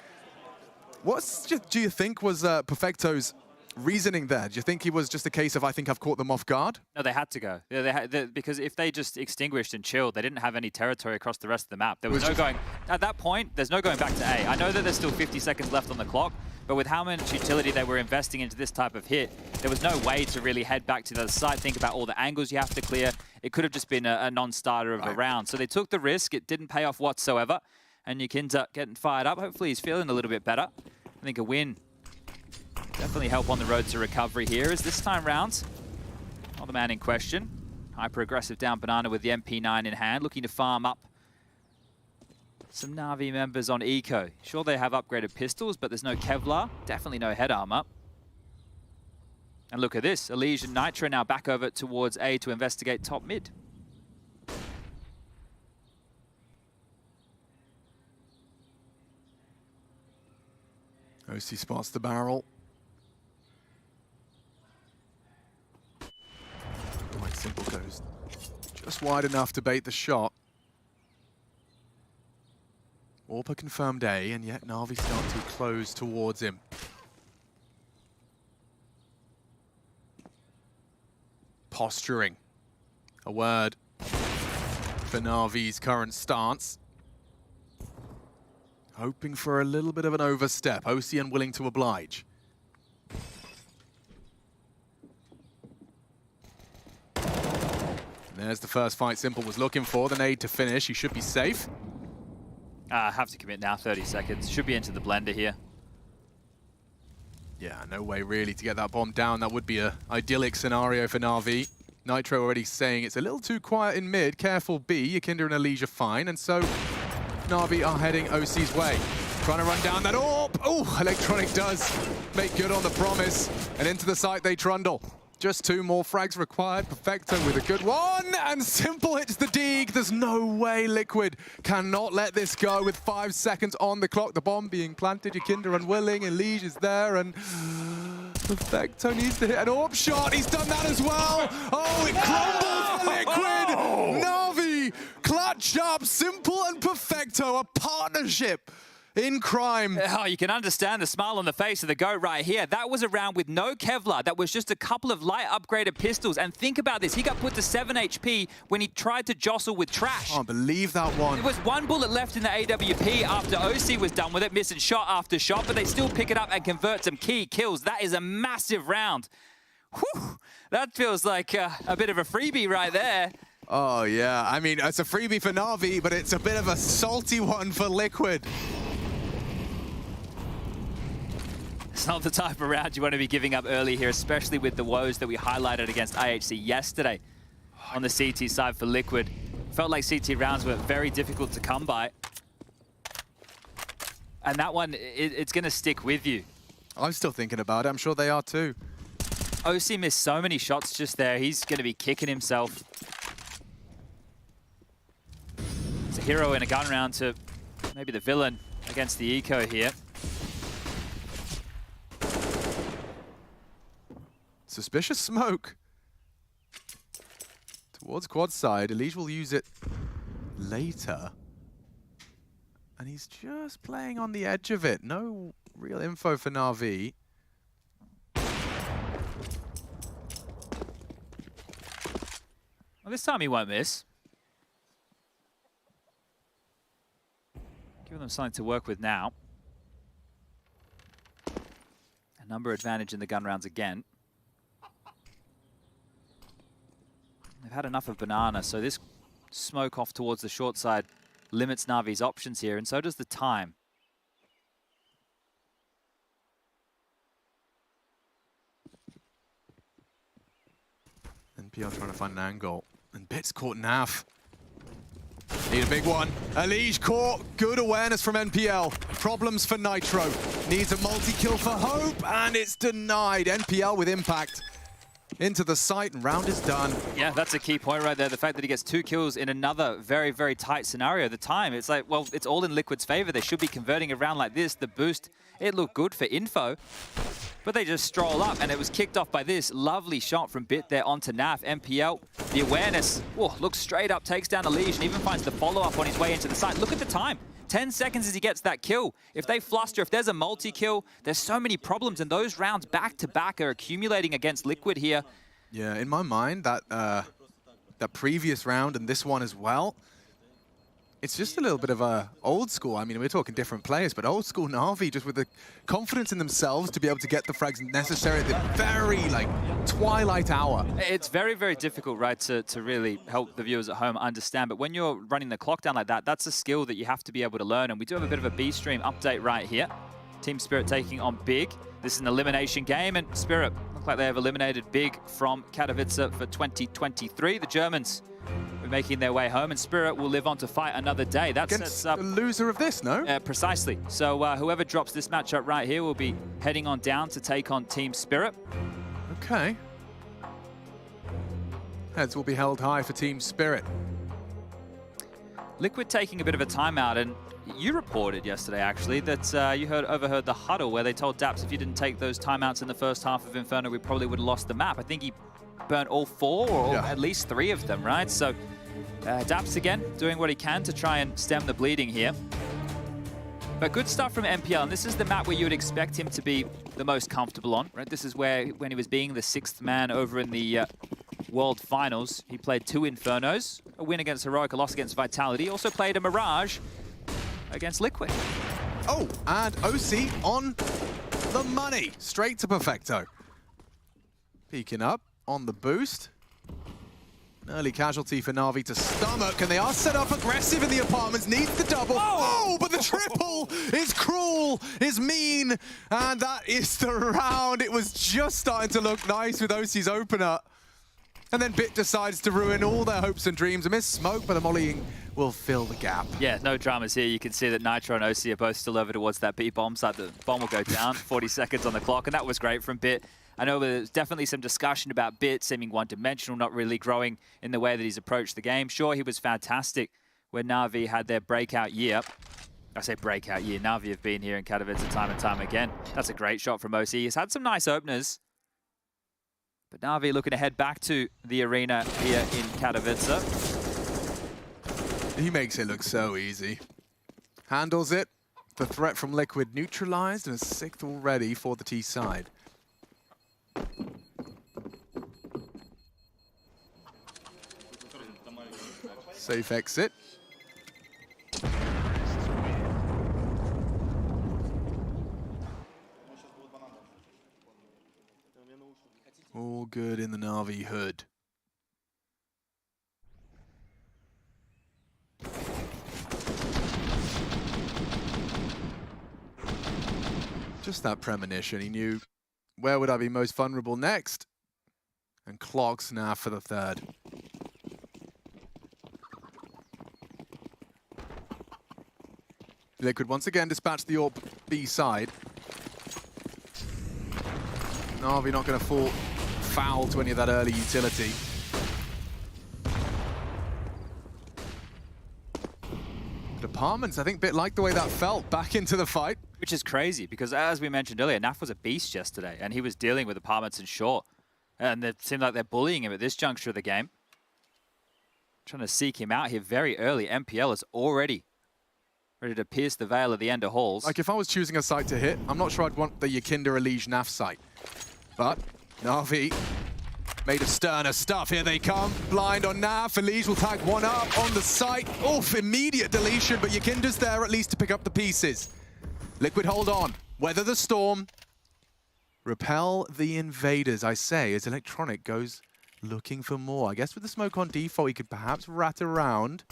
What do you think was Perfecto's reasoning there? Do you think he was just a case of, I think I've caught them off guard? No, they had to go. Yeah, because if they just extinguished and chilled, they didn't have any territory across the rest of the map. There was no going, at that point, there's no going back to A. I know that there's still 50 seconds left on the clock, but with how much utility they were investing into this type of hit, there was no way to really head back to the other side, think about all the angles you have to clear. It could have just been a non-starter of a round. So they took the risk. It didn't pay off whatsoever. And Yakinda getting fired up. Hopefully he's feeling a little bit better. I think a win definitely help on the road to recovery here, as this time round, not the man in question. Hyper-aggressive down Banana with the MP9 in hand, looking to farm up some Na'Vi members on Eco. Sure, they have upgraded pistols, but there's no Kevlar, definitely no head armor. And look at this, Elige and Nitro now back over towards A to investigate top mid. OC spots the barrel. Right, Simple goes just wide enough to bait the shot. AWPer confirmed A, and yet Na'Vi start to close towards him. Posturing. A word for Na'Vi's current stance. Hoping for a little bit of an overstep. OC unwilling to oblige. And there's the first fight Simple was looking for. The nade to finish. He should be safe. Have to commit now, 30 seconds. Should be into the blender here. Yeah, no way really to get that bomb down. That would be an idyllic scenario for Na'Vi. Nitro already saying it's a little too quiet in mid. Careful B. Yakinda and Elige are fine. And so Na'Vi are heading OC's way. Trying to run down that AWP. Oh, Electronic does make good on the promise. And into the site they trundle. Just 2 more frags required. Perfecto with a good one. And Simple hits the dig. There's no way Liquid cannot let this go with 5 seconds on the clock. The bomb being planted. Yakinda unwilling. Elige is there. And Perfecto needs to hit an AWP shot. He's done that as well. Oh, it crumbles for Liquid. Na'Vi clutch up. Simple and Perfecto, a partnership in crime. Oh, you can understand the smile on the face of the GOAT right here. That was a round with no Kevlar. That was just a couple of light upgraded pistols. And think about this. He got put to 7 HP when he tried to jostle with Trash. Can't believe that one. There was 1 bullet left in the AWP after OC was done with it, missing shot after shot, but they still pick it up and convert some key kills. That is a massive round. Whew, that feels like a bit of a freebie right there. Oh, yeah. I mean, it's a freebie for Na'Vi, but it's a bit of a salty one for Liquid. It's not the type of round you want to be giving up early here, especially with the woes that we highlighted against IHC yesterday on the CT side for Liquid. Felt like CT rounds were very difficult to come by. And that one, it's going to stick with you. I'm still thinking about it. I'm sure they are too. OC missed so many shots just there. He's going to be kicking himself. It's a hero in a gun round to maybe the villain against the eco here. Suspicious smoke towards quad side. Elige will use it later. And he's just playing on the edge of it. No real info for Na'Vi. Well, this time he won't miss. Giving them something to work with now. A number advantage in the gun rounds again. They've had enough of banana, so this smoke off towards the short side limits Na'Vi's options here, and so does the time. NPL trying to find an angle, and Bits caught Naf. Need a big one. Elige caught. Good awareness from NPL. Problems for Nitro. Needs a multi-kill for Hope, and it's denied. NPL with impact into the site, and round is done. Yeah, that's a key point right there. The fact that he gets 2 kills in another very, very tight scenario. The time, it's like, well, it's all in Liquid's favor. They should be converting a round like this. The boost, it looked good for info, but they just stroll up, and it was kicked off by this lovely shot from Bit there onto Naf. NPL, the awareness, looks straight up, takes down Elige, and even finds the follow-up on his way into the site. Look at the time. 10 seconds as he gets that kill. If they fluster, if there's a multi-kill, there's so many problems, and those rounds back-to-back are accumulating against Liquid here. Yeah, in my mind, that previous round and this one as well, it's just a little bit of a old school. I mean, we're talking different players, but old school Na'Vi, just with the confidence in themselves to be able to get the frags necessary at the very, twilight hour. It's very, very difficult, right, to really help the viewers at home understand. But when you're running the clock down like that, that's a skill that you have to be able to learn. And we do have a bit of a B-stream update right here. Team Spirit taking on Big. This is an elimination game, and Spirit look like they have eliminated Big from Katowice for 2023. The Germans are making their way home, and Spirit will live on to fight another day. That sets up the loser of this, no? Precisely. So whoever drops this matchup right here will be heading on down to take on Team Spirit. Okay. Heads will be held high for Team Spirit. Liquid taking a bit of a timeout, and you reported yesterday, actually, that you overheard the huddle where they told Daps if you didn't take those timeouts in the first half of Inferno, we probably would have lost the map. I think he burnt all 4 or at least 3 of them, right? So Daps again doing what he can to try and stem the bleeding here. But good stuff from NPL, and this is the map where you would expect him to be the most comfortable on, right? This is where, when he was being the 6th man over in the World Finals, he played 2 Infernos, a win against Heroic, a loss against Vitality. He also played a Mirage against Liquid. Oh, and OC on the money. Straight to Perfecto. Peeking up on the boost. An early casualty for Na'Vi to stomach, and they are set up aggressive in the apartments. Needs the double. Oh, but the triple is cruel, is mean, and that is the round. It was just starting to look nice with OC's opener. And then Bit decides to ruin all their hopes and dreams. A missed smoke, but the mollying will fill the gap. Yeah, no dramas here. You can see that Nitro and OC are both still over towards that B bomb site. The bomb will go down, 40 seconds on the clock, and that was great from Bit. I know there's definitely some discussion about Bit seeming one-dimensional, not really growing in the way that he's approached the game. Sure, he was fantastic when Na'Vi had their breakout year. I say breakout year. Na'Vi have been here in Katowice time and time again. That's a great shot from OC. He's had some nice openers. But Na'Vi looking to head back to the arena here in Katowice. He makes it look so easy. Handles it. The threat from Liquid neutralized and a 6th already for the T side. Safe exit. All good in the Na'Vi hood. Just that premonition. He knew, where would I be most vulnerable next? And clocks now for the third. Liquid once again dispatched the AWP B side. Na'Vi not going to fall foul to any of that early utility. Departments, I think, Bit like the way that felt back into the fight. Which is crazy, because as we mentioned earlier, Naf was a beast yesterday, and he was dealing with Apartments and Short. And it seemed like they're bullying him at this juncture of the game. Trying to seek him out here very early. MPL is already ready to pierce the veil at the end of halls. Like, if I was choosing a site to hit, I'm not sure I'd want the Yakinda Elige Naf site. But Na'Vi made of sterner stuff. Here they come. Blind on Naf. Elige will tag one up on the site. Oof, immediate deletion, but Yakinda's there at least to pick up the pieces. Liquid hold on. Weather the storm. Repel the invaders, I say, as Electronic goes looking for more. I guess with the smoke on default, he could perhaps rat around.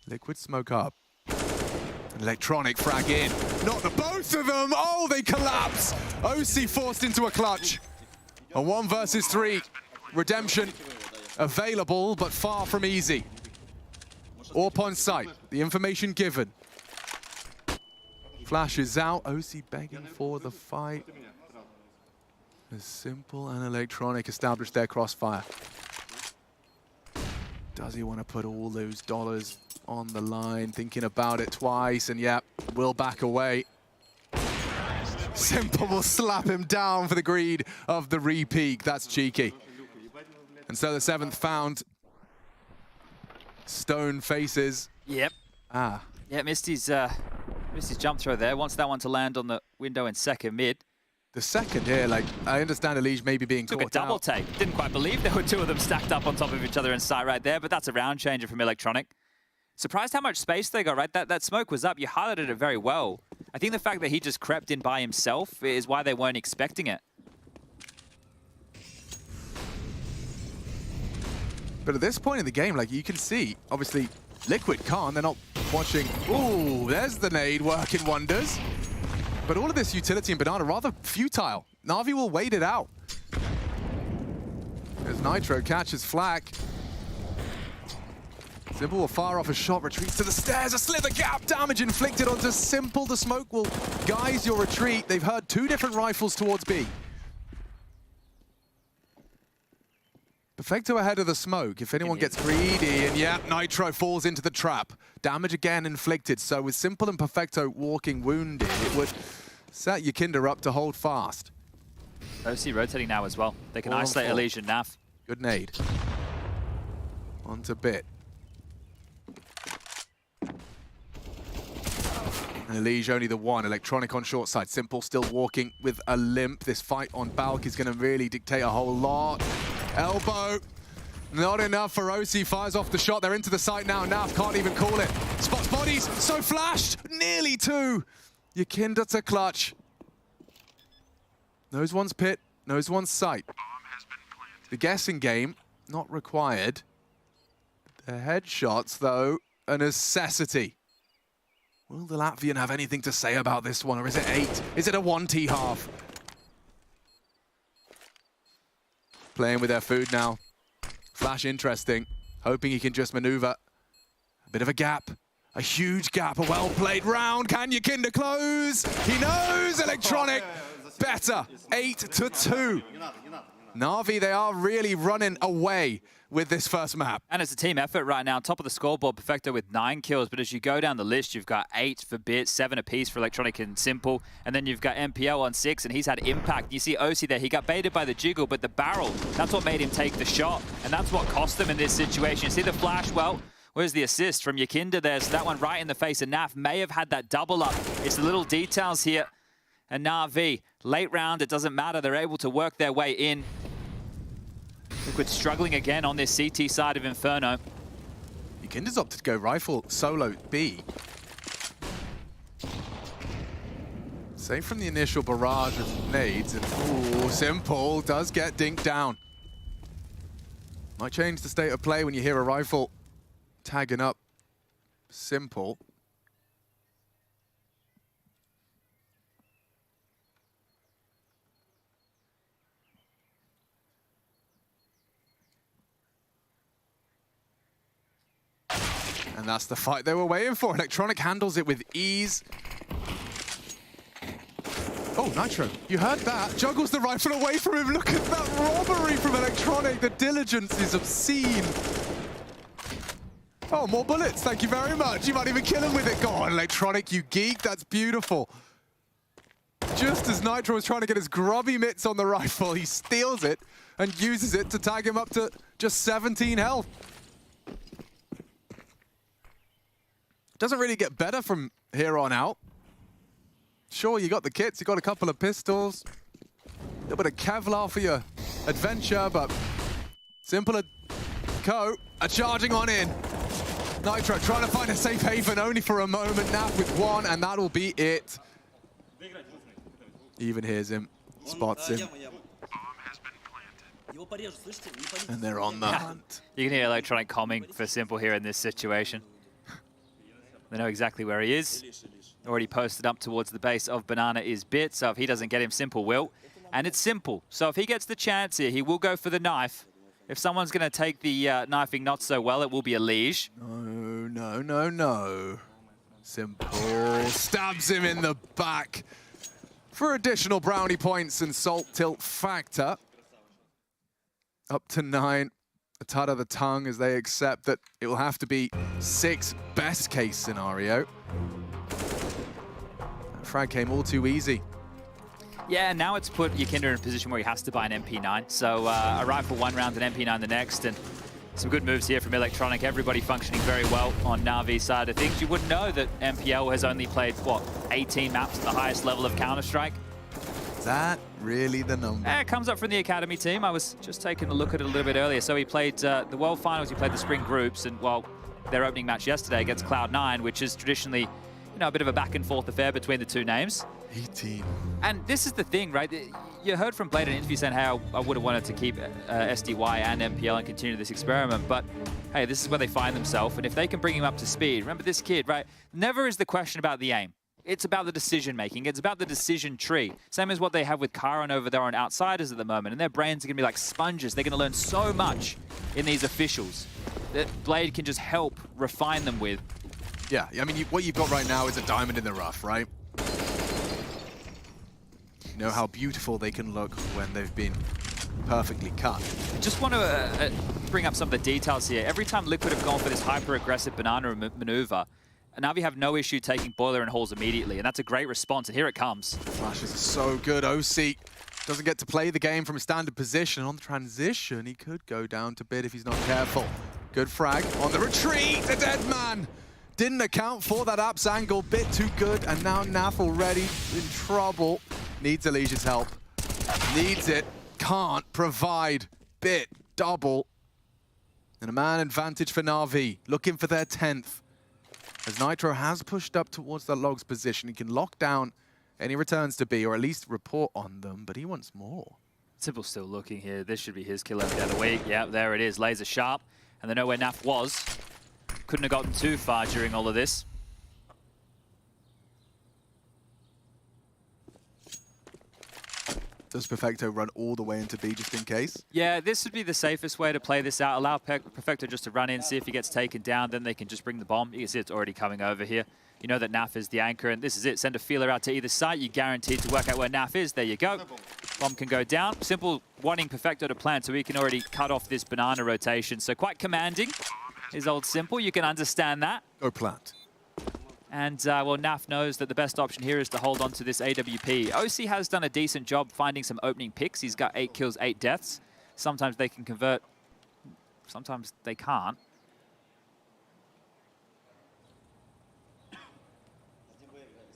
Liquid smoke up. Electronic frag in. Not the both of them. Oh, they collapse. OC forced into a clutch. A 1 versus 3. Redemption available, but far from easy. AWP on site. The information given. Flash is out. OC begging for the fight. As Simple and Electronic establish their crossfire. Does he want to put all those dollars on the line, thinking about it twice, and yeah, will back away. Simple will slap him down for the greed of the re-peak. That's cheeky. And so the 7th found. Stone faces. Yep. Ah. Yeah, missed his jump throw there. Wants that one to land on the window in second mid. The second here, like, I understand Elige maybe being Took caught a double out. take. Didn't quite believe there were 2 of them stacked up on top of each other in sight right there, but that's a round changer from Electronic. Surprised how much space they got, right? That smoke was up. You highlighted it very well. I think the fact that he just crept in by himself is why they weren't expecting it. But at this point in the game, like, you can see, obviously, Liquid can't. They're not watching. Ooh, there's the nade working wonders. But all of this utility in Banana rather futile. Na'Vi will wait it out. As Nitro catches flak. Simple will fire off a shot, retreats to the stairs, a slither gap, damage inflicted onto Simple. The smoke will guise your retreat. They've heard 2 different rifles towards B. Perfecto ahead of the smoke. If anyone gets greedy, and yeah, Nitro falls into the trap. Damage again inflicted. So with Simple and Perfecto walking wounded, it would set Yakinda up to hold fast. OC rotating now as well. They can 4 on isolate 4. Elige and Naf. Good nade. Onto Bit. And Elige only the 1. Electronic on short side. Simple still walking with a limp. This fight on Balk is going to really dictate a whole lot. Elbow. Not enough for OC. Fires off the shot. They're into the site now. Naf can't even call it. Spots bodies. So flashed. Nearly 2. Yakinda to clutch. Knows one's pit. Knows one's site. The guessing game, not required. The headshots, though, a necessity. Will the Latvian have anything to say about this one, or is it 8? Is it a 1T half? Playing with their food now. Flash interesting. Hoping he can just maneuver. A bit of a gap. A huge gap. A well-played round. Can Yakinda close? He knows! Electronic better. 8-2. Na'Vi, they are really running away with this first map. And it's a team effort right now. Top of the scoreboard, Perfecto with 9 kills. But as you go down the list, you've got 8 for Bit, 7 apiece for Electronic and Simple. And then you've got MPL on 6, and he's had impact. You see OC there. He got baited by the jiggle, but the barrel, that's what made him take the shot. And that's what cost him in this situation. You see the flash? Well, where's the assist from Yakinda there? So that one right in the face of Naf may have had that double up. It's the little details here. And Na'Vi, late round, it doesn't matter. They're able to work their way in. Liquid struggling again on this CT side of Inferno. Yakinda's opted to go rifle solo B. Safe from the initial barrage of nades, and ooh, Simple does get dinked down. Might change the state of play when you hear a rifle tagging up Simple. And that's the fight they were waiting for. Electronic handles it with ease. Oh, Nitro, you heard that. Juggles the rifle away from him. Look at that robbery from Electronic. The diligence is obscene. Oh, more bullets. Thank you very much. You might even kill him with it. Go on, Electronic, you geek. That's beautiful. Just as Nitro was trying to get his grubby mitts on the rifle, he steals it and uses it to tag him up to just 17 health. Doesn't really get better from here on out. Sure, you got the kits, you got a couple of pistols, a little bit of Kevlar for your adventure, but Simple Co are charging on in. Nitro trying to find a safe haven only for a moment. Naf with 1, and that'll be it. Even hears him, spots him. And they're on the hunt. You can hear Electronic calming for Simple here in this situation. They know exactly where he is. Already posted up towards the base of Banana is Bit, so if he doesn't get him, Simple will. And it's Simple. So if he gets the chance here, he will go for the knife. If someone's going to take the knifing not so well, it will be a Liege. No, no, no, no. Simple stabs him in the back for additional brownie points and salt tilt factor. Up to 9. A tud of the tongue as they accept that it will have to be 6 best case scenario. That frag came all too easy. Yeah, now it's put Yakinda in a position where he has to buy an MP9. So a rifle 1 round and MP9 the next. And some good moves here from Electronic. Everybody functioning very well on Na'Vi's side of things. You wouldn't know that MPL has only played, what, 18 maps at the highest level of Counter-Strike? Is that really the number? It comes up from the Academy team. I was just taking a look at it a little bit earlier. So he played the World Finals, he played the Spring Groups, and, well, their opening match yesterday against Cloud9, which is traditionally, you know, a bit of a back-and-forth affair between the two names. 18. And this is the thing, right? You heard from Blade in an interview saying how I would have wanted to keep SDY and MPL and continue this experiment, but hey, this is where they find themselves, and if they can bring him up to speed, remember this kid, right? Never is the question about the aim. It's about the decision-making. It's about the decision tree. Same as what they have with Karan over there on Outsiders at the moment, and their brains are going to be like sponges. They're going to learn so much in these officials that Blade can just help refine them with. Yeah, I mean, what you've got right now is a diamond in the rough, right? You know how beautiful they can look when they've been perfectly cut. I just want to bring up some of the details here. Every time Liquid have gone for this hyper-aggressive banana maneuver, Na'Vi have no issue taking Boiler and Halls immediately, and that's a great response, and here it comes. Flashes are so good. OC doesn't get to play the game from a standard position. On the transition, he could go down to Bit if he's not careful. Good frag on the retreat, the dead man! Didn't account for that Apps angle, Bit too good, and now Naf already in trouble. Needs Alicia's help. Needs it, can't provide. Bit, double. And a man advantage for Na'Vi, looking for their 10th. As Nitro has pushed up towards the logs position, he can lock down any returns to B, or at least report on them, but he wants more. Simple's still looking here. This should be his kill every other week. Yeah, there it is, laser sharp. And they know where Naf was. Couldn't have gotten too far during all of this. Does Perfecto run all the way into B just in case? Yeah, this would be the safest way to play this out. Allow Perfecto just to run in, see if he gets taken down, then they can just bring the bomb. You can see it's already coming over here. You know that Naf is the anchor, and this is it. Send a feeler out to either side. You're guaranteed to work out where Naf is. There you go. Bomb can go down. Simple wanting Perfecto to plant, so he can already cut off this banana rotation. So quite commanding is old Simple. You can understand that. Go plant. And, well, Naf knows that the best option here is to hold on to this AWP. OC has done a decent job finding some opening picks. He's got 8 kills, 8 deaths. Sometimes they can convert. Sometimes they can't.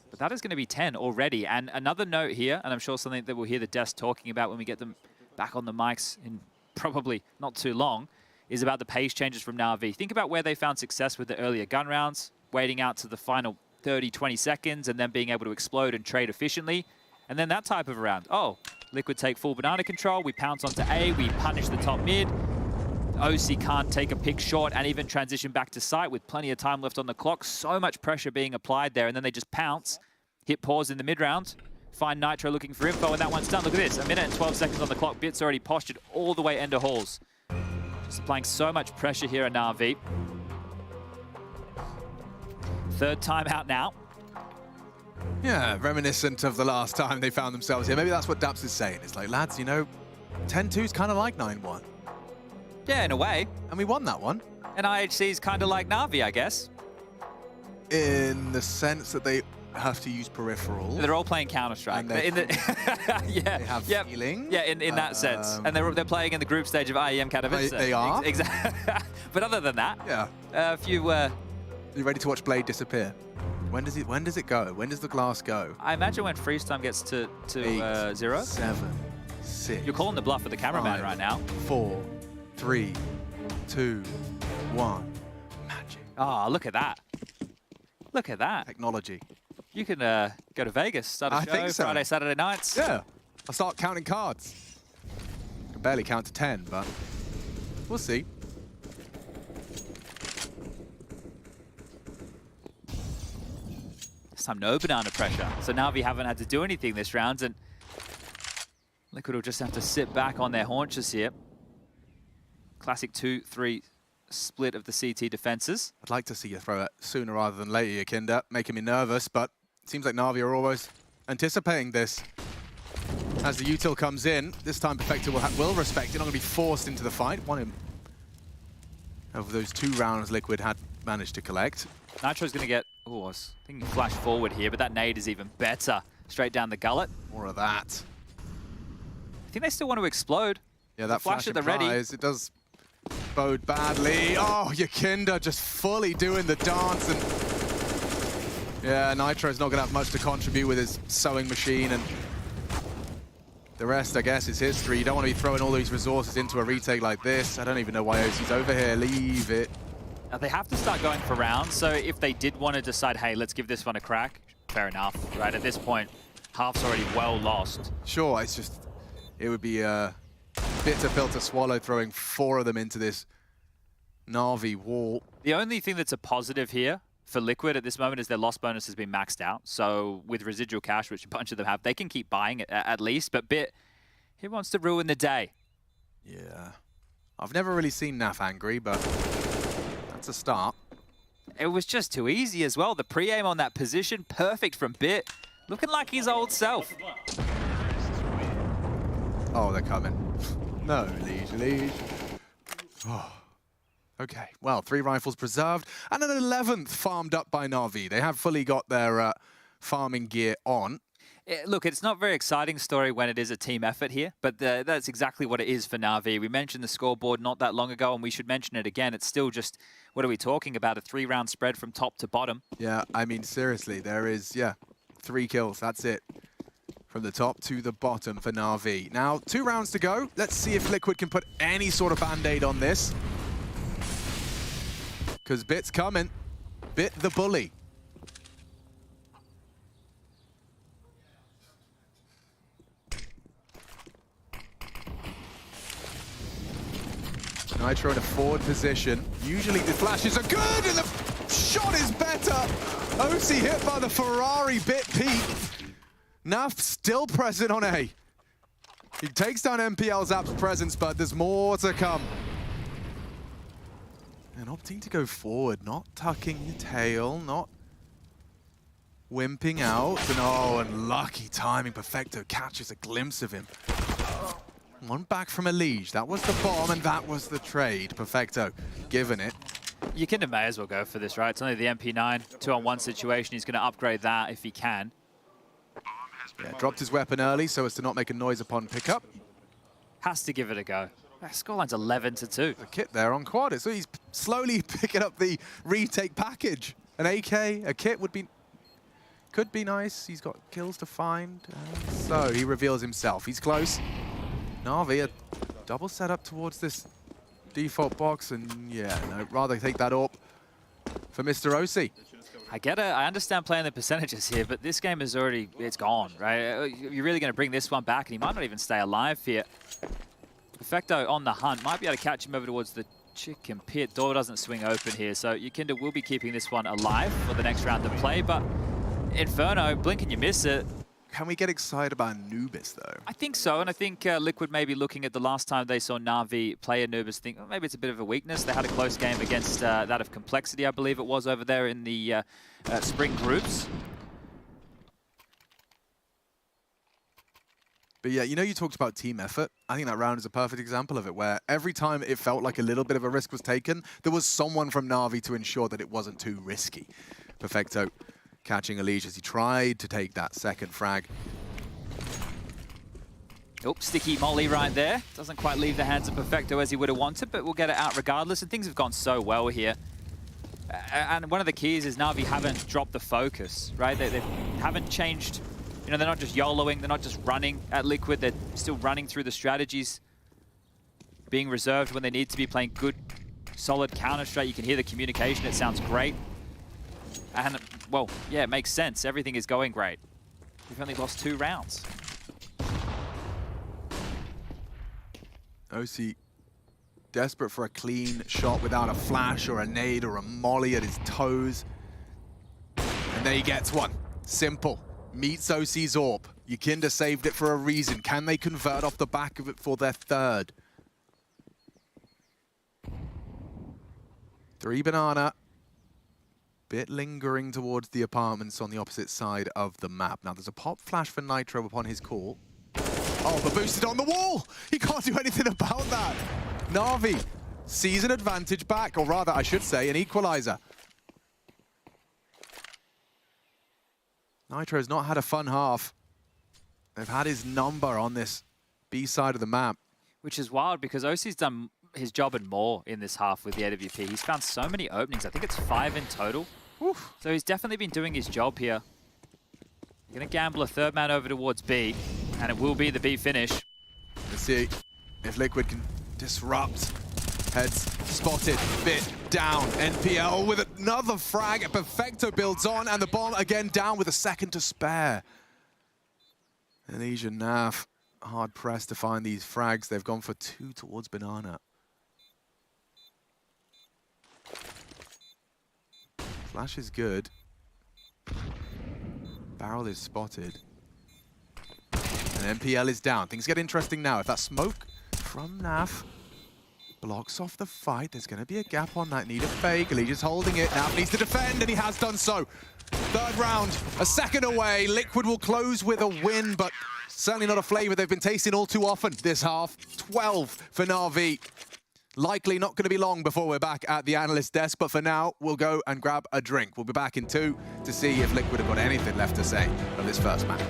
But that is going to be 10 already. And another note here, and I'm sure something that we'll hear the desk talking about when we get them back on the mics in probably not too long, is about the pace changes from Na'Vi. Think about where they found success with the earlier gun rounds, waiting out to the final 30, 20 seconds, and then being able to explode and trade efficiently. And then that type of round. Oh, Liquid take full banana control. We pounce onto A. We punish the top mid. OC can't take a pick short and even transition back to site with plenty of time left on the clock. So much pressure being applied there, and then they just pounce, hit pause in the mid-round, find Nitro looking for info, and that one's done. Look at this, 1 minute and 12 seconds on the clock. Bit's already postured all the way into halls. Just applying so much pressure here at Na'Vi. Third time out now. Yeah, reminiscent of the last time they found themselves here. Maybe that's what Daps is saying. It's like, lads, you know, 10-2 is kind of like 9-1. Yeah, in a way. And we won that one. And IHC is kind of like Na'Vi, I guess. In the sense that they have to use peripheral. They're all playing Counter-Strike. Yeah, they have feeling. Yeah, in that sense. And they're playing in the group stage of IEM Katowice. They are. Exactly. But other than that, yeah. A few... Are you ready to watch Blade disappear? When does it go? When does the glass go? I imagine when freeze time gets to 8, 0. 7, 6. You're calling the bluff with the cameraman 5, right now. 4, 3, 2, 1. Magic. Oh, look at that. Look at that. Technology. You can go to Vegas, start a show, think so. Friday, Saturday nights. Yeah. I'll start counting cards. I can barely count to 10, but we'll see. This time no banana pressure. So now we haven't had to do anything this round, and Liquid will just have to sit back on their haunches here. Classic 2-3 split of the CT defenses. I'd like to see you throw it sooner rather than later, Yakinda, making me nervous, but it seems like Na'Vi are always anticipating this. As the util comes in, this time Perfecto will respect it, not going to be forced into the fight. One of those 2 rounds Liquid had managed to collect. Nitro's going to get, I was thinking flash forward here, but that nade is even better. Straight down the gullet. More of that. I think they still want to explode. Yeah, that flash at the ready. It does bode badly. Oh, Yakinda just fully doing the dance. And yeah, Nitro's not going to have much to contribute with his sewing machine. And the rest, I guess, is history. You don't want to be throwing all these resources into a retake like this. I don't even know why OC's over here. Leave it. Now they have to start going for rounds, so if they did want to decide, hey, let's give this one a crack, fair enough, right? At this point, half's already well lost. Sure, it's just, it would be a bitter pill to swallow throwing 4 of them into this Na'Vi wall. The only thing that's a positive here for Liquid at this moment is their loss bonus has been maxed out. So with residual cash, which a bunch of them have, they can keep buying it at least, but Bit, he wants to ruin the day. Yeah. I've never really seen Naf angry, but that's a start. It was just too easy as well. The pre-aim on that position, perfect from Bit. Looking like his old self. Oh, they're coming. No, Liege. Oh. Okay, well, 3 rifles preserved, and an 11th farmed up by Na'Vi. They have fully got their farming gear on. Look, it's not a very exciting story when it is a team effort here, but that's exactly what it is for Na'Vi. We mentioned the scoreboard not that long ago, and we should mention it again. It's still just, what are we talking about, a 3-round spread from top to bottom? Yeah, I mean, seriously, there is, 3 kills, that's it. From the top to the bottom for Na'Vi. Now, 2 rounds to go. Let's see if Liquid can put any sort of band-aid on this. Because Bit's coming. Bit the bully. Nitro in a forward position. Usually the flashes are good and the shot is better. OC hit by the Ferrari Bit Pete. Naf still present on A. He takes down MPL's Zap's presence, but there's more to come. And opting to go forward, not tucking the tail, not wimping out. And oh, and lucky timing. Perfecto catches a glimpse of him. One back from Elige. That was the bomb, and that was the trade. Perfecto given it. Yakinda may as well go for this, right? It's only the MP9 2-on-1 situation. He's going to upgrade that if he can. Yeah, dropped his weapon early so as to not make a noise upon pickup. Has to give it a go. Scoreline's 11-2. The kit there on quad. So he's slowly picking up the retake package. An AK, a kit could be nice. He's got kills to find. So he reveals himself. He's close. Na'Vi, a double setup towards this default box, and yeah, no, rather take that up for Mr. OC. I understand playing the percentages here, but this game is already, it's gone, right? You're really going to bring this one back, and he might not even stay alive here. Perfecto on the hunt, might be able to catch him over towards the chicken pit. Door doesn't swing open here, so Yakinda will be keeping this one alive for the next round of play, but Inferno, blink and you miss it. Can we get excited about Anubis, though? I think so, and I think Liquid may be looking at the last time they saw Na'Vi play Anubis, think, oh, maybe it's a bit of a weakness. They had a close game against that of Complexity, I believe it was, over there in the spring groups. But yeah, you know, you talked about team effort. I think that round is a perfect example of it, where every time it felt like a little bit of a risk was taken, there was someone from Na'Vi to ensure that it wasn't too risky. Perfecto catching Elige as he tried to take that second frag. Oh, sticky molly right there. Doesn't quite leave the hands of Perfecto as he would have wanted, but we'll get it out regardless. And things have gone so well here. And one of the keys is Na'Vi haven't dropped the focus, right? They haven't changed. You know, they're not just YOLOing, they're not just running at Liquid, they're still running through the strategies, being reserved when they need to be, playing good, solid Counter-Strike. You can hear the communication, it sounds great. And, well, yeah, it makes sense. Everything is going great. We've only lost 2 rounds. OC desperate for a clean shot without a flash or a nade or a molly at his toes. And there he gets one. Simple. Meets OC's AWP. Yakinda saved it for a reason. Can they convert off the back of it for their third? 3 banana. Bit lingering towards the apartments on the opposite side of the map. Now there's a pop flash for Nitro upon his call. Oh, but boosted on the wall! He can't do anything about that. Na'Vi sees an advantage back, or rather, I should say, an equalizer. Nitro's not had a fun half. They've had his number on this B side of the map. Which is wild because OC's done his job and more in this half with the AWP. He's found so many openings. I think it's 5 in total. Oof. So he's definitely been doing his job here. Gonna gamble a third man over towards B, and it will be the B finish. Let's see if Liquid can disrupt. Heads spotted, bit down. NPL with another frag. Perfecto builds on, and the bomb again down with a second to spare. Elige and Naf hard pressed to find these frags. They've gone for 2 towards Banana. Flash is good. Barrel is spotted. And NPL is down. Things get interesting now. If that smoke from Naf blocks off the fight, there's going to be a gap on that. Need a fake. Elige is holding it. Naf needs to defend, and he has done so. Third round, a second away. Liquid will close with a win, but certainly not a flavor they've been tasting all too often this half. 12 for Na'Vi. Likely not going to be long before we're back at the analyst desk, but for now, we'll go and grab a drink. We'll be back in 2 to see if Liquid have got anything left to say of this first match.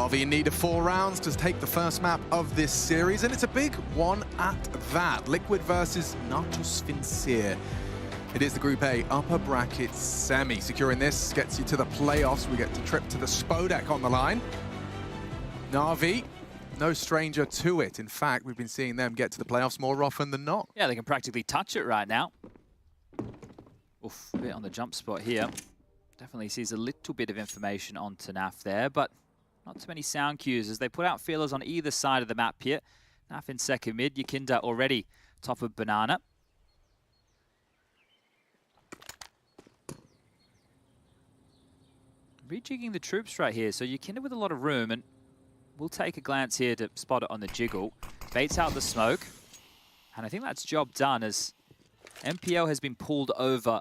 Na'Vi in need of 4 rounds to take the first map of this series, and it's a big one at that. Liquid versus Faceit. It is the Group A upper bracket semi. Securing this gets you to the playoffs. We get to trip to the Spodek on the line. Na'Vi, no stranger to it. In fact, we've been seeing them get to the playoffs more often than not. Yeah, they can practically touch it right now. Oof, a bit on the jump spot here. Definitely sees a little bit of information on Naf there, but not too many sound cues as they put out feelers on either side of the map here. Naf in second mid, Yakinda already top of Banana. Rejigging the troops right here, so Yakinda with a lot of room, and we'll take a glance here to spot it on the jiggle. Baits out the smoke, and I think that's job done as MPL has been pulled over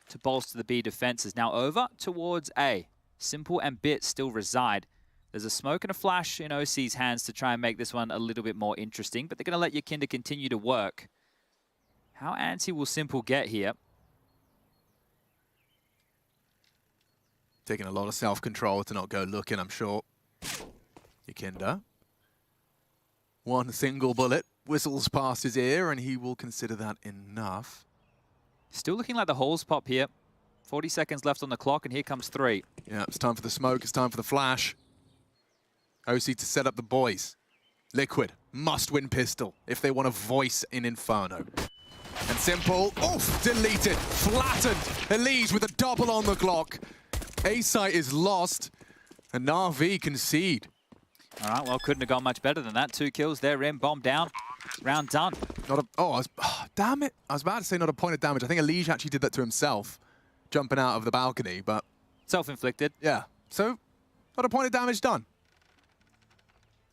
to bolster the B defenses. Now over towards A. Simple and Bit still reside. There's a smoke and a flash in OC's hands to try and make this one a little bit more interesting, but they're going to let Yakinda continue to work. How antsy will Simple get here? Taking a lot of self-control to not go looking, I'm sure. Yakinda. One single bullet whistles past his ear, and he will consider that enough. Still looking like the holes pop here. 40 seconds left on the clock, and here comes 3. Yeah, it's time for the smoke, it's time for the flash. OC to set up the boys. Liquid must win pistol if they want a voice in Inferno. And Simple, oof, deleted, flattened. Elise with a double on the clock. Faceit is lost, and Na'Vi concede. All right, well, couldn't have gone much better than that. 2 kills, they're in, bomb down, round done. Not a, damn it. I was about to say not a point of damage. I think Elise actually did that to himself, jumping out of the balcony, but... Self-inflicted. Yeah, so not a point of damage done.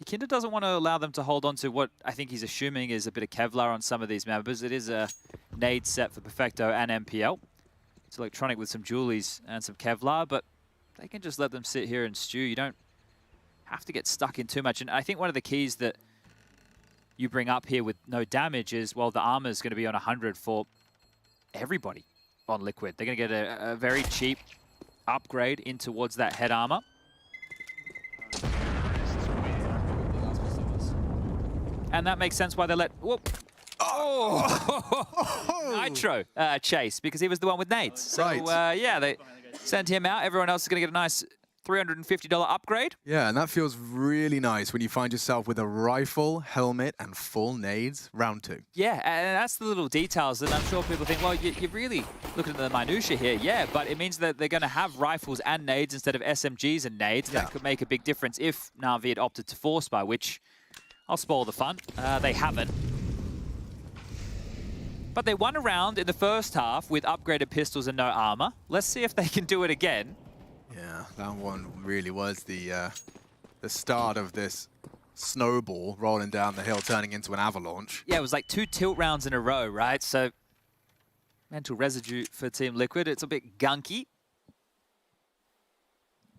Yakinda doesn't want to allow them to hold on to what I think he's assuming is a bit of Kevlar on some of these members. It is a nade set for Perfecto and MPL. It's electronic with some Julies and some Kevlar, but they can just let them sit here and stew. You don't have to get stuck in too much. And I think one of the keys that you bring up here with no damage is, well, the armor is going to be on 100 for everybody on Liquid. They're going to get a very cheap upgrade in towards that head armor. And that makes sense why they let... Whoop. Oh! Nitro chase, because he was the one with nades. So, right. yeah, they sent him out. Everyone else is going to get a nice $350 upgrade. Yeah, and that feels really nice when you find yourself with a rifle, helmet, and full nades, round 2. Yeah, and that's the little details that I'm sure people think, well, you're really looking at the minutiae here. Yeah, but it means that they're going to have rifles and nades instead of SMGs and nades. Yeah. That could make a big difference if Na'Vi had opted to force by, which I'll spoil the fun. They haven't. But they won a round in the first half with upgraded pistols and no armor. Let's see if they can do it again. Yeah, that one really was the start of this snowball rolling down the hill, turning into an avalanche. Yeah, it was like 2 tilt rounds in a row, right? So mental residue for Team Liquid. It's a bit gunky.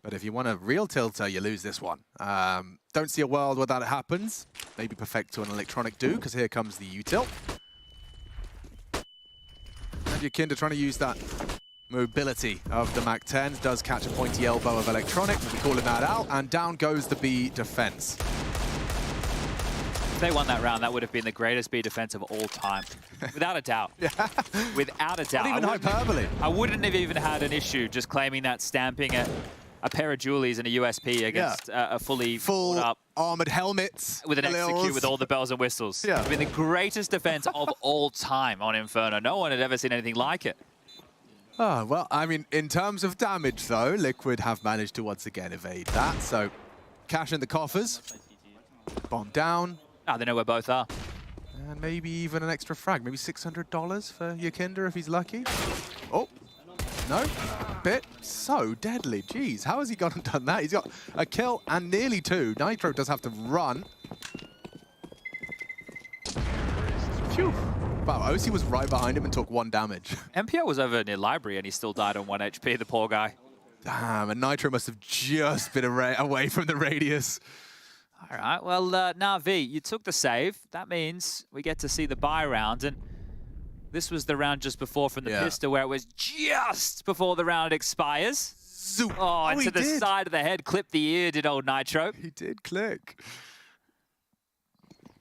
But if you want a real tilter, you lose this one. Don't see a world where that happens. Maybe Perfecto and Electronic do, because here comes the U-tilt. And Yakinda trying to use that mobility of the MAC-10. Does catch a pointy elbow of Electronic. We'll be calling that out. And down goes the B defense. If they won that round, that would have been the greatest B defense of all time. Without a doubt. Yeah. Without a doubt. Not even hyperbole. I wouldn't have even had an issue just claiming that, stamping a pair of Julies and a USP against a full up armored helmets with an execute with all the bells and whistles. Yeah. It's been the greatest defense of all time on Inferno. No one had ever seen anything like it. Oh, well, I mean, in terms of damage, though, Liquid have managed to once again evade that. So, cash in the coffers. Bomb down. Ah, they know where both are. And maybe even an extra frag. Maybe $600 for Yakinda if he's lucky. Oh, no. Bit so deadly. Jeez, how has he gone and done that? He's got a kill and nearly 2. Nitro does have to run. Phew. Wow, OC was right behind him and took 1 damage. MPO was over near Library and he still died on 1 HP, the poor guy. Damn, and Nitro must have just been away from the radius. All right, well, Na'Vi, you took the save. That means we get to see the buy round, and this was the round just before from the pistol where it was just before the round expires. Zoop. Oh, and he to the did. side of the head, clipped the ear, did old Nitro. He did click.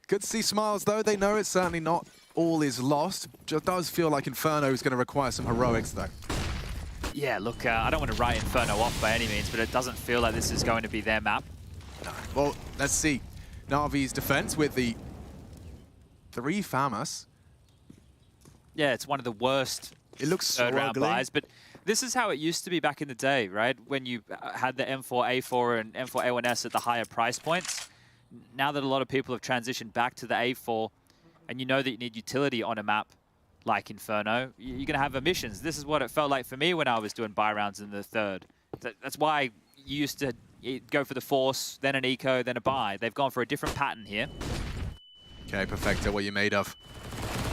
Good to see smiles, though. They know it's certainly not all is lost. Just does feel like Inferno is going to require some heroics, though. Yeah, look, I don't want to write Inferno off by any means, but it doesn't feel like this is going to be their map. No. Well, let's see. Na'Vi's defense with the 3 FAMAS. Yeah, it's one of the worst it looks so third round ugly. buys, but this is how it used to be back in the day, right? When you had the M4A4 and M4A1S at the higher price points. Now that a lot of people have transitioned back to the A4, and you know that you need utility on a map like Inferno, you're going to have emissions. This is what it felt like for me when I was doing buy rounds in the third. That's why you used to go for the Force, then an Eco, then a buy. They've gone for a different pattern here. Okay, Perfecto, what are you made of?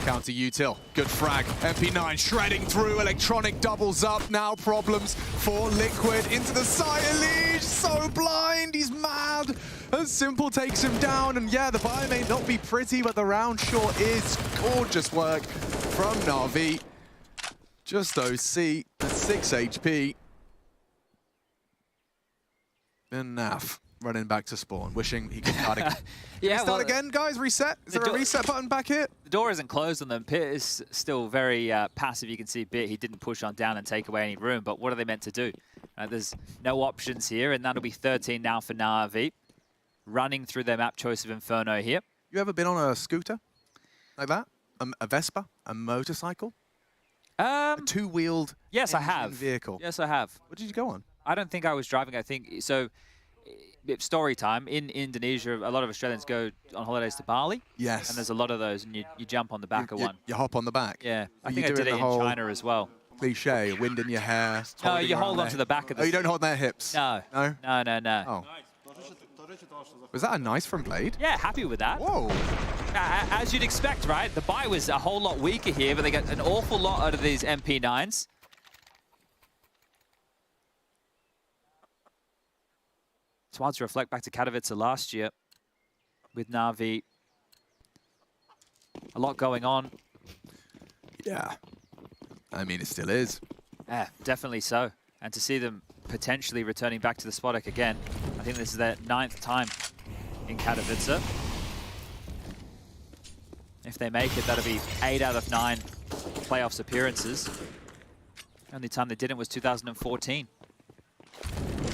Counter util, good frag. MP9 shredding through, electronic doubles up. Now problems for Liquid into the side. Elige, so blind, he's mad. As Simple takes him down, and yeah, the buy may not be pretty, but the round sure is. Gorgeous work from Na'Vi. Just OC at 6 HP. And Naf running back to spawn, wishing he could start again. Yeah, start again, guys? Reset? Is there a reset button back here? The door isn't closed on them. Pit is still very passive. You can see Bit, he didn't push on down and take away any room, but what are they meant to do? There's no options here, and that'll be 13 now for Na'Vi. Running through their map choice of Inferno here. You ever been on a scooter like that? A Vespa? A motorcycle? A two-wheeled yes, I have. Vehicle? Yes, I have. What did you go on? I don't think I was driving. I think, so story time. In Indonesia, a lot of Australians go on holidays to Bali. Yes. And there's a lot of those, and you jump on the back of one. You hop on the back? Yeah. I You think I do did it it the in whole China as well. Cliche, wind in your hair. No, you hold on to the back of the... Oh, you don't hold their hips? No. No? No. Oh. Was that a nice from Blade? Yeah, happy with that. Whoa. As you'd expect, right? The buy was a whole lot weaker here, but they got an awful lot out of these MP9s. It's wild to reflect back to Katowice last year with Na'Vi. A lot going on. Yeah. I mean, it still is. Yeah, definitely so. And to see them potentially returning back to the Spodek again, I think this is their 9th time in Katowice. If they make it, that'll be 8 out of 9 playoffs appearances. The only time they didn't was 2014.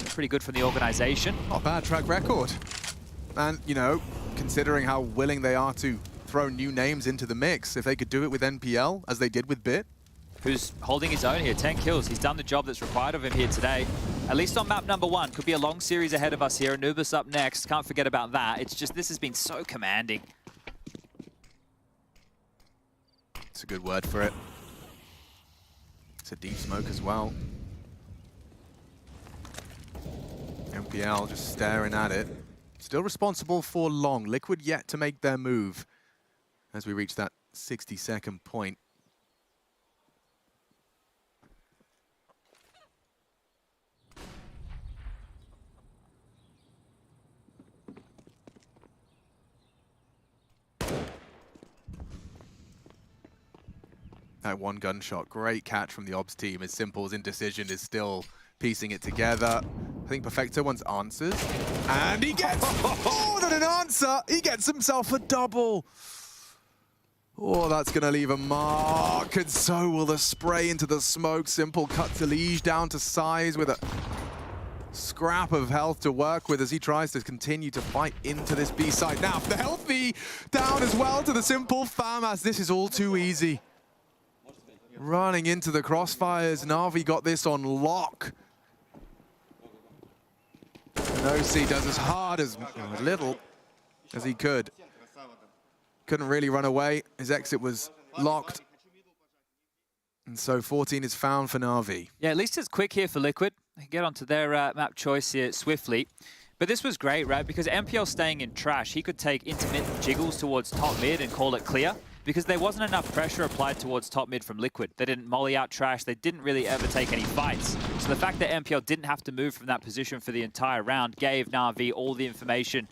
Pretty good from the organization. Not a bad track record. And, you know, considering how willing they are to throw new names into the mix, if they could do it with NPL, as they did with Bit. Who's holding his own here, 10 kills. He's done the job that's required of him here today. At least on map number 1. Could be a long series ahead of us here. Anubis up next. Can't forget about that. It's just, this has been so commanding. It's a good word for it. It's a deep smoke as well. MPL just staring at it. Still responsible for long. Liquid yet to make their move as we reach that 60-second point. That one gunshot, great catch from the Obs team. As Simple's indecision is still piecing it together. I think Perfecto wants answers. And he gets more than an answer. He gets himself a double. Oh, that's going to leave a mark. And so will the spray into the smoke. Simple cuts Elige down to size with a scrap of health to work with as he tries to continue to fight into this B side. Now, the healthy down as well to the Simple FAMAS. This is all too easy. Running into the crossfires. Na'Vi got this on lock. And OC does as hard as little as he could. Couldn't really run away. His exit was locked. And so 14 is found for Na'Vi. Yeah, at least it's quick here for Liquid. They can get onto their map choice here swiftly. But this was great, right? Because MPL staying in trash, he could take intermittent jiggles towards top mid and call it clear. Because there wasn't enough pressure applied towards top mid from Liquid. They didn't molly out trash. They didn't really ever take any fights. So the fact that MPL didn't have to move from that position for the entire round gave Na'Vi all the information.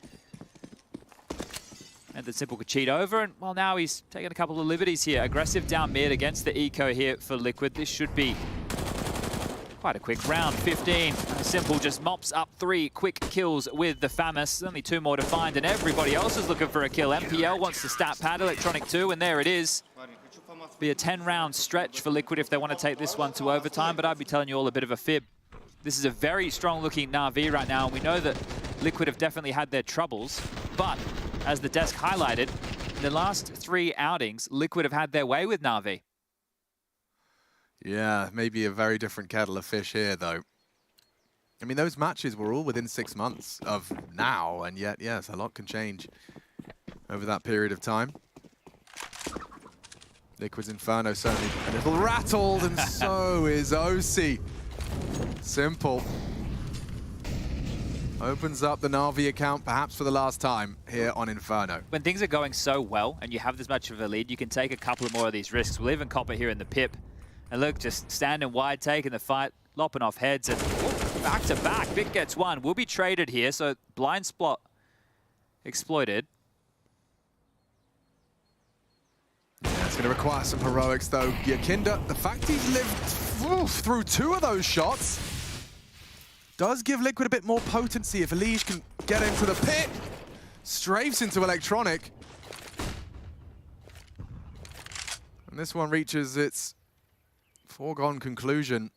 And that Simple could cheat over. And, well, now he's taking a couple of liberties here. Aggressive down mid against the Eco here for Liquid. This should be Quite a quick round, 15. Simple just mops up 3 quick kills with the FAMAS. Only 2 more to find, and everybody else is looking for a kill. MPL wants to stat pad Electronic 2, and there it is. Be a 10-round stretch for Liquid if they want to take this one to overtime, but I'd be telling you all a bit of a fib. This is a very strong-looking Na'Vi right now, and we know that Liquid have definitely had their troubles, but as the desk highlighted, in the last 3 outings, Liquid have had their way with Na'Vi. Yeah, maybe a very different kettle of fish here, though. I mean, those matches were all within 6 months of now, and yet, yes, a lot can change over that period of time. Liquid's Inferno certainly a little rattled, and so is OC. Simple. Opens up the Na'Vi account, perhaps for the last time, here on Inferno. When things are going so well, and you have this much of a lead, you can take a couple of more of these risks. We'll even cop it here in the pip. And look, just standing wide, taking the fight, lopping off heads, and back to back. Vic gets one. Will be traded here, so blind spot exploited. Yeah, it's going to require some heroics, though. Yakinda, the fact he's lived through 2 of those shots does give Liquid a bit more potency if Elige can get into the pit. Strafes into Electronic. And this one reaches its foregone conclusion.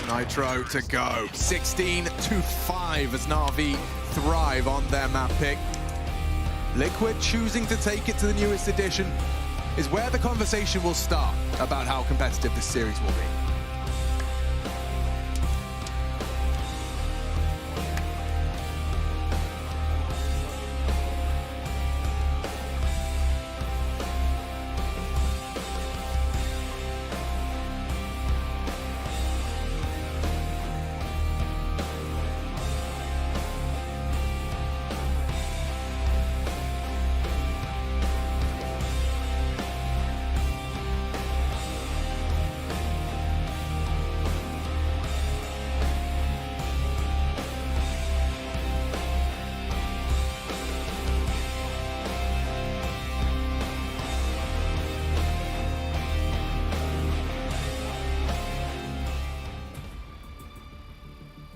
Nitro to go. 16-5 as Na'Vi thrive on their map pick. Liquid choosing to take it to the newest edition is where the conversation will start about how competitive this series will be.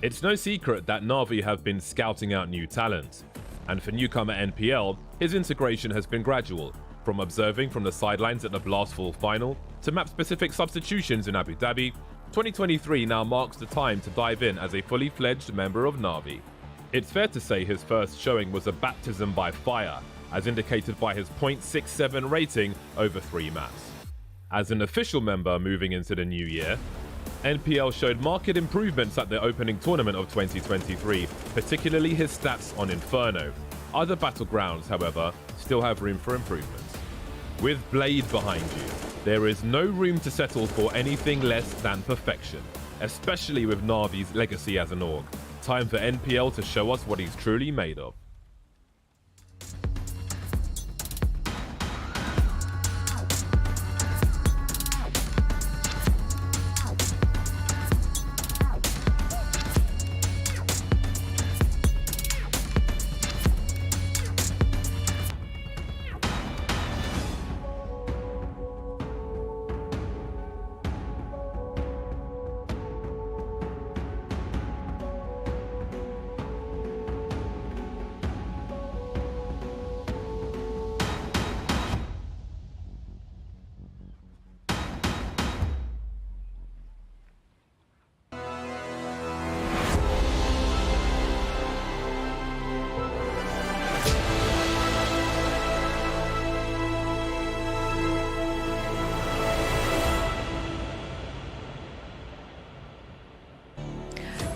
It's no secret that Na'Vi have been scouting out new talent, and for newcomer NPL, his integration has been gradual, from observing from the sidelines at the Blastful final to map-specific substitutions in Abu Dhabi. 2023 now marks the time to dive in as a fully fledged member of Na'Vi. It's fair to say his first showing was a baptism by fire, as indicated by his .67 rating over 3 maps. As an official member moving into the new year, NPL showed marked improvements at the opening tournament of 2023, particularly his stats on Inferno. Other battlegrounds, however, still have room for improvement. With Blade behind you, there is no room to settle for anything less than perfection, especially with Na'Vi's legacy as an org. Time for NPL to show us what he's truly made of.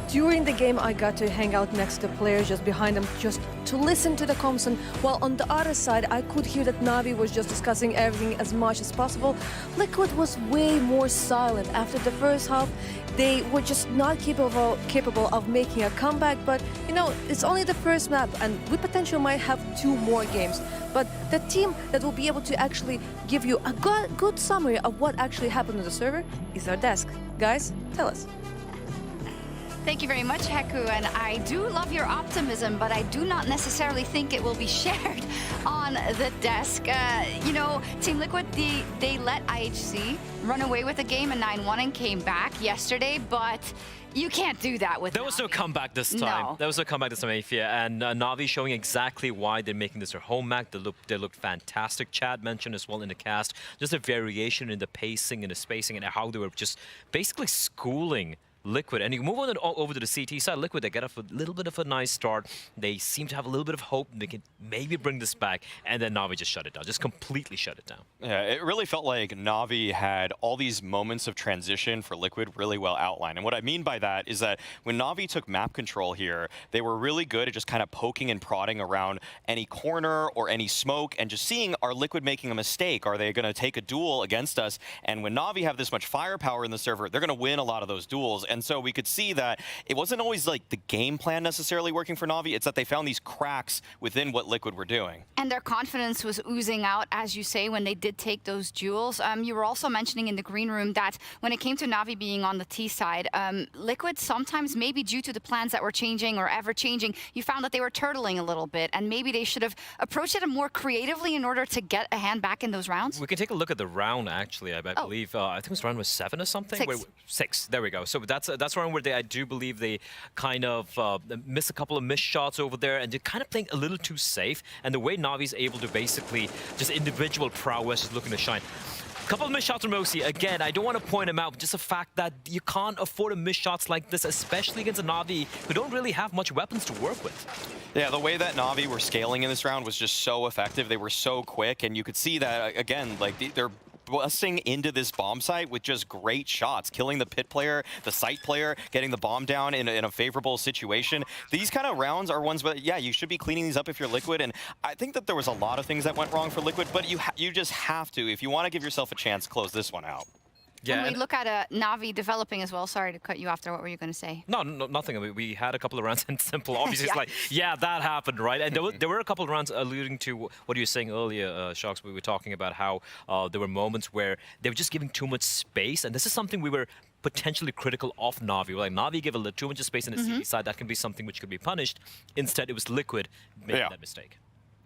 During the game, I got to hang out next to players, just behind them, just to listen to the comms. And while on the other side, I could hear that Na'Vi was just discussing everything as much as possible. Liquid was way more silent. After the first half, they were just not capable of making a comeback. But, you know, it's only the first map, and we potentially might have 2 more games. But the team that will be able to actually give you a good summary of what actually happened on the server is our desk. Guys, tell us. Thank you very much, Heku, and I do love your optimism, but I do not necessarily think it will be shared on the desk. You know, Team Liquid, they let IHC run away with the game in 9-1 and came back yesterday, but you can't do that with There was no comeback this time. No. There was no comeback this time, Afia. And Na'Vi showing exactly why they're making this their home map. They looked fantastic. Chad mentioned as well in the cast, just a variation in the pacing and the spacing and how they were just basically schooling Liquid. And you move on over to the CT side, Liquid, they get off a little bit of a nice start. They seem to have a little bit of hope they can maybe bring this back, and then Na'Vi just shut it down, just completely shut it down. Yeah, it really felt like Na'Vi had all these moments of transition for Liquid really well outlined. And what I mean by that is that when Na'Vi took map control here, they were really good at just kind of poking and prodding around any corner or any smoke and just seeing, are Liquid making a mistake? Are they going to take a duel against us? And when Na'Vi have this much firepower in the server, they're going to win a lot of those duels. And so we could see that it wasn't always like the game plan necessarily working for Na'Vi. It's that they found these cracks within what Liquid were doing. And their confidence was oozing out, as you say, when they did take those duels. You were also mentioning in the green room that when it came to Na'Vi being on the T side, Liquid sometimes, maybe due to the plans that were changing or ever changing, you found that they were turtling a little bit, and maybe they should have approached it more creatively in order to get a hand back in those rounds. We can take a look at the round, actually. I believe, I think it was round was 7 or something? 6. Wait, 6, there we go. So that's round where I do believe they kind of missed a couple of missed shots over there, and they're kind of playing a little too safe. And the way Na'Vi's able to basically just individual prowess is looking to shine. A couple of missed shots from Osi. Again, I don't want to point him out, but just the fact that you can't afford to miss shots like this, especially against a Na'Vi who don't really have much weapons to work with. Yeah, the way that Na'Vi were scaling in this round was just so effective. They were so quick, and you could see that, again, like they're busting into this bomb site with just great shots, killing the pit player, the site player, getting the bomb down in a favorable situation. These kind of rounds are ones where, yeah, you should be cleaning these up if you're Liquid, and I think that there was a lot of things that went wrong for Liquid, but you just have to, if you want to give yourself a chance, close this one out. Yeah, when we look at Na'Vi developing as well, sorry to cut you off there, what were you going to say? No, nothing. I mean, we had a couple of rounds in Simple. Obviously, it's like, yeah, that happened, right? And there were a couple of rounds alluding to what you were saying earlier, Shocks. We were talking about how there were moments where they were just giving too much space, and this is something we were potentially critical of Na'Vi. Like, Na'Vi gave a little too much space in the CT side. That can be something which could be punished. Instead, it was Liquid making that mistake.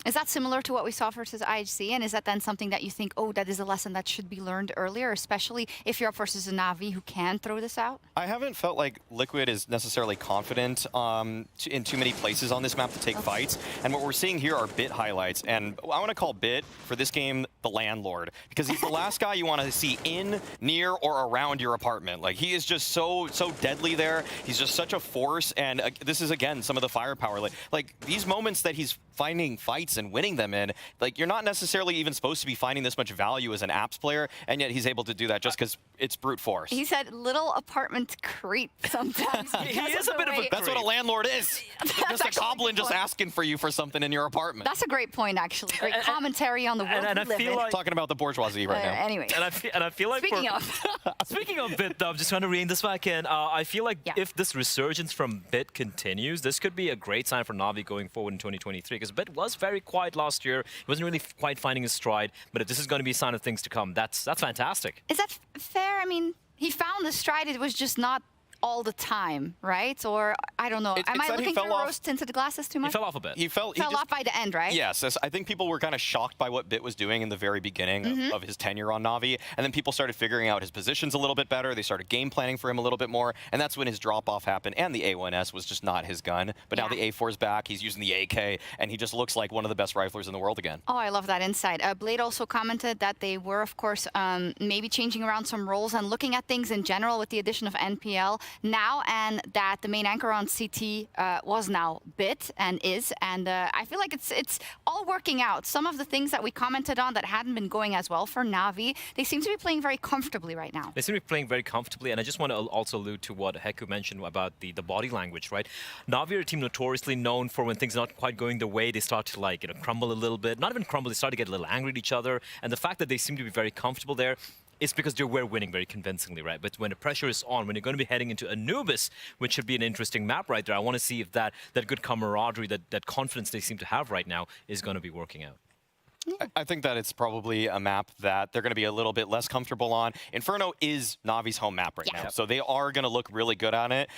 Is that similar to what we saw versus IHC? And is that then something that you think, oh, that is a lesson that should be learned earlier, especially if you're up versus a Na'Vi who can throw this out? I haven't felt like Liquid is necessarily confident in too many places on this map to take fights. And what we're seeing here are Bit highlights. And I want to call Bit, for this game, the landlord. Because he's the last guy you want to see in, near, or around your apartment. Like, he is just so deadly there. He's just such a force. And this is, again, some of the firepower. Like these moments that he's finding fights and winning them in, like, you're not necessarily even supposed to be finding this much value as an apps player, and yet he's able to do that just because it's brute force. He said little apartment creep sometimes. He is a bit of a creep. That's what a landlord is. Just a goblin just asking for you for something in your apartment. That's a great point, actually. Great commentary on the world and I feel like talking about the bourgeoisie right now. Anyway. And I feel like speaking of Bit, though, I'm just trying to rein this back in. I feel like if this resurgence from Bit continues, this could be a great sign for Na'Vi going forward in 2023, because Bit was very quiet last year. He wasn't really quite finding his stride, but if this is going to be a sign of things to come, that's fantastic. Is that fair? I mean, he found the stride, it was just not all the time, right? Or I don't know. Am I looking through rose-tinted glasses too much? He fell off a bit. He fell off by the end, right? Yes. I think people were kind of shocked by what Bit was doing in the very beginning of his tenure on Na'Vi, and then people started figuring out his positions a little bit better. They started game planning for him a little bit more, and that's when his drop-off happened, and the A1S was just not his gun. But now the A4's back. He's using the AK, and he just looks like one of the best riflers in the world again. Oh, I love that insight. Blade also commented that they were, of course, maybe changing around some roles and looking at things in general with the addition of NPL now, and that the main anchor on CT was now Bit and is, and I feel like it's all working out. Some of the things that we commented on that hadn't been going as well for Na'Vi, they seem to be playing very comfortably right now. They seem to be playing very comfortably, and I just want to also allude to what Heku mentioned about the body language, right? Na'Vi are a team notoriously known for when things are not quite going their way, they start to, like, crumble a little bit. Not even crumble, they start to get a little angry at each other, and the fact that they seem to be very comfortable there, it's because we're winning very convincingly, right? But when the pressure is on, when you're going to be heading into Anubis, which should be an interesting map right there, I want to see if that good camaraderie, that confidence they seem to have right now is going to be working out. I think that it's probably a map that they're going to be a little bit less comfortable on. Inferno is Navi's home map right now, so they are going to look really good on it.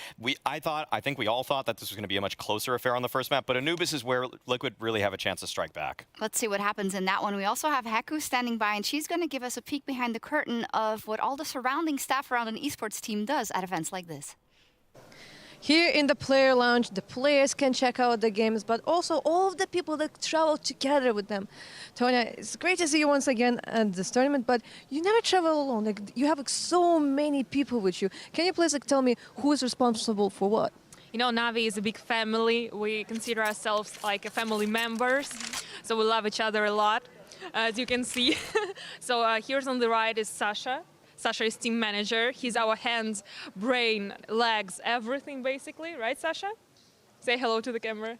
I think we all thought that this was going to be a much closer affair on the first map, but Anubis is where Liquid really have a chance to strike back. Let's see what happens in that one. We also have Heku standing by, and she's going to give us a peek behind the curtain of what all the surrounding staff around an esports team does at events like this. Here in the player lounge, the players can check out the games, but also all of the people that travel together with them. Tonya, it's great to see you once again at this tournament, but you never travel alone. Like, you have so many people with you. Can you please tell me who is responsible for what? You know, Navi is a big family. We consider ourselves like family members, so we love each other a lot, as you can see. So here's on the right is Sasha. Sasha is team manager. He's our hands, brain, legs, everything basically, right, Sasha? Say hello to the camera.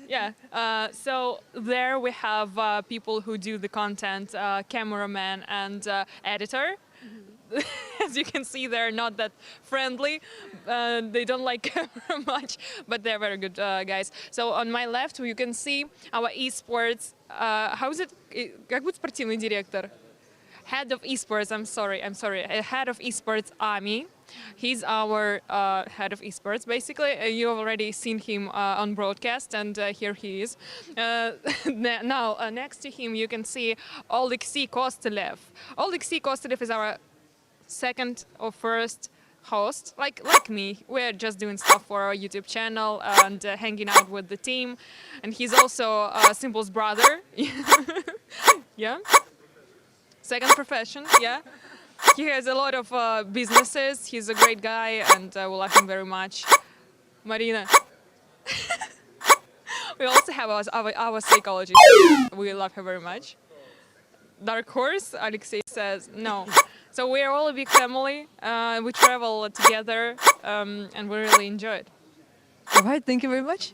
Yeah. So there we have people who do the content, cameraman and editor. As you can see, they're not that friendly. They don't like camera much, but they're very good guys. So on my left, you can see our esports. How is it? Как будет спортивный директор? Head of esports, I'm sorry, head of esports, Ami. He's our head of esports, basically. You've already seen him on broadcast, and here he is. Now, next to him, you can see Oleksiy Kostelev. Oleksiy Kostelev is our second or first host, like me. We're just doing stuff for our YouTube channel and hanging out with the team. And he's also Simple's brother. Yeah. Second profession, yeah. He has a lot of businesses. He's a great guy, and we love him very much. Marina. We also have our psychologist. We love her very much. Dark Horse, Alexei says no. So we are all a big family. We travel together, and we really enjoy it. All right, thank you very much.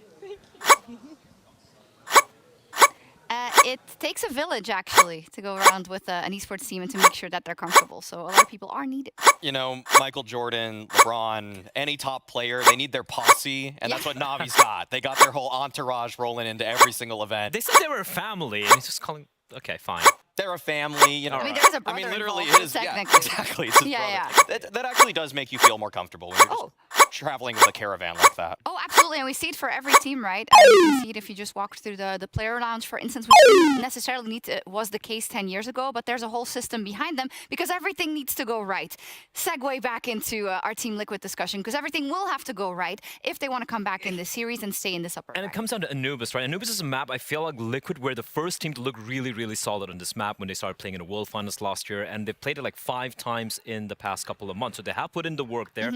It takes a village, actually, to go around with an esports team and to make sure that they're comfortable. So a lot of people are needed. You know, Michael Jordan, LeBron, any top player, they need their posse, and that's what Navi's got. They got their whole entourage rolling into every single event. They said they were a family, and he's just calling... Okay, fine. They're a family, you know. I mean, there's a brother literally involved, his, technically. yeah, exactly. It's his brother. That actually does make you feel more comfortable when you're just traveling with a caravan like that. Oh, absolutely, and we see it for every team, right? You can see it if you just walk through the player lounge, for instance, which didn't necessarily was the case 10 years ago, but there's a whole system behind them because everything needs to go right. Segue back into our Team Liquid discussion, because everything will have to go right if they want to come back in this series and stay in this upper And rank. it comes down to Anubis, right? Anubis is a map, I feel like Liquid were the first team to look really, really solid on this map when they started playing in the World Finals last year, and they've played it like 5 times in the past couple of months, so they have put in the work there.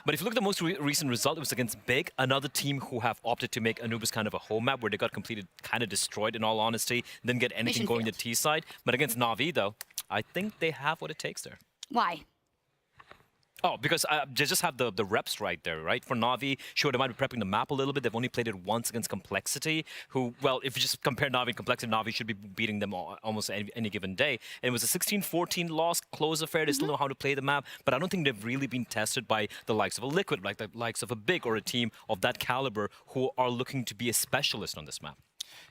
But if you look at the most recent result, it was against Big, another team who have opted to make Anubis kind of a home map where they got completed, kind of destroyed in all honesty, didn't get anything Mission going failed. the T side. But against Na'Vi, though, I think they have what it takes there. Why? Oh, because they just have the reps right there, right? For Na'Vi, sure, they might be prepping the map a little bit. They've only played it once against Complexity, who, well, if you just compare Na'Vi and Complexity, Na'Vi should be beating them almost any given day. And it was a 16-14 loss, close affair. They still know how to play the map, but I don't think they've really been tested by the likes of a Liquid, like the likes of a Big or a team of that caliber who are looking to be a specialist on this map.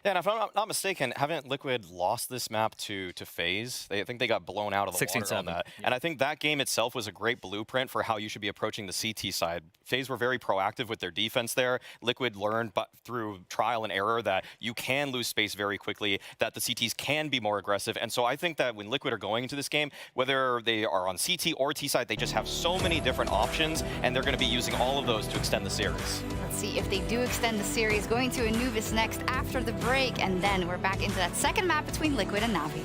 Yeah, and if I'm not mistaken, haven't Liquid lost this map to FaZe? I think they got blown out of the water on that. Yeah. And I think that game itself was a great blueprint for how you should be approaching the CT side. FaZe were very proactive with their defense there. Liquid learned through trial and error that you can lose space very quickly, that the CTs can be more aggressive. And so I think that when Liquid are going into this game, whether they are on CT or T side, they just have so many different options, and they're going to be using all of those to extend the series. Let's see if they do extend the series, going to Anubis next after the break, and then we're back into that second map between Liquid and Na'Vi.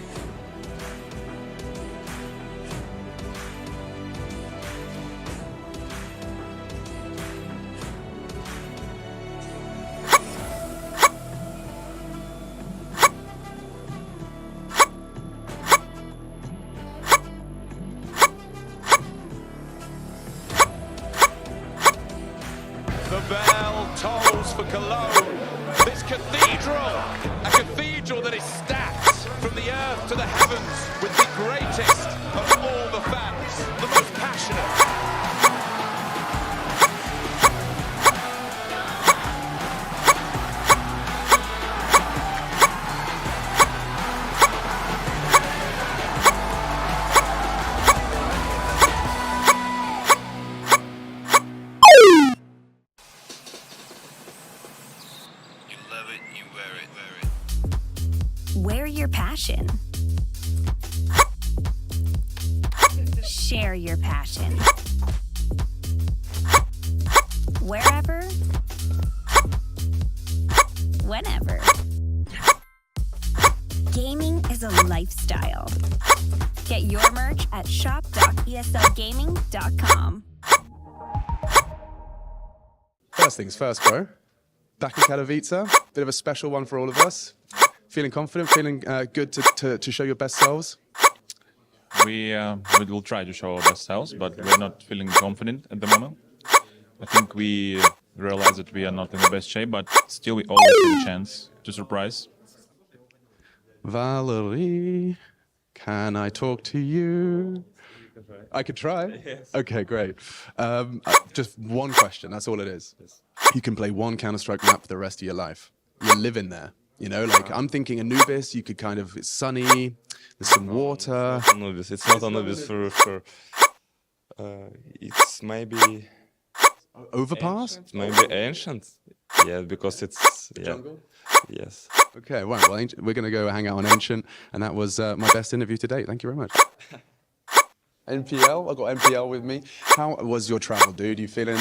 The bell tolls for Cologne. This cathedral, a cathedral that is stacked from the earth to the heavens with the greatest of all the fans, the most passionate. passion. Share your passion. Wherever, whenever. Gaming is a lifestyle. Get your merch at shop.eslgaming.com. First things first, bro. Back in Katowice, bit of a special one for all of us. Feeling confident, feeling good to show your best selves? We will try to show our best selves, but we're not feeling confident at the moment. I think we realize that we are not in the best shape, but still we always have a chance to surprise. Valerie, can I talk to you? I could try. Yes. Okay, great. Just one question, that's all it is. Yes. You can play one Counter-Strike map for the rest of your life. You're living there. You know, like I'm thinking Anubis, you could kind of, it's sunny, there's some water. Anubis, it's not Anubis for sure. It's maybe... Overpass? Ancient, maybe ancient. Yeah, because it's... Yeah. Jungle? Yes. Okay, well, we're going to go hang out on Ancient, and that was my best interview to date. Thank you very much. NPL, I've got NPL with me. How was your travel, dude? You feeling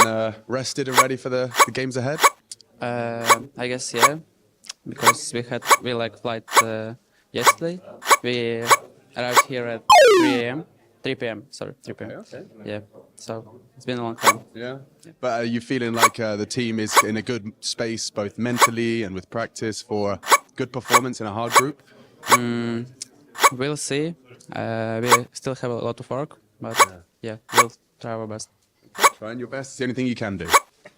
rested and ready for the games ahead? I guess, yeah. Because we flight yesterday. We arrived here at 3 p.m. Sorry, 3 p.m. Okay. Yeah, so it's been a long time. Yeah. But are you feeling like the team is in a good space, both mentally and with practice, for a good performance in a hard group? We'll see. We still have a lot of work, but yeah, we'll try our best. Trying your best is the only thing you can do.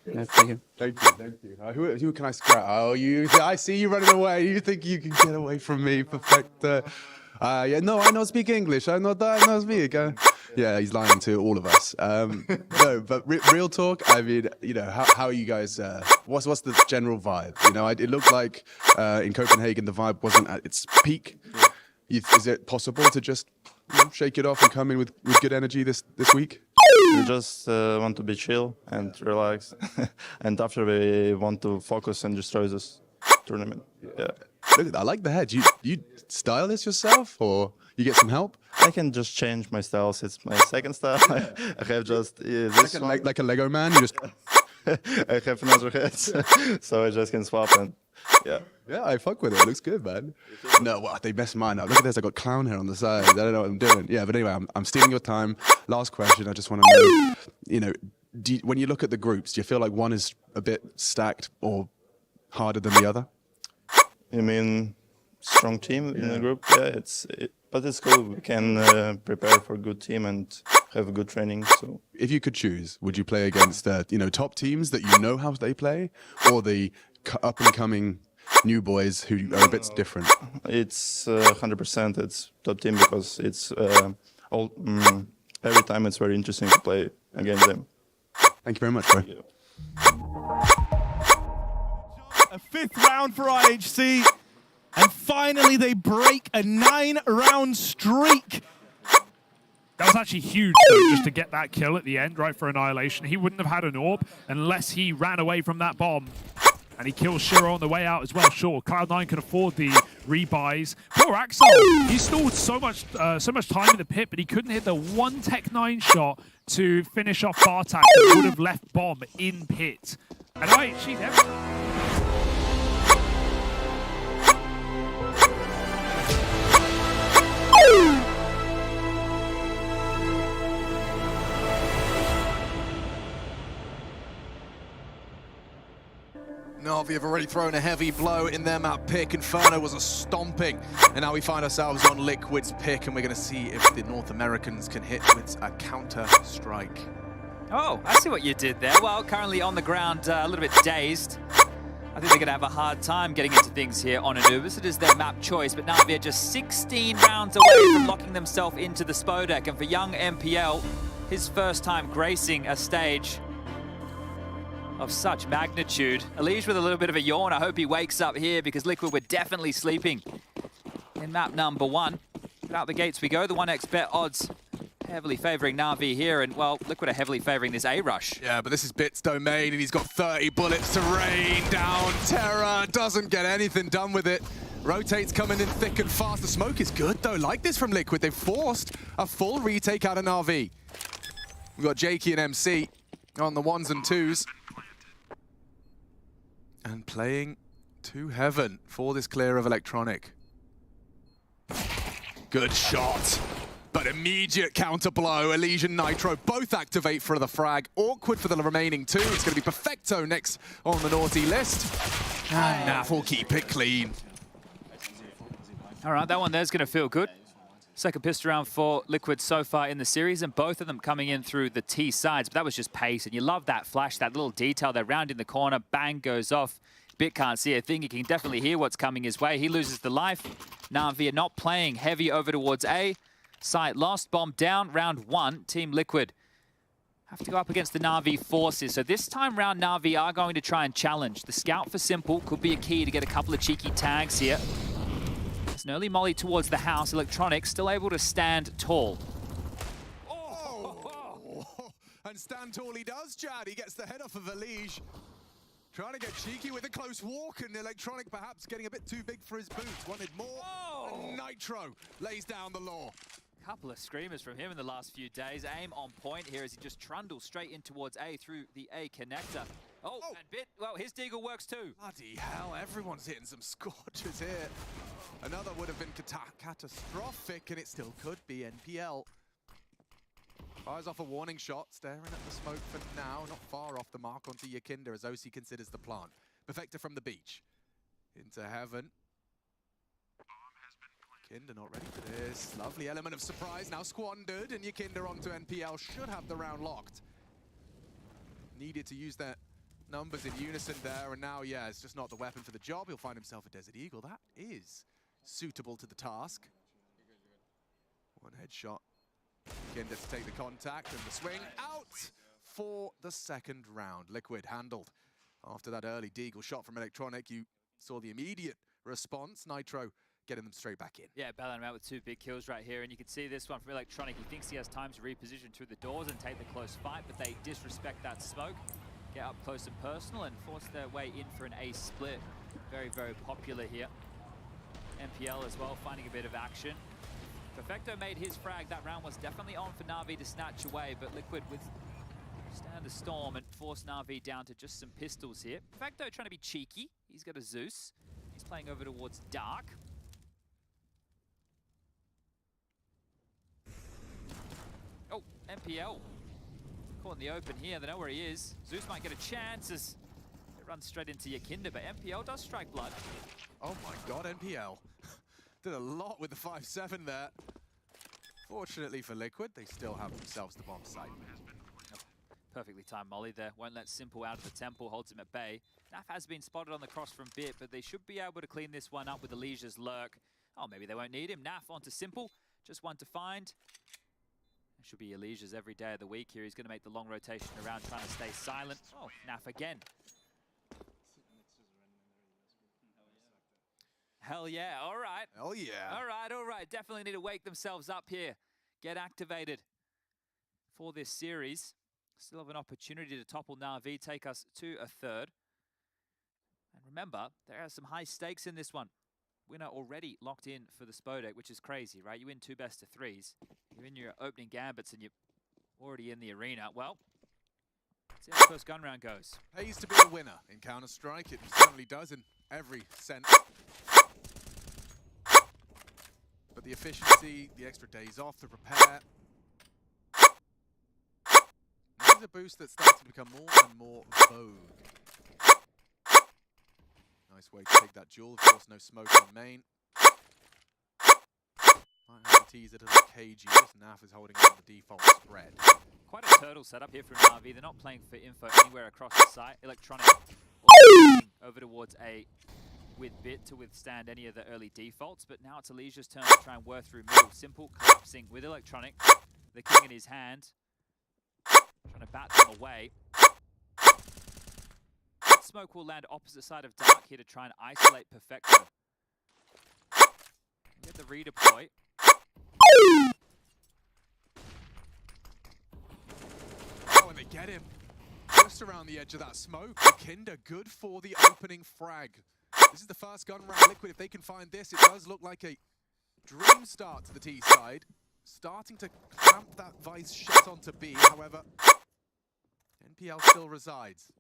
Yeah, thank you. Thank you, thank you. Who can I scratch? Oh, you! I see you running away. You think you can get away from me? Perfect. Yeah, no, I don't speak English. I know speak. Yeah, he's lying to all of us. No, but real talk. I mean, you know, how are you guys? What's the general vibe? You know, it looked like in Copenhagen the vibe wasn't at its peak. Is it possible to just shake it off and come in with good energy this week? We just want to be chill and relax, and after we want to focus and destroy this tournament. Yeah. Look, I like the head. You style this yourself, or you get some help? I can just change my styles. It's my second style. I have just this like a Lego man. You just I have another head, so I just can swap and yeah. Yeah, I fuck with it. It looks good, man. No, well, they messed mine up. Look at this. I got clown hair on the side. I don't know what I'm doing. Yeah, but anyway, I'm stealing your time. Last question. I just want to know, you know, when you look at the groups, do you feel like one is a bit stacked or harder than the other? You mean strong team in the group? Yeah, but it's cool. We can prepare for a good team and have a good training. So, if you could choose, would you play against top teams that you know how they play, or the up and coming new boys who are a bit different? It's 100%. It's top team because it's every time it's very interesting to play against them. Thank you very much, bro. A 5th round for IHC, and finally they break a 9-round streak. That was actually huge, though, just to get that kill at the end, right, for Annihilation. He wouldn't have had an AWP unless he ran away from that bomb. And he kills Shiro on the way out as well. Sure, Cloud9 can afford the rebuys. Poor Axel, he stalled so much time in the pit, but he couldn't hit the one Tech9 shot to finish off Bartak that would have left bomb in pit. And IHC there. Na'Vi have already thrown a heavy blow in their map pick. Inferno was a stomping. And now we find ourselves on Liquid's pick, and we're going to see if the North Americans can hit with a counter-strike. Oh, I see what you did there. Well, currently on the ground, a little bit dazed. I think they're going to have a hard time getting into things here on Anubis. It is their map choice, but Na'Vi are just 16 rounds away from locking themselves into the Spodek. And for young MPL, his first time gracing a stage of such magnitude. Elige with a little bit of a yawn. I hope he wakes up here because Liquid were definitely sleeping in map number 1. But out the gates we go. The 1x bet odds heavily favoring Na'Vi here, and well, Liquid are heavily favoring this A-rush. Yeah, but this is Bit's domain, and he's got 30 bullets to rain down. Terra doesn't get anything done with it. Rotates coming in thick and fast. The smoke is good, though. Like this from Liquid. They've forced a full retake out of Na'Vi. We've got Jakey and MC on the 1s and 2s. And playing to heaven for this clear of Electronic. Good shot. But immediate counter blow. Elysian, Nitro both activate for the frag. Awkward for the remaining two. It's going to be Perfecto next on the naughty list. And Naf will keep it clean. All right, that one there's going to feel good. Second pistol round for Liquid so far in the series, and both of them coming in through the T sides. But that was just pace, and you love that flash, that little detail. They're round in the corner, bang goes off. Bit can't see a thing. He can definitely hear what's coming his way. He loses the life. Na'Vi are not playing heavy over towards A. Site lost, bomb down, round 1. Team Liquid have to go up against the Na'Vi forces. So this time round, Na'Vi are going to try and challenge. The scout for Simple could be a key to get a couple of cheeky tags here. There's an early molly towards the house. Electronic still able to stand tall. Oh. And stand tall he does, Chad. He gets the head off of Elige. Trying to get cheeky with a close walk, and Electronic perhaps getting a bit too big for his boots. Wanted more. And Nitro lays down the law. Couple of screamers from him in the last few days. Aim on point here as he just trundles straight in towards A through the A connector. Oh, and Bit, well, his deagle works too. Bloody hell, everyone's hitting some scorches here. Another would have been catastrophic, and it still could be NPL. Fires off a warning shot, staring at the smoke for now. Not far off the mark onto Yakinda as OC considers the plant. Perfecta from the beach. Into heaven. Yakinda not ready for this. Lovely element of surprise now squandered, and Yakinda onto NPL should have the round locked. Needed to use their numbers in unison there, and now, yeah, it's just not the weapon for the job. He'll find himself a Desert Eagle. That is suitable to the task. One headshot. Yakinda to take the contact, and the swing out for the second round. Liquid handled. After that early deagle shot from Electronic, you saw the immediate response. Nitro getting them straight back in. Yeah, bailing him out with 2 big kills right here, and you can see this one from Electronic. He thinks he has time to reposition through the doors and take the close fight, but they disrespect that smoke, get up close and personal, and force their way in for an ace split. Very, very popular here. NPL as well, finding a bit of action. Perfecto made his frag. That round was definitely on for Na'Vi to snatch away, but Liquid with stand the storm and force Na'Vi down to just some pistols here. Perfecto trying to be cheeky. He's got a Zeus. He's playing over towards Dark. Oh, NPL. Caught in the open here. They know where he is. Zeus might get a chance as it runs straight into Yakinda, but NPL does strike blood. Oh my god, NPL. Did a lot with the 5-7 there. Fortunately for Liquid, they still have themselves the bomb site. Perfectly timed molly there. Won't let Simple out of the temple, holds him at bay. Naf has been spotted on the cross from Bit, but they should be able to clean this one up with Elisia's lurk. Oh, maybe they won't need him. Naf onto Simple, just one to find. It should be Elisia's every day of the week here. He's going to make the long rotation around, trying to stay silent. Oh, Naf again. Hell yeah, all right. Hell yeah. All right. Definitely need to wake themselves up here. Get activated for this series. Still have an opportunity to topple Na'Vi, take us to a third. And remember, there are some high stakes in this one. Winner already locked in for the Spodek, which is crazy, right? You win 2 best of 3s. You're in your opening gambits and you're already in the arena. Well, let's see how the first gun round goes. Pays to be a winner in Counter-Strike. It certainly does in every sense. But the efficiency, the extra days off to prepare. This is a boost that starts to become more and more vogue. Nice way to take that duel. Of course, no smoke on main. Might have to tease it a little cagey. This Naf is holding on the default spread. Quite a turtle setup here from Na'Vi. They're not playing for info anywhere across the site. Electronic over towards A with Bit to withstand any of the early defaults, but now it's Elisia's turn to try and work through middle. Simple collapsing with Electronic. The king in his hand. Trying to bat them away. Smoke will land opposite side of Dark here to try and isolate Perfecto. Get the redeploy. Oh, and they get him just around the edge of that smoke. Yakinda good for the opening frag. This is the first gun round. Liquid, if they can find this, it does look like a dream start to the T side. Starting to clamp that vice shot onto B, however, NPL still resides.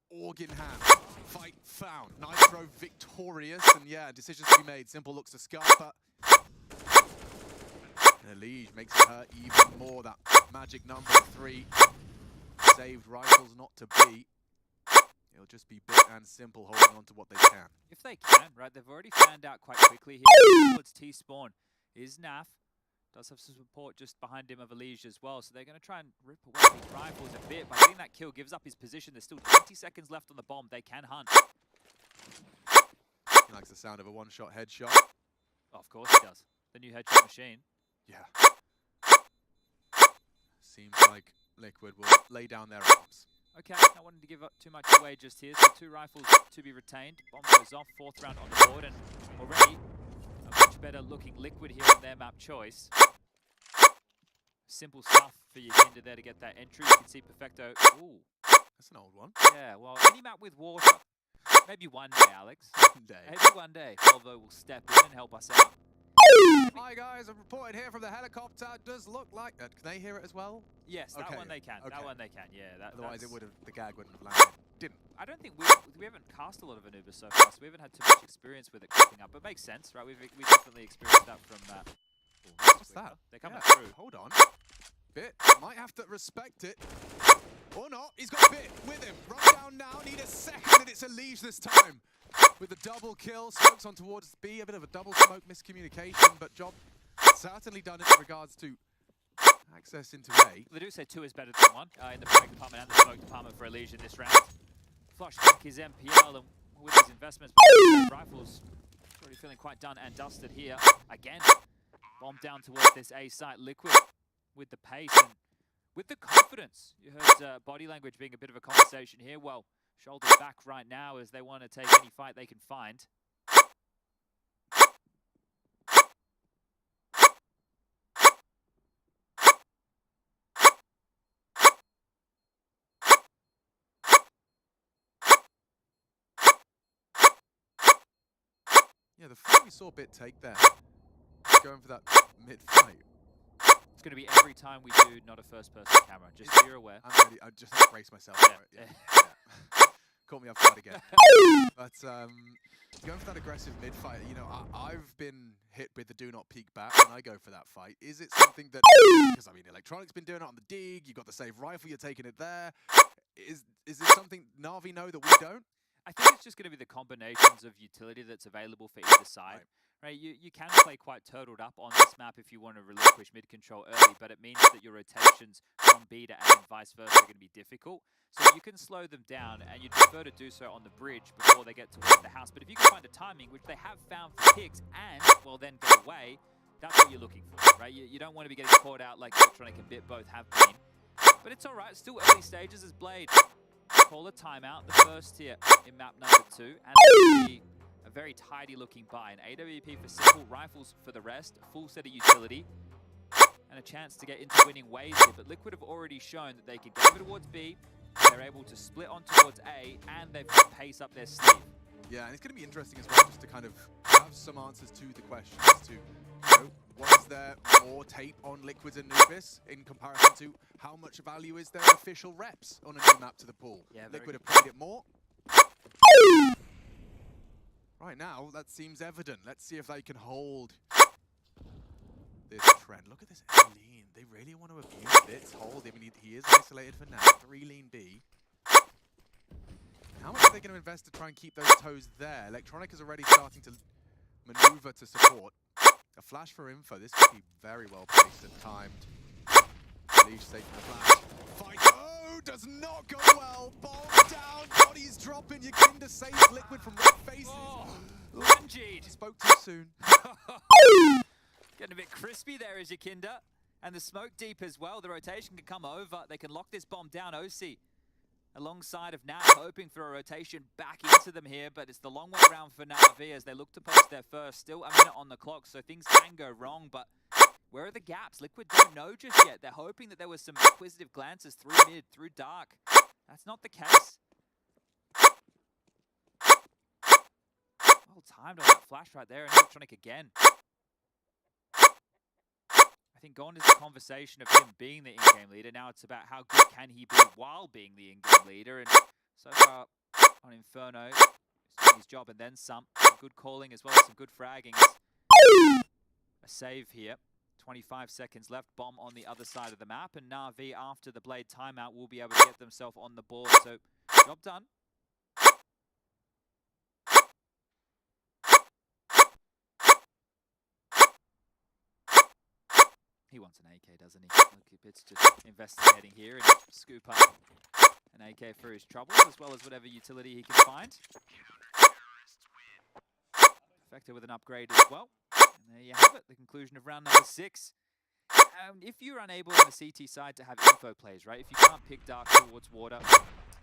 Org in hand. Fight found. Nitro victorious, and yeah, decisions to be made. Simple looks to scuff, but Elige makes it hurt even more. That magic number 3. Saved rifles not to be. It'll just be Bit and Simple holding on to what they can. If they can, right? They've already fanned out quite quickly here. Towards T-spawn is Naf. Does have some support just behind him of Elige as well. So they're going to try and rip away these rifles a bit. By getting that kill, gives up his position. There's still 20 seconds left on the bomb. They can hunt. He likes the sound of a one-shot headshot. Oh, of course he does. The new headshot machine. Yeah. Seems like Liquid will lay down their arms. Okay, not wanting to give up too much away just here. So 2 rifles to be retained. Bomb goes off. 4th round on the board. And already a much better looking Liquid here on their map choice. Simple stuff for your Kinder there to get that entry. You can see Perfecto. Ooh. That's an old one. Yeah, well, any map with water. Maybe one day, Alex. Maybe one day. Volvo will step in and help us out. Hi guys, I'm reporting here from the helicopter. Does look like... can they hear it as well? Yes, that Okay, one they can. okay. That one they can, yeah. Otherwise it would have, the gag wouldn't have landed. Didn't. I don't think we haven't cast a lot of Anubis so far, so we haven't had too much experience with it creeping up. But it makes sense, right? We've definitely experienced that from that. What's that? They're coming Yeah, through. Hold on. Bit might have to respect it. Or not. He's got Bit with him. Run down now. Need a second, and it's Elige this time. With the double kill. Smokes on towards B. A bit of a double smoke miscommunication, but job certainly done in regards to access into A. They do say 2 is better than 1 in the frag department and the smoke department for Elige in this round. Flush back his MPL, and with his investments, rifles already feeling quite done and dusted here. Again, bomb down towards this A site. Liquid with the pace and with the confidence. You heard body language being a bit of a conversation here. Well, shoulders back right now as they want to take any fight they can find. Yeah, the fight we saw Bit take there. Going for that mid-fight. It's going to be every time we do not a first-person camera, just so you're aware. I'm ready. I just have to brace myself for it. Yeah. Caught me off guard again. But going for that aggressive mid-fight, you know, I've been hit with the do not peek back when I go for that fight. Is it something that, because I mean, Electronic's been doing it on the dig, you've got the save rifle, you're taking it there. Is it something Na'Vi know that we don't? I think it's just going to be the combinations of utility that's available for either side. Right, you can play quite turtled up on this map if you want to relinquish mid-control early, but it means that your rotations from B to A and vice versa are going to be difficult. So you can slow them down, and you'd prefer to do so on the bridge before they get towards the house. But if you can find a timing, which they have found for picks, and, well, then get away, that's what you're looking for, right? You don't want to be getting caught out like Electronic and Bit both have been. But it's all right. It's still early stages as Blade call a timeout, the first here in map number 2, and it'll be a very tidy looking buy. An AWP for Simple, rifles for the rest, a full set of utility, and a chance to get into winning ways here. But Liquid have already shown that they can go over towards B, they're able to split on towards A, and they've got pace up their sleeve. Yeah, and it's going to be interesting as well just to kind of have some answers to the questions to, you know, was there more tape on Liquid's Anubis in comparison to how much value is there official reps on a new map to the pool? Yeah, Liquid have played it more. Right now, that seems evident. Let's see if they can hold this trend. Look at this lean. They really want to abuse Bit's hold. I mean, he is isolated for now. 3 lean B. How much are they going to invest to try and keep those toes there? Electronic is already starting to maneuver to support. A flash for info. This could be very well placed and timed. Elige safe for the flash. Fight. Oh, does not go well. Bomb down. Bodies dropping. Yakinda saves Liquid from red faces. Oh, lungeed. Spoke too soon. Getting a bit crispy there is Yakinda. And the smoke deep as well. The rotation can come over. They can lock this bomb down. OC alongside of Nav, hoping for a rotation back into them here, but it's the long way around for Na'Vi as they look to post their first. Still a minute on the clock, so things can go wrong, but where are the gaps? Liquid don't know just yet. They're hoping that there was some inquisitive glances through mid, through dark. That's not the case. timed on that flash right there, and Electronic again. I think gone is the conversation of him being the in-game leader. Now it's about how good can he be while being the in-game leader. And so far on Inferno, he's doing his job and then some. Good calling as well as some good fragging. A save here. 25 seconds left. Bomb on the other side of the map. And Na'Vi, after the Blade timeout, will be able to get themselves on the board. So, job done. He wants an AK, doesn't he? Look, it's just investigating here and scoop up an AK for his troubles, as well as whatever utility he can find. Faceit with an upgrade as well. And there you have it, the conclusion of round number 6. If you're unable on the CT side to have info plays, right? If you can't pick Dark towards water,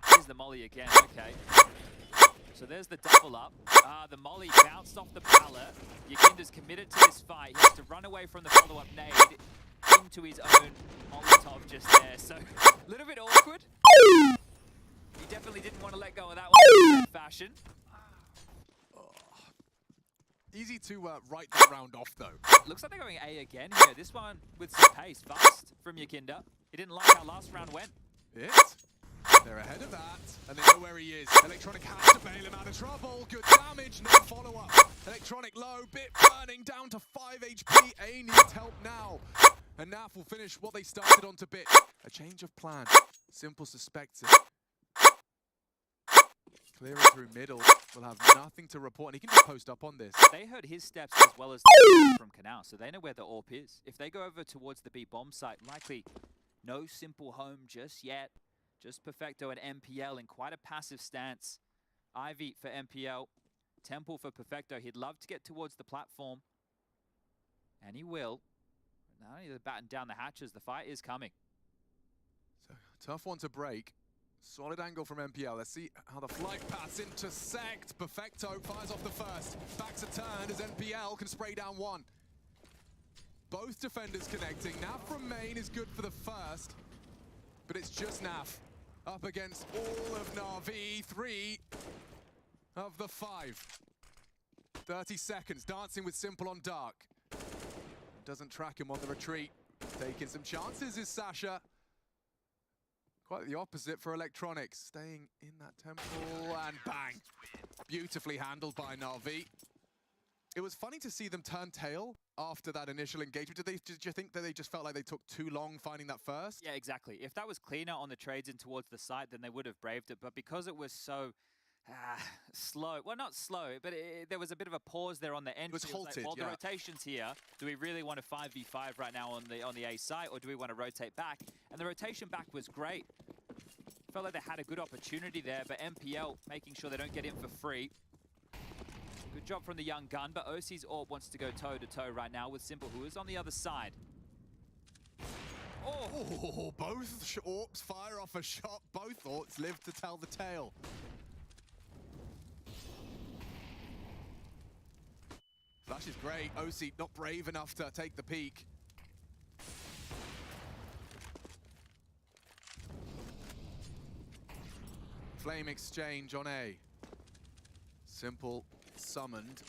here's the molly again, okay. So there's the double up. The molly bounced off the pallet. Yakinda's committed to this fight. He has to run away from the follow-up nade into his own Molotov just there. So a little bit awkward. He definitely didn't want to let go of that one in that fashion. Easy to write that round off, though. Looks like they're going A again here. This one with some pace, fast from Yakinda. He didn't like how last round went. They're ahead of that, and they know where he is. Electronic has to bail him out of trouble. Good damage, no follow-up. Electronic low, bit burning, down to 5 HP. A needs help now. And Naf will finish what they started on to Bit. A change of plan. Simple suspects it. Clearing through middle, will have nothing to report, and he can just post up on this. They heard his steps as well as the from Canal, so they know where the AWP is. If they go over towards the B bomb site, likely no simple home just yet. Just Perfecto and MPL in quite a passive stance. Ivy for MPL, Temple for Perfecto. He'd love to get towards the platform, and he will. Not only batten down the hatches, the fight is coming. So, tough one to break. Solid angle from MPL. Let's see how the flight paths intersect. Perfecto fires off the first. Backs are turned as MPL can spray down one. Both defenders connecting. Naf from main is good for the first, but it's just Naf up against all of Na'Vi. 3 of the 5. 30 seconds, dancing with Simple on Dark. Doesn't track him on the retreat. Taking some chances is Sasha. Quite the opposite for Electronics. Staying in that temple and bang. Beautifully handled by Na'Vi. It was funny to see them turn tail after that initial engagement. Did you think that they just felt like they took too long finding that first? Yeah, exactly. If that was cleaner on the trades in towards the site, then they would have braved it. But because it was so slow, well, not slow, but there was a bit of a pause there on the end. It was halted, like, well, the rotation's here. Do we really want to 5v5 right now on the A site, or do we want to rotate back? And the rotation back was great. Felt like they had a good opportunity there, but MPL making sure they don't get in for free. Good job from the young gun, but OC's AWP wants to go toe-to-toe right now with Simple, who is on the other side. Oh, both AWPs fire off a shot. Both AWPs live to tell the tale. Flash is great. OC not brave enough to take the peek. Flame exchange on A. Simple summoned.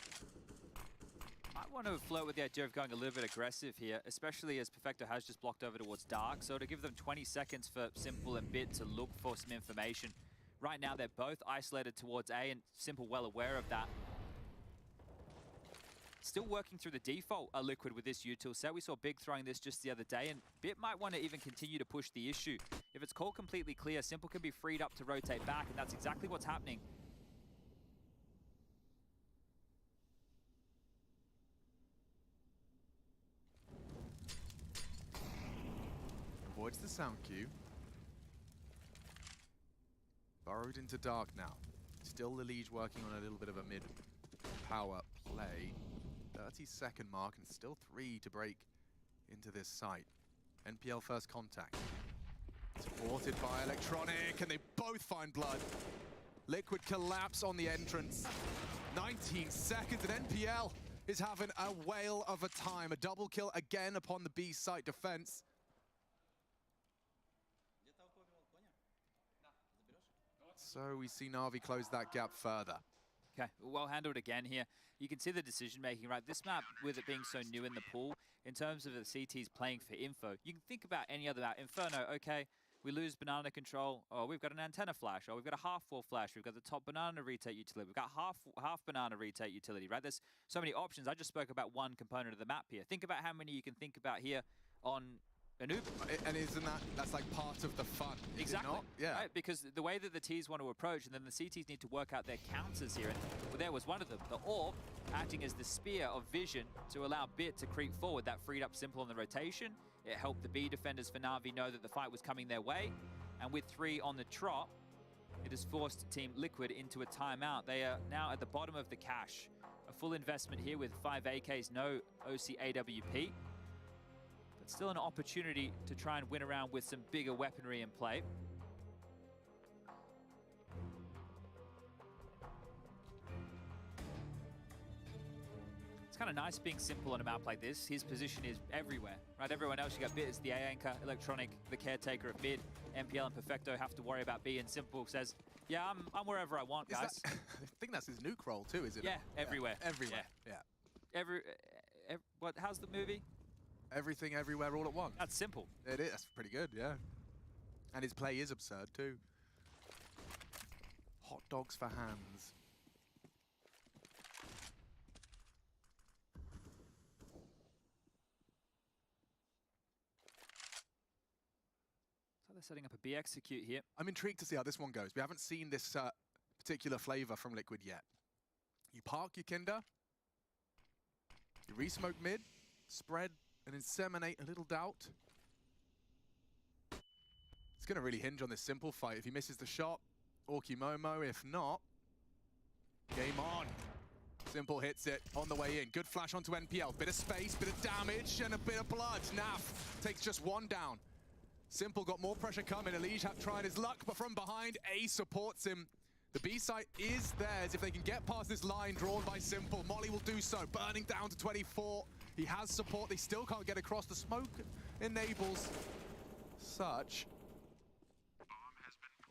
Might want to flirt with the idea of going a little bit aggressive here, especially as Perfecto has just blocked over towards Dark. So to give them 20 seconds for Simple and Bit to look for some information. Right now they're both isolated towards A, and Simple well aware of that. Still working through the default Liquid with this util set. We saw Big throwing this just the other day, and Bit might want to even continue to push the issue. If it's called completely clear, Simple can be freed up to rotate back, and that's exactly what's happening. Avoids the sound cue. Burrowed into Dark now. Still the Liege working on a little bit of a mid-power play. 30-second mark and still 3 to break into this site. NPL first contact. Supported by Electronic, and they both find blood. Liquid collapse on the entrance. 19 seconds, and NPL is having a whale of a time. A double kill again upon the B site defense. So we see Na'Vi close that gap further. Okay, well handled again here. You can see the decision making, right? This map, with it being so new in the pool, in terms of the CTs playing for info, you can think about any other map. Inferno, okay, we lose banana control. Oh, we've got an antenna flash. Oh, we've got a half-wall flash. We've got the top banana retake utility. We've got half banana retake utility, right? There's so many options. I just spoke about one component of the map here. Think about how many you can think about here on an Uber. And isn't that's like part of the fun? Is Exactly. it not? Yeah. Right? Because the way that the Ts want to approach, and then the CTs need to work out their counters here. And well, there was one of them. The orb acting as the spear of vision to allow Bit to creep forward. That freed up Simple on the rotation. It helped the B defenders for Na'Vi know that the fight was coming their way. And with 3 on the trot, it has forced Team Liquid into a timeout. They are now at the bottom of the cache. A full investment here with 5 AKs, no OC AWP. But still an opportunity to try and win around with some bigger weaponry in play. It's kind of nice being Simple on a map like this. His position is everywhere, right? Everyone else, you got Bit as the A anchor, Electronic, the caretaker of mid. MPL and Perfecto have to worry about B, and Simple says, yeah, I'm wherever I want, guys. I think that's his nuke role too, is it? Yeah, everywhere. Everywhere, yeah. How's the movie? Everything, everywhere, all at once. That's Simple. It is. That's pretty good, yeah. And his play is absurd too. Hot dogs for hands. So they're setting up a B execute here. I'm intrigued to see how this one goes. We haven't seen this particular flavor from Liquid yet. You park your Kinder, you re-smoke mid, spread and inseminate a little doubt. It's going to really hinge on this Simple fight. If he misses the shot, Orky Momo. If not, game on. Simple hits it on the way in. Good flash onto NPL. Bit of space, bit of damage, and a bit of blood. Naf takes just 1 down. Simple got more pressure coming. Elige tried his luck, but from behind, A supports him. The B site is theirs if they can get past this line drawn by Simple. Molly will do so, burning down to 24. He has support. They still can't get across. The smoke enables such.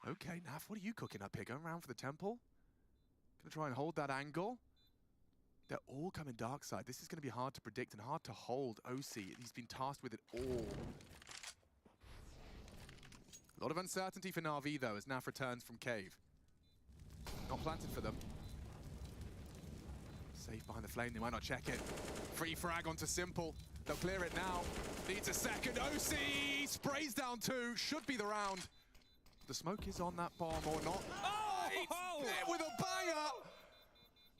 Okay, Naf, what are you cooking up here? Going around for the temple? Gonna try and hold that angle. They're all coming dark side. This is gonna be hard to predict and hard to hold OC. He's been tasked with it all. A lot of uncertainty for Na'Vi, though, as Naf returns from cave. Not planted for them. Safe behind the flame, they might not check it. Free frag onto Simple. They'll clear it now. Needs a second. OC sprays down 2. Should be the round. The smoke is on that bomb or not. Oh! Hit with a banger!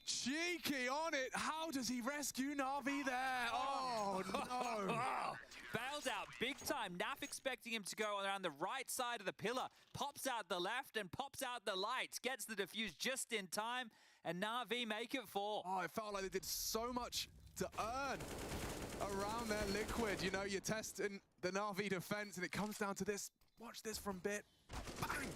Cheeky on it. How does he rescue Na'Vi there? Oh, no. Bailed out big time. Naf expecting him to go around the right side of the pillar. Pops out the left and pops out the lights. Gets the defuse just in time. And Na'Vi make it 4. Oh, it felt like they did so much to earn around their Liquid. You know, you're testing the Na'Vi defense and it comes down to this. Watch this from Bit. Bang!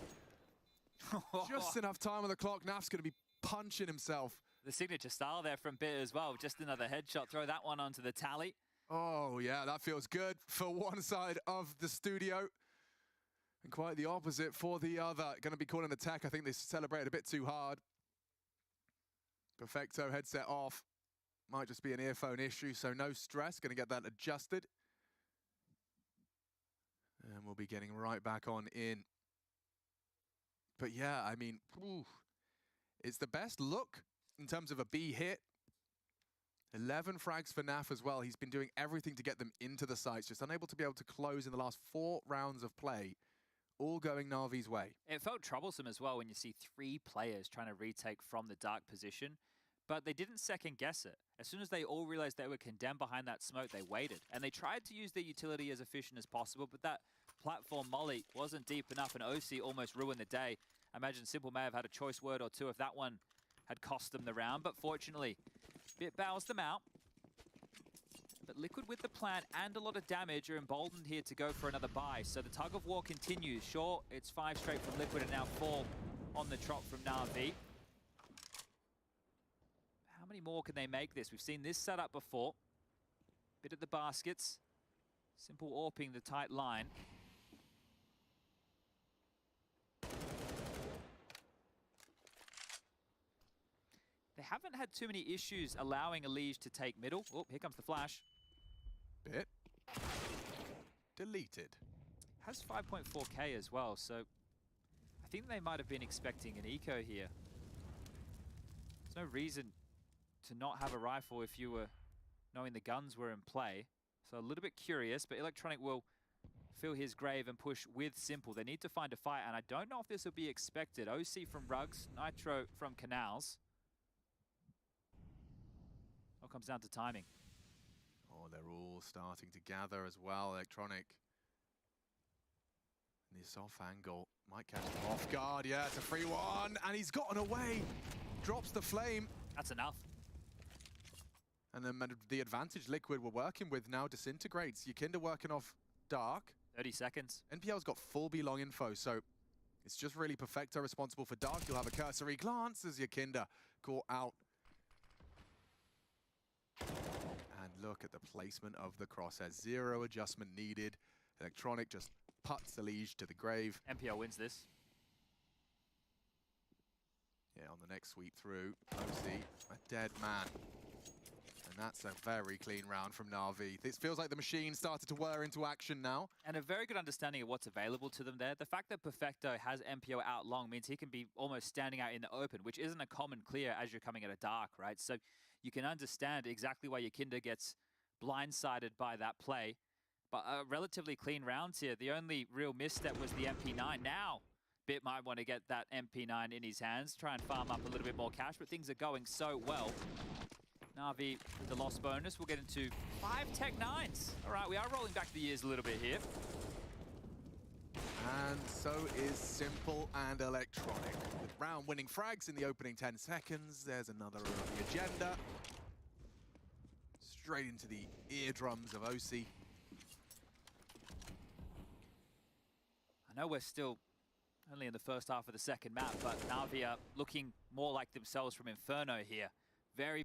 Just enough time on the clock. Naf's going to be punching himself. The signature style there from Bit as well. Just another headshot. Throw that one onto the tally. Oh, yeah, that feels good for one side of the studio. And quite the opposite for the other. Going to be calling the tech. I think they celebrated a bit too hard. Perfecto headset off. Might just be an earphone issue, so no stress. Going to get that adjusted. And we'll be getting right back on in. But yeah, I mean, it's the best look in terms of a B hit. 11 frags for Naf as well. He's been doing everything to get them into the sites, just unable to be able to close in the last 4 rounds of play, all going Na'Vi's way. It felt troublesome as well when you see 3 players trying to retake from the dark position, but they didn't second guess it. As soon as they all realized they were condemned behind that smoke, they waited. And they tried to use their utility as efficient as possible, but that platform molly wasn't deep enough, and OC almost ruined the day. I imagine Simple may have had a choice word or two if that one had cost them the round, but fortunately, Bit bows them out. But Liquid with the plant and a lot of damage are emboldened here to go for another buy. So the tug of war continues. Sure, it's 5 straight from Liquid and now 4 on the trot from Na'Vi. How many more can they make this? We've seen this setup before. Bit at the baskets. Simple AWPing the tight line. they haven't had too many issues allowing Elige to take middle. Oh, here comes the flash. Bit. Deleted. Has 5.4k as well, so I think they might have been expecting an eco here. There's no reason to not have a rifle if you were knowing the guns were in play. So a little bit curious, but Electronic will fill his grave and push with Simple. They need to find a fight, and I don't know if this will be expected. OC from Rugs, Nitro from Canals. All comes down to timing. Oh, they're all starting to gather as well, Electronic. And this off angle might catch him off guard. Yeah, it's a free one, and he's gotten away. Drops the flame. That's enough. And then the advantage Liquid were working with now disintegrates. Yakinda working off Dark. 30 seconds. NPL's got full B long info, so it's just really Perfecto responsible for Dark. You'll have a cursory glance as Yakinda caught out. And look at the placement of the crosshair. Zero adjustment needed. Electronic just puts the Elige to the grave. NPL wins this. Yeah, on the next sweep through, OC, a dead man. And that's a very clean round from Na'Vi. This feels like the machine started to whir into action now. And a very good understanding of what's available to them there. The fact that Perfecto has MPO out long means he can be almost standing out in the open, which isn't a common clear as you're coming at a Dark, right? So you can understand exactly why Yakinda gets blindsided by that play. But relatively clean rounds here. The only real misstep was the MP9. Now, Bit might want to get that MP9 in his hands, try and farm up a little bit more cash, but things are going so well. Na'Vi with the loss bonus. We'll get into 5 Tech 9s. All right, we are rolling back the years a little bit here. And so is Simple and Electronic. With round-winning frags in the opening 10 seconds, there's another of the agenda. Straight into the eardrums of OC. I know we're still only in the first half of the second map, but Na'Vi are looking more like themselves from Inferno here. Very